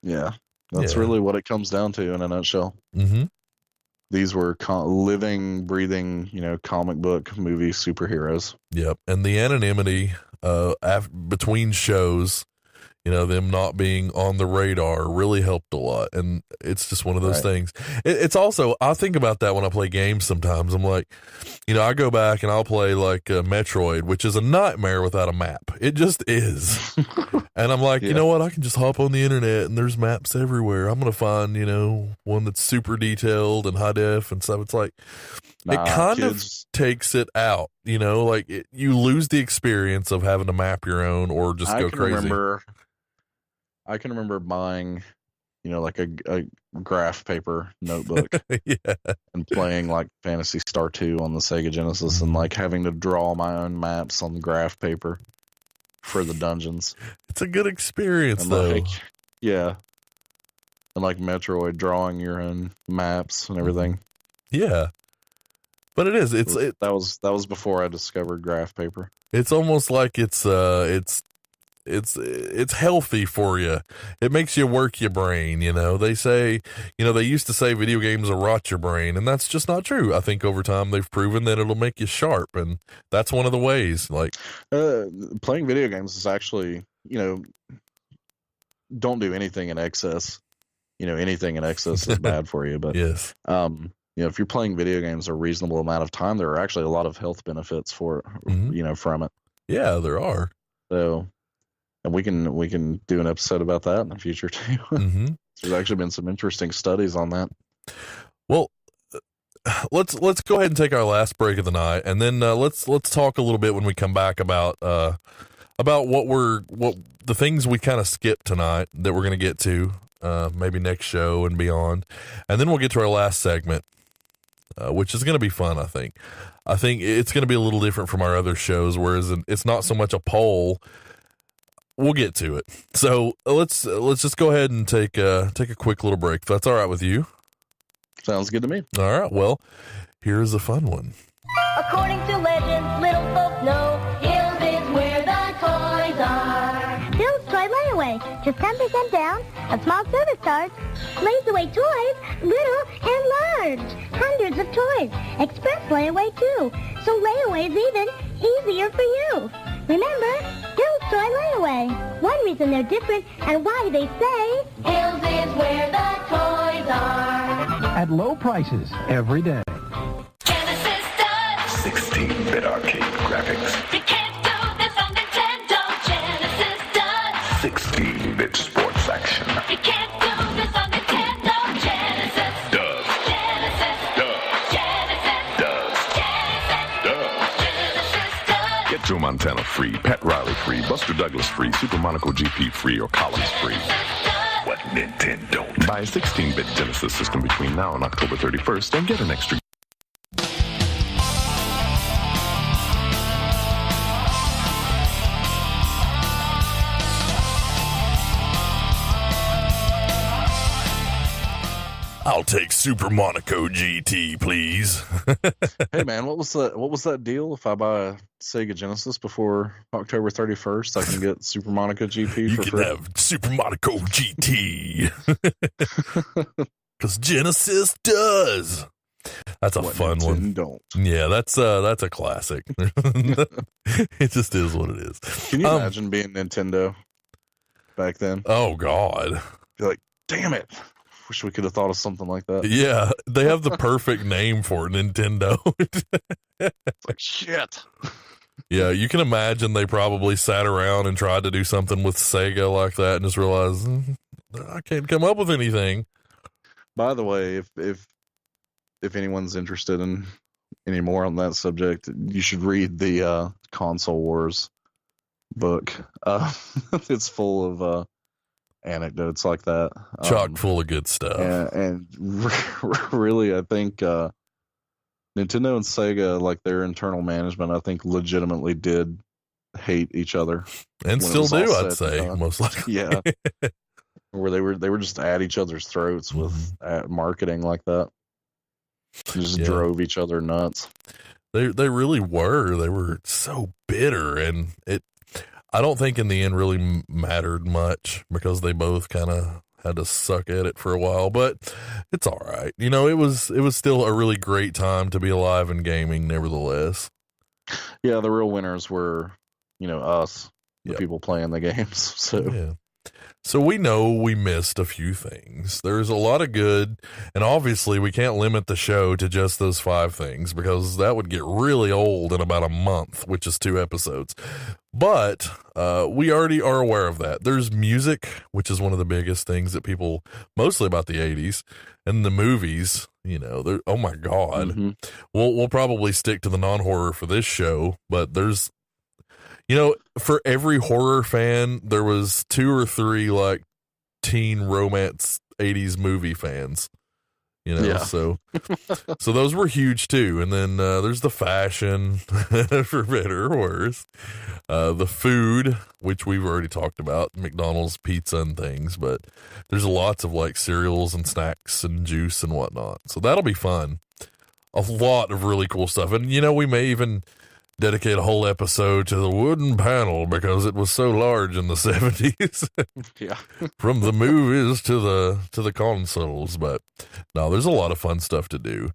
S5: Yeah, that's really what it comes down to in a nutshell.
S4: Mm-hmm.
S5: These were living, breathing, comic book movie superheroes.
S4: Yep, and the anonymity between shows. Them not being on the radar really helped a lot. And it's just one of those things. It's also, I think about that when I play games sometimes. I'm like, I go back and I'll play like Metroid, which is a nightmare without a map. It just is. And I'm like, you know what? I can just hop on the internet and there's maps everywhere. I'm going to find, one that's super detailed and high def and stuff. It's like, it kind of takes it out, you lose the experience of having to map your own or just go crazy.
S5: I can remember buying, like a graph paper notebook and playing like Phantasy Star 2 on the Sega Genesis and like having to draw my own maps on the graph paper for the dungeons.
S4: It's a good experience,
S5: and
S4: though.
S5: And like Metroid, drawing your own maps and everything.
S4: Yeah. But it is.
S5: That was before I discovered graph paper.
S4: It's almost like it's healthy for you. It makes you work your brain. They say, they used to say video games will rot your brain, and that's just not true. I think over time they've proven that it'll make you sharp, and that's one of the ways. Like
S5: playing video games is actually, don't do anything in excess. Anything in excess is bad for you. But
S4: yes,
S5: if you're playing video games a reasonable amount of time, there are actually a lot of health benefits for from it.
S4: Yeah, there are.
S5: So. And we can do an episode about that in the future too.
S4: Mm-hmm.
S5: There's actually been some interesting studies on that.
S4: Well, let's go ahead and take our last break of the night, and then let's talk a little bit when we come back about what the things we kind of skipped tonight that we're going to get to maybe next show and beyond, and then we'll get to our last segment, which is going to be fun. I think it's going to be a little different from our other shows, whereas it's not so much a poll. We'll get to it. So let's just go ahead and take a quick little break. If that's all right with you.
S5: Sounds good to me.
S4: All right. Well, here's a fun one.
S13: According to legends, little folks know Hills is where the toys are.
S14: Hills Toy Layaway, just 10% down, a small service charge. Lays away toys, little and large. Hundreds of toys. Express layaway too. So layaway is even easier for you. Remember, Hills Toy Layaway. One reason they're different and why they say
S13: Hills is where the toys are.
S6: At low prices every day.
S13: Genesis does.
S15: 16-bit arcade graphics.
S13: You can't do this on Nintendo. Genesis does.
S15: 16-bit sports action.
S13: You can't do this on Nintendo. Genesis
S15: does.
S13: Genesis
S15: does.
S13: Genesis
S15: does.
S13: Genesis
S15: does.
S13: Genesis does.
S15: Get Joe Montana free, Pat Riley free, Buster Douglas free, Super Monaco GP free, or Collins free. What Nintendo don't? Buy a 16-bit Genesis system between now and October 31st and get an extra.
S4: I'll take Super Monaco GT, please.
S5: Hey man, what was that deal? If I buy a Sega Genesis before October 31st, I can get Super Monaco GP for free.
S4: You can have Super Monaco GT. Because Genesis does. That's a fun one.
S5: Don't.
S4: Yeah, that's a classic. It just is what it is.
S5: Can you imagine being Nintendo back then?
S4: Oh God.
S5: You're like, damn it. Wish we could have thought of something like that.
S4: Yeah, they have the perfect name for it, Nintendo.
S5: It's like, shit.
S4: Yeah, you can imagine they probably sat around and tried to do something with Sega like that and just realized, I can't come up with anything.
S5: By the way, if if anyone's interested in any more on that subject, you should read the Console Wars book. It's full of anecdotes like that,
S4: chock full of good stuff.
S5: And really, I think Nintendo and Sega, like their internal management, I think legitimately did hate each other,
S4: and still do. I'd say most likely.
S5: Yeah, where they were just at each other's throats with marketing like that. Just drove each other nuts.
S4: They really were. They were so bitter, and I don't think in the end really mattered much because they both kind of had to suck at it for a while. But it's all right. You know, it was still a really great time to be alive in gaming, nevertheless.
S5: Yeah, the real winners were, you know, us, the people playing the games.
S4: So we know we missed a few things. There's a lot of good, and obviously we can't limit the show to just those 5 things because that would get really old in about a month, which is 2 episodes. But we already are aware of that. There's music, which is one of the biggest things that people, mostly about the 80s, and the movies, you know, oh my God.
S5: Mm-hmm.
S4: We'll probably stick to the non-horror for this show, but there's, you know, for every horror fan, there was 2 or 3 like teen romance 80s movie fans, you know, so those were huge too. And then there's the fashion, for better or worse, the food, which we've already talked about, McDonald's pizza and things, but there's lots of like cereals and snacks and juice and whatnot. So that'll be fun. A lot of really cool stuff. And, you know, we may even dedicate a whole episode to the wooden panel because it was so large in the 70s.
S5: Yeah.
S4: From the movies to the consoles. But no, there's a lot of fun stuff to do.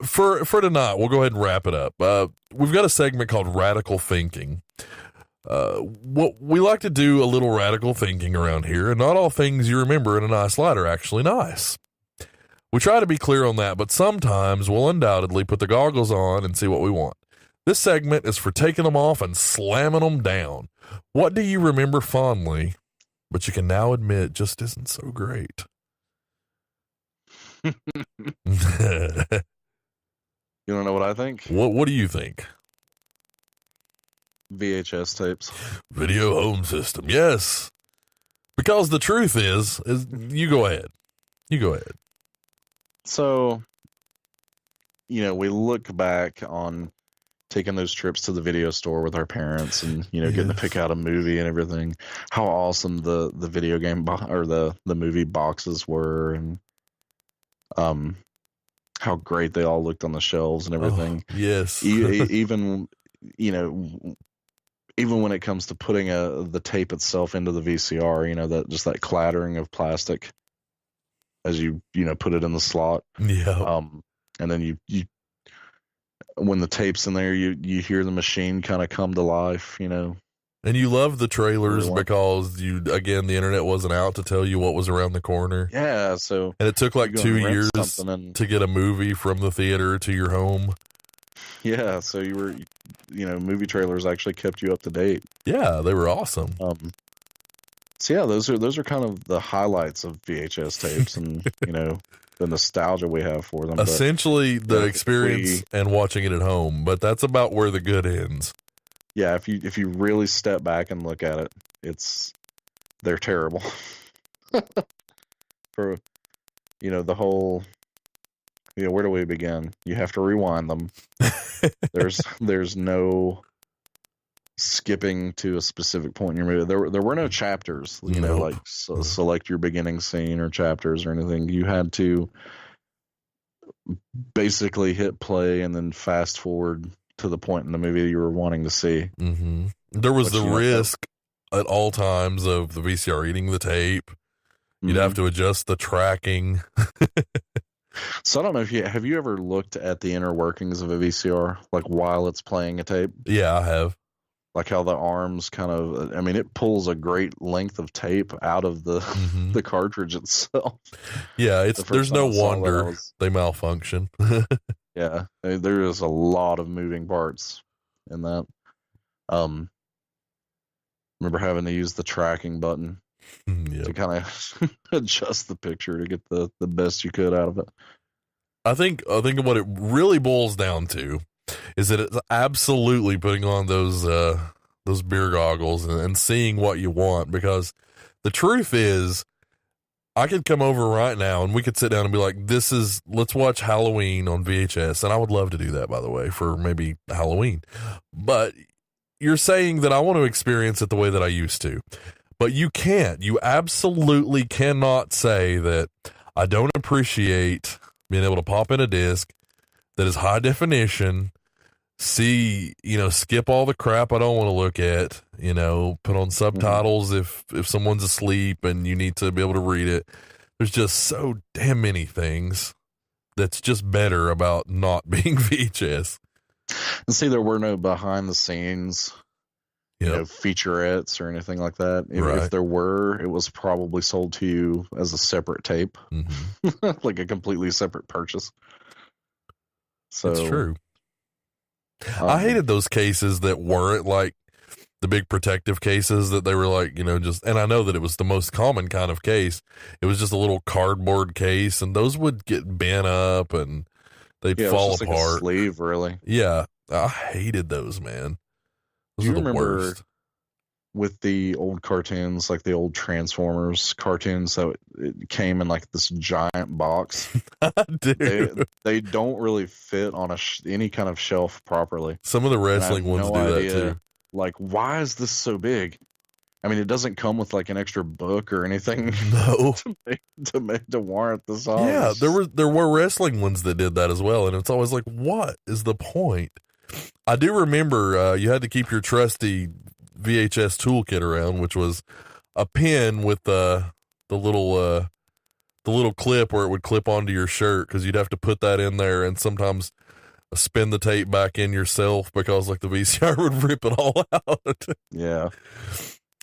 S4: For tonight, we'll go ahead and wrap it up. We've got a segment called Radical Thinking. What we like to do a little radical thinking around here, and not all things you remember in a nice light are actually nice. We try to be clear on that, but sometimes we'll undoubtedly put the goggles on and see what we want. This segment is for taking them off and slamming them down. What do you remember fondly, but you can now admit just isn't so great?
S5: You don't know what I think?
S4: What do you think?
S5: VHS tapes.
S4: Video home system. Yes. Because the truth is you go ahead. You go ahead.
S5: So, you know, we look back on taking those trips to the video store with our parents and, you know, getting to pick out a movie and everything. How awesome the video game or the movie boxes were, and how great they all looked on the shelves and everything.
S4: Oh, yes.
S5: Even, you know, even when it comes to putting the tape itself into the VCR, you know, that clattering of plastic as you put it in the slot.
S4: Yeah.
S5: And then you when the tape's in there, you hear the machine kind of come to life, you know.
S4: And you love the trailers because the internet wasn't out to tell you what was around the corner.
S5: Yeah, so
S4: and it took like 2 years to get a movie from the theater to your home.
S5: Yeah, so movie trailers actually kept you up to date.
S4: Yeah, they were awesome.
S5: So yeah, those are kind of the highlights of VHS tapes, and you know, the nostalgia we have for them.
S4: Essentially, the experience and watching it at home, but that's about where the good ends.
S5: Yeah, if you really step back and look at it, they're terrible. For the whole, where do we begin? You have to rewind them. There's no skipping to a specific point in your movie. There were no chapters, like select your beginning scene or chapters or anything. You had to basically hit play and then fast forward to the point in the movie you were wanting to see.
S4: Mm-hmm. There was the risk at all times of the VCR eating the tape. You'd have to adjust the tracking.
S5: So I don't know if have you ever looked at the inner workings of a VCR, like while it's playing a tape?
S4: Yeah, I have.
S5: Like how the arms it pulls a great length of tape out of the cartridge itself.
S4: Yeah, there's no wonder they malfunction.
S5: Yeah, there is a lot of moving parts in that. Remember having to use the tracking button to kind of adjust the picture to get the best you could out of it.
S4: I think what it really boils down to is that it's absolutely putting on those beer goggles and seeing what you want, because the truth is, I could come over right now and we could sit down and be like, let's watch Halloween on VHS. And I would love to do that, by the way, for maybe Halloween. But you're saying that I want to experience it the way that I used to. But you can't. You absolutely cannot say that I don't appreciate being able to pop in a disc that is high definition, see, skip all the crap I don't want to look at, put on subtitles if someone's asleep and you need to be able to read it. There's just so damn many things that's just better about not being VHS.
S5: And see, there were no behind the scenes, featurettes or anything like that. If there were, it was probably sold to you as a separate tape, like a completely separate purchase. So
S4: it's true. I hated those cases that weren't like the big protective cases that they were like, and I know that it was the most common kind of case. It was just a little cardboard case, and those would get bent up and they'd fall apart. Like a
S5: sleeve, really.
S4: Yeah. I hated those, man. Those
S5: Do you
S4: are the
S5: remember
S4: worst.
S5: With the old cartoons, like the old Transformers cartoons, so it came in like this giant box?
S4: Dude.
S5: They don't really fit on any kind of shelf properly.
S4: Some of the wrestling ones do that too.
S5: Like, why is this so big? I mean, it doesn't come with like an extra book or anything.
S4: No.
S5: to warrant the size.
S4: Yeah, there were wrestling ones that did that as well, and it's always like, what is the point? I do remember you had to keep your trusty VHS toolkit around, which was a pin with the little clip where it would clip onto your shirt, because you'd have to put that in there and sometimes spin the tape back in yourself because like the VCR would rip it all out.
S5: Yeah.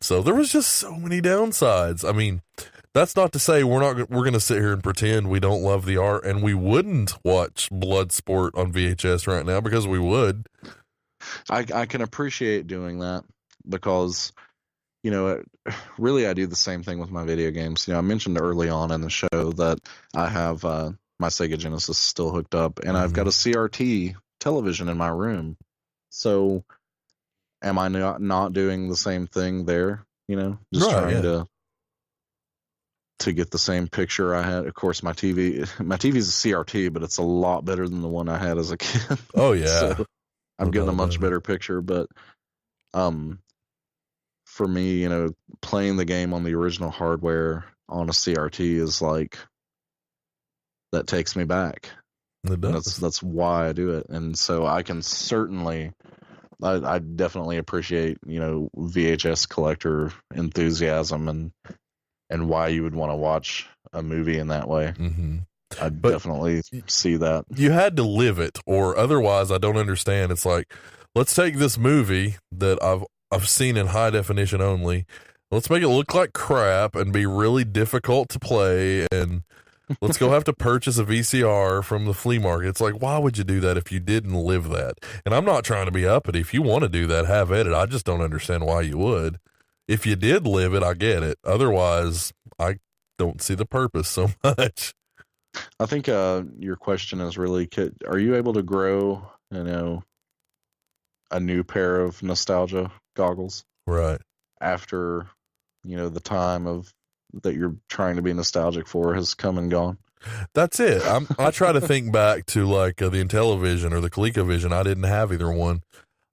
S4: So there was just so many downsides. I mean, that's not to say we're going to sit here and pretend we don't love the art, and we wouldn't watch Bloodsport on VHS right now, because we would.
S5: I can appreciate doing that, because, really I do the same thing with my video games. I mentioned early on in the show that I have my Sega Genesis still hooked up, and I've got a CRT television in my room. So am I not doing the same thing there? Trying to get the same picture I had. Of course, my TV's a CRT, but it's a lot better than the one I had as a kid.
S4: Oh yeah.
S5: So I'm getting a much better picture, but for me, playing the game on the original hardware on a CRT is like, that takes me back. That's why I do it. And so I can certainly, I definitely appreciate, VHS collector enthusiasm and why you would want to watch a movie in that way.
S4: Mm-hmm.
S5: I definitely see that.
S4: You had to live it, or otherwise I don't understand. It's like, let's take this movie that I've seen in high definition only. Let's make it look like crap and be really difficult to play, and let's go have to purchase a VCR from the flea market. It's like, why would you do that if you didn't live that? And I'm not trying to be uppity. If you want to do that, have at it. I just don't understand why you would. If you did live it, I get it. Otherwise, I don't see the purpose so much.
S5: I think your question is really, are you able to grow, a new pair of nostalgia goggles?
S4: Right.
S5: After, the time of that you're trying to be nostalgic for has come and gone.
S4: That's it. I try to think back to like the Intellivision or the ColecoVision. I didn't have either one.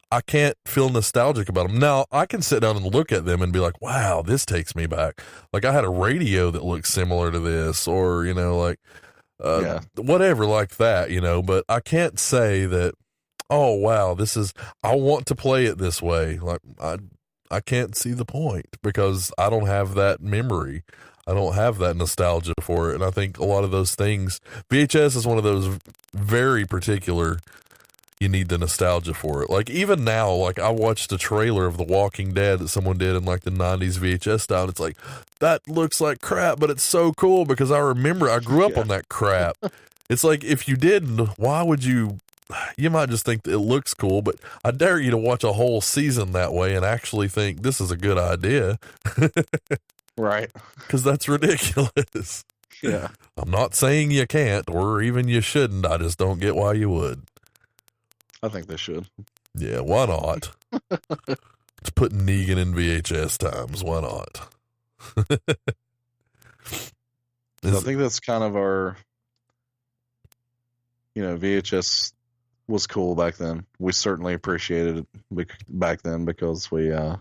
S4: I can't feel nostalgic about them. Now, I can sit down and look at them and be like, wow, this takes me back. Like, I had a radio that looked similar to this, or, whatever like that, but I can't say that, oh, wow, I want to play it this way. Like, I can't see the point, because I don't have that memory. I don't have that nostalgia for it. And I think a lot of those things, VHS is one of those very particular, you need the nostalgia for it. Like, even now, like, I watched a trailer of The Walking Dead that someone did in like the 90s VHS style. And it's like, that looks like crap, but it's so cool because I remember I grew up on that crap. It's like, if you didn't, why would you might just think that it looks cool, but I dare you to watch a whole season that way and actually think this is a good idea.
S5: Right.
S4: Because that's ridiculous.
S5: Yeah.
S4: I'm not saying you can't or even you shouldn't. I just don't get why you would.
S5: I think they should.
S4: Yeah, why not? Just put Negan in VHS times. Why not?
S5: I think that's kind of our, VHS was cool back then. We certainly appreciated it back then because we, how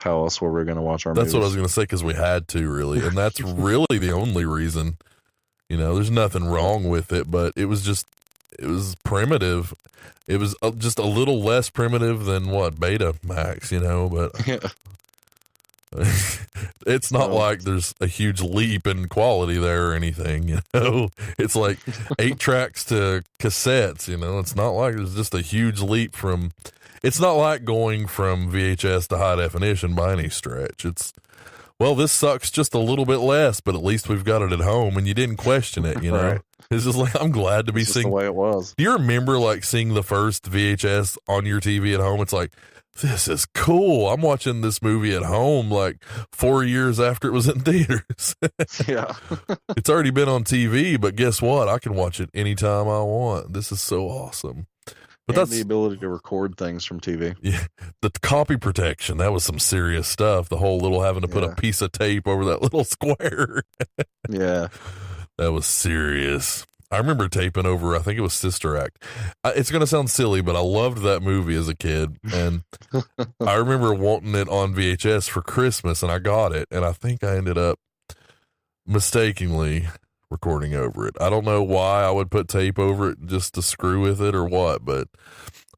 S5: else were we going to watch our movies?
S4: That's what I was going to say, because we had to, really. And that's really the only reason. There's nothing wrong with it, but it was primitive. It was just a little less primitive than what Betamax, but
S5: Yeah.
S4: it's not like there's a huge leap in quality there or anything, It's like 8 tracks to cassettes, It's not like there's just a huge leap from. It's not like going from VHS to high definition by any stretch. It's, well, this sucks just a little bit less, but at least we've got it at home, and you didn't question it,
S5: Right.
S4: It's just like, I'm glad to be
S5: It's just
S4: seeing
S5: the way it was.
S4: Do you remember like seeing the first VHS on your TV at home? It's like, this is cool. I'm watching this movie at home like 4 years after it was in theaters.
S5: Yeah.
S4: It's already been on TV, but guess what? I can watch it anytime I want. This is so awesome. But
S5: And
S4: that's
S5: the ability to record things from TV.
S4: Yeah, the copy protection, that was some serious stuff. The whole little having to put a piece of tape over that little square.
S5: Yeah.
S4: That was serious. I remember taping over, I think it was Sister Act. It's going to sound silly, but I loved that movie as a kid. And I remember wanting it on VHS for Christmas, and I got it. And I think I ended up mistakenly recording over it. I don't know why I would put tape over it just to screw with it or what, but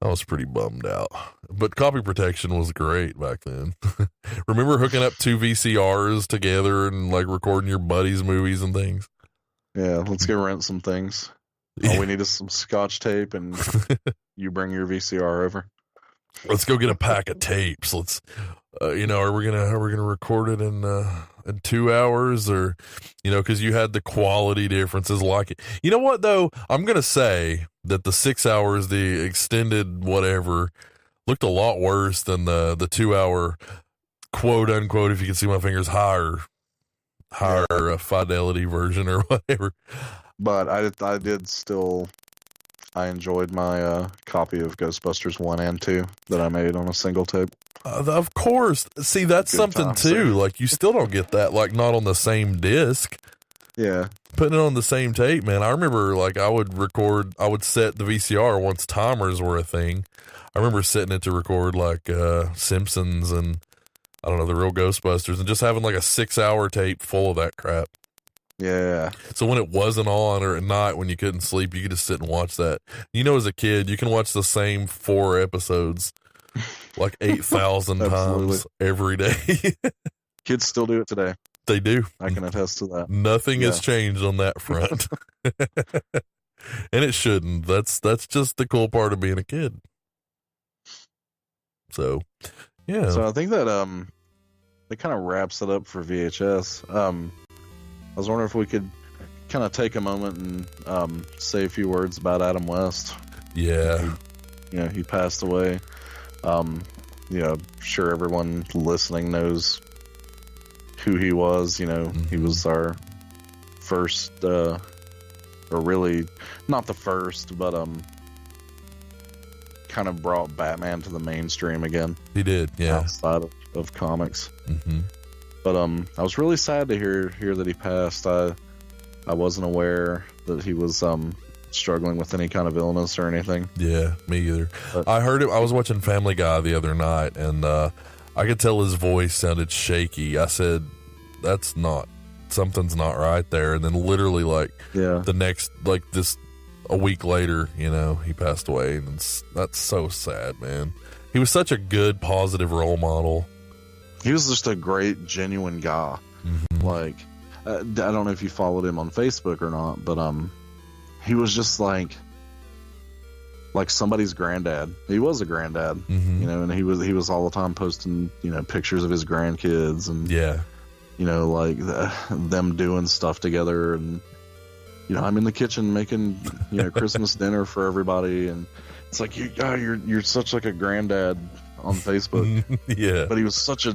S4: I was pretty bummed out. But copy protection was great back then. Remember hooking up 2 VCRs together and like recording your buddies' movies and things?
S5: Yeah, let's go rent some things. All we need is some Scotch tape, and you bring your VCR over.
S4: Let's go get a pack of tapes. Let's, are we gonna record it in 2 hours, or, because you had the quality differences like it. You know what though? I'm gonna say that the 6 hours, the extended whatever, looked a lot worse than the 2 hour quote unquote, if you can see my fingers, higher fidelity version or whatever.
S5: But I enjoyed my copy of Ghostbusters 1 and 2 that I made on a single tape.
S4: Of course. See, that's
S5: Good
S4: something
S5: times
S4: too.
S5: there.
S4: Like, you still don't get that, like, not on the same disc.
S5: Yeah.
S4: Putting it on the same tape, man. I remember, like, I would set the VCR once timers were a thing. I remember setting it to record, like, Simpsons and, I don't know, the real Ghostbusters, and just having, like, a 6 hour tape full of that crap.
S5: Yeah.
S4: So when it wasn't on, or at night when you couldn't sleep, you could just sit and watch that. As a kid, you can watch the same 4 episodes like 8,000 times every day.
S5: Kids still do it today.
S4: They do.
S5: I can attest to that.
S4: Nothing has changed on that front. And it shouldn't. That's just the cool part of being a kid. So, yeah.
S5: So I think that that kind of wraps it up for VHS. I was wondering if we could kind of take a moment and say a few words about Adam West.
S4: Yeah.
S5: He passed away. Sure everyone listening knows who he was. He was our first, or really not the first, but kind of brought Batman to the mainstream again.
S4: He did, yeah.
S5: Outside of comics.
S4: Mm-hmm.
S5: But I was really sad to hear that he passed. I wasn't aware that he was struggling with any kind of illness or anything.
S4: Yeah, me either. I heard it. I was watching Family Guy the other night, and I could tell his voice sounded shaky. I said, something's not right there. And then literally the next, a week later, he passed away. And that's so sad, man. He was such a good, positive role model.
S5: He was just a great, genuine guy.
S4: Mm-hmm.
S5: I don't know if you followed him on Facebook or not, but he was just like somebody's granddad. He was a granddad,
S4: mm-hmm.
S5: And he was all the time posting, pictures of his grandkids and them doing stuff together, and I'm in the kitchen making Christmas dinner for everybody, and it's like you're such like a granddad. on Facebook.
S4: Yeah.
S5: But he was such a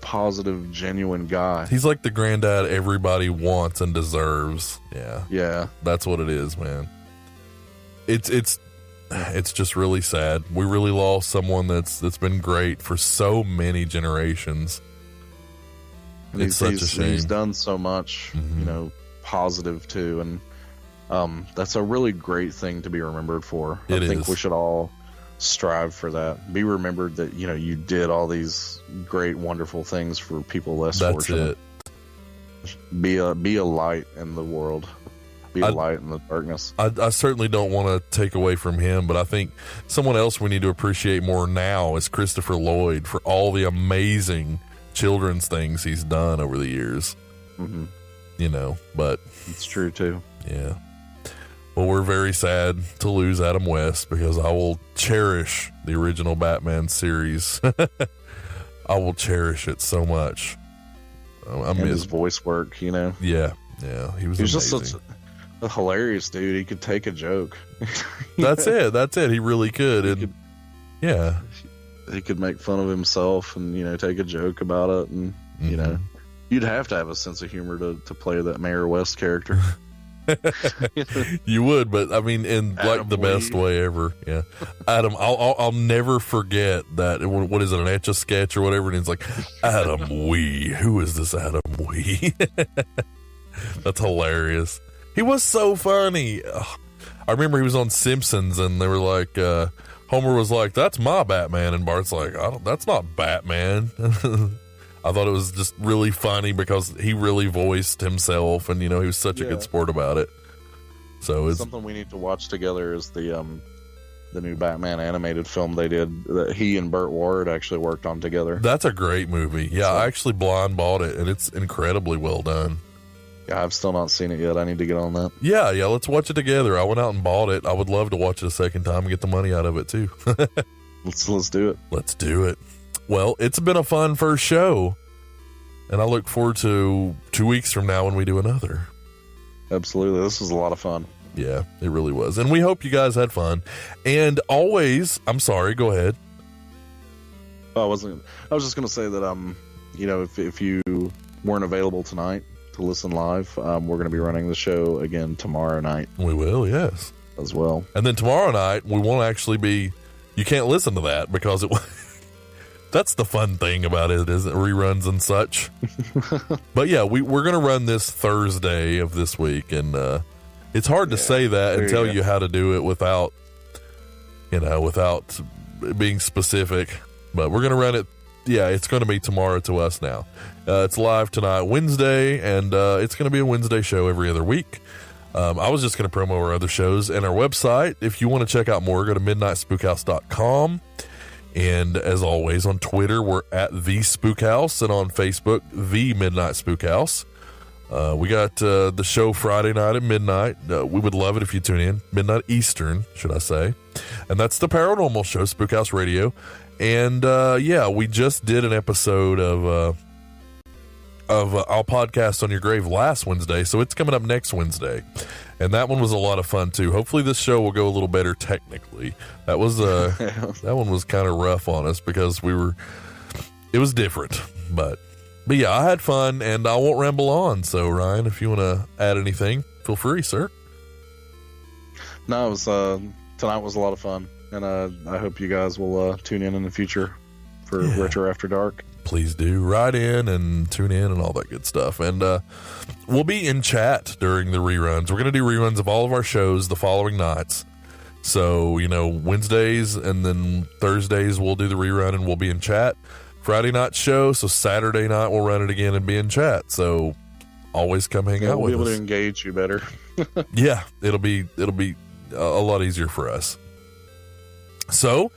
S5: positive, genuine guy.
S4: He's like the granddad everybody wants and deserves. Yeah.
S5: Yeah.
S4: That's what it is, man. It's just really sad. We really lost someone that's been great for so many generations. It's such a shame.
S5: He's done so much, positive too, and that's a really great thing to be remembered for. I think we should all strive for that. Be remembered that you did all these great, wonderful things for people less fortunate. That's it. Be a light in the world. Be a light in the darkness.
S4: I certainly don't want to take away from him, but I think someone else we need to appreciate more now is Christopher Lloyd for all the amazing children's things he's done over the years.
S5: Mm-hmm.
S4: But
S5: it's true too.
S4: Yeah. Well, we're very sad to lose Adam West because I will cherish the original Batman series. I will cherish it so much.
S5: And his voice work,
S4: Yeah. He was
S5: just such a hilarious dude. He could take a joke.
S4: That's it. He really could.
S5: He could make fun of himself and, take a joke about it. And, you'd have to have a sense of humor to play that Mayor West character.
S4: You would, but I mean, in Adam the best way ever. Yeah. Adam, I'll never forget that. What is it, an Etch a Sketch or whatever? And he's like, Adam Wee. Who is this Adam Wee? That's hilarious. He was so funny. I remember he was on Simpsons and they were like, Homer was like, that's my Batman. And Bart's like, that's not Batman. I thought it was just really funny because he really voiced himself and, he was such a good sport about it. So it's
S5: something we need to watch together is the new Batman animated film they did that he and Burt Ward actually worked on together.
S4: That's a great movie. Yeah, I actually blind bought it and it's incredibly well done.
S5: Yeah, I've still not seen it yet. I need to get on that.
S4: Yeah, let's watch it together. I went out and bought it. I would love to watch it a second time and get the money out of it too.
S5: Let's do it.
S4: Let's do it. Well, it's been a fun first show, and I look forward to 2 weeks from now when we do another.
S5: Absolutely. This was a lot of fun.
S4: Yeah, it really was. And we hope you guys had fun. And always, I'm sorry, go ahead.
S5: I was just going to say that, if you weren't available tonight to listen live, we're going to be running the show again tomorrow night.
S4: We will, yes.
S5: As well.
S4: And then tomorrow night, we won't actually be, you can't listen to that because that's the fun thing about it, isn't it? Reruns and such. But yeah, we're going to run this Thursday of this week, and it's hard to say that and tell you how to do it without being specific. But we're going to run it. Yeah, it's going to be tomorrow to us now. It's live tonight, Wednesday, and it's going to be a Wednesday show every other week. I was just going to promo our other shows and our website. If you want to check out more, go to midnightspookhouse.com. And as always, on Twitter, we're at The Spook House, and on Facebook, The Midnight Spook House. We got the show Friday night at midnight. We would love it if you tune in. Midnight Eastern, should I say. And that's the Paranormal Show, Spook House Radio. And we just did an episode of I'll Podcast on Your Grave last Wednesday, so it's coming up next Wednesday. And that one was a lot of fun too. Hopefully this show will go a little better technically. That was that one was kind of rough on us because it was different. But yeah, I had fun and I won't ramble on. So Ryan, if you want to add anything, feel free, sir.
S5: No, it was tonight was a lot of fun, and I hope you guys will tune in the future for Retro After Dark.
S4: Please do. Write in and tune in and all that good stuff. And we'll be in chat during the reruns. We're going to do reruns of all of our shows the following nights. So, Wednesdays and then Thursdays we'll do the rerun and we'll be in chat. Friday night show, so Saturday night we'll run it again and be in chat. So always come hang out with us.
S5: We'll be able to engage you better.
S4: Yeah, it'll be a lot easier for us. So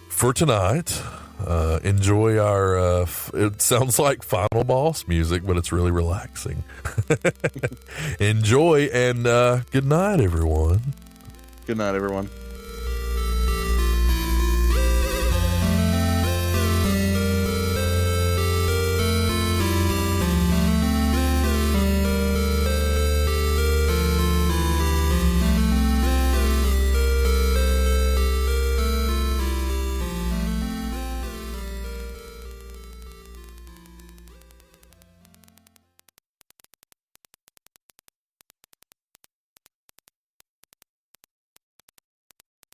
S4: for tonight, enjoy our it sounds like Final Boss music, but it's really relaxing. Enjoy, and good night, everyone.
S5: Good night, everyone.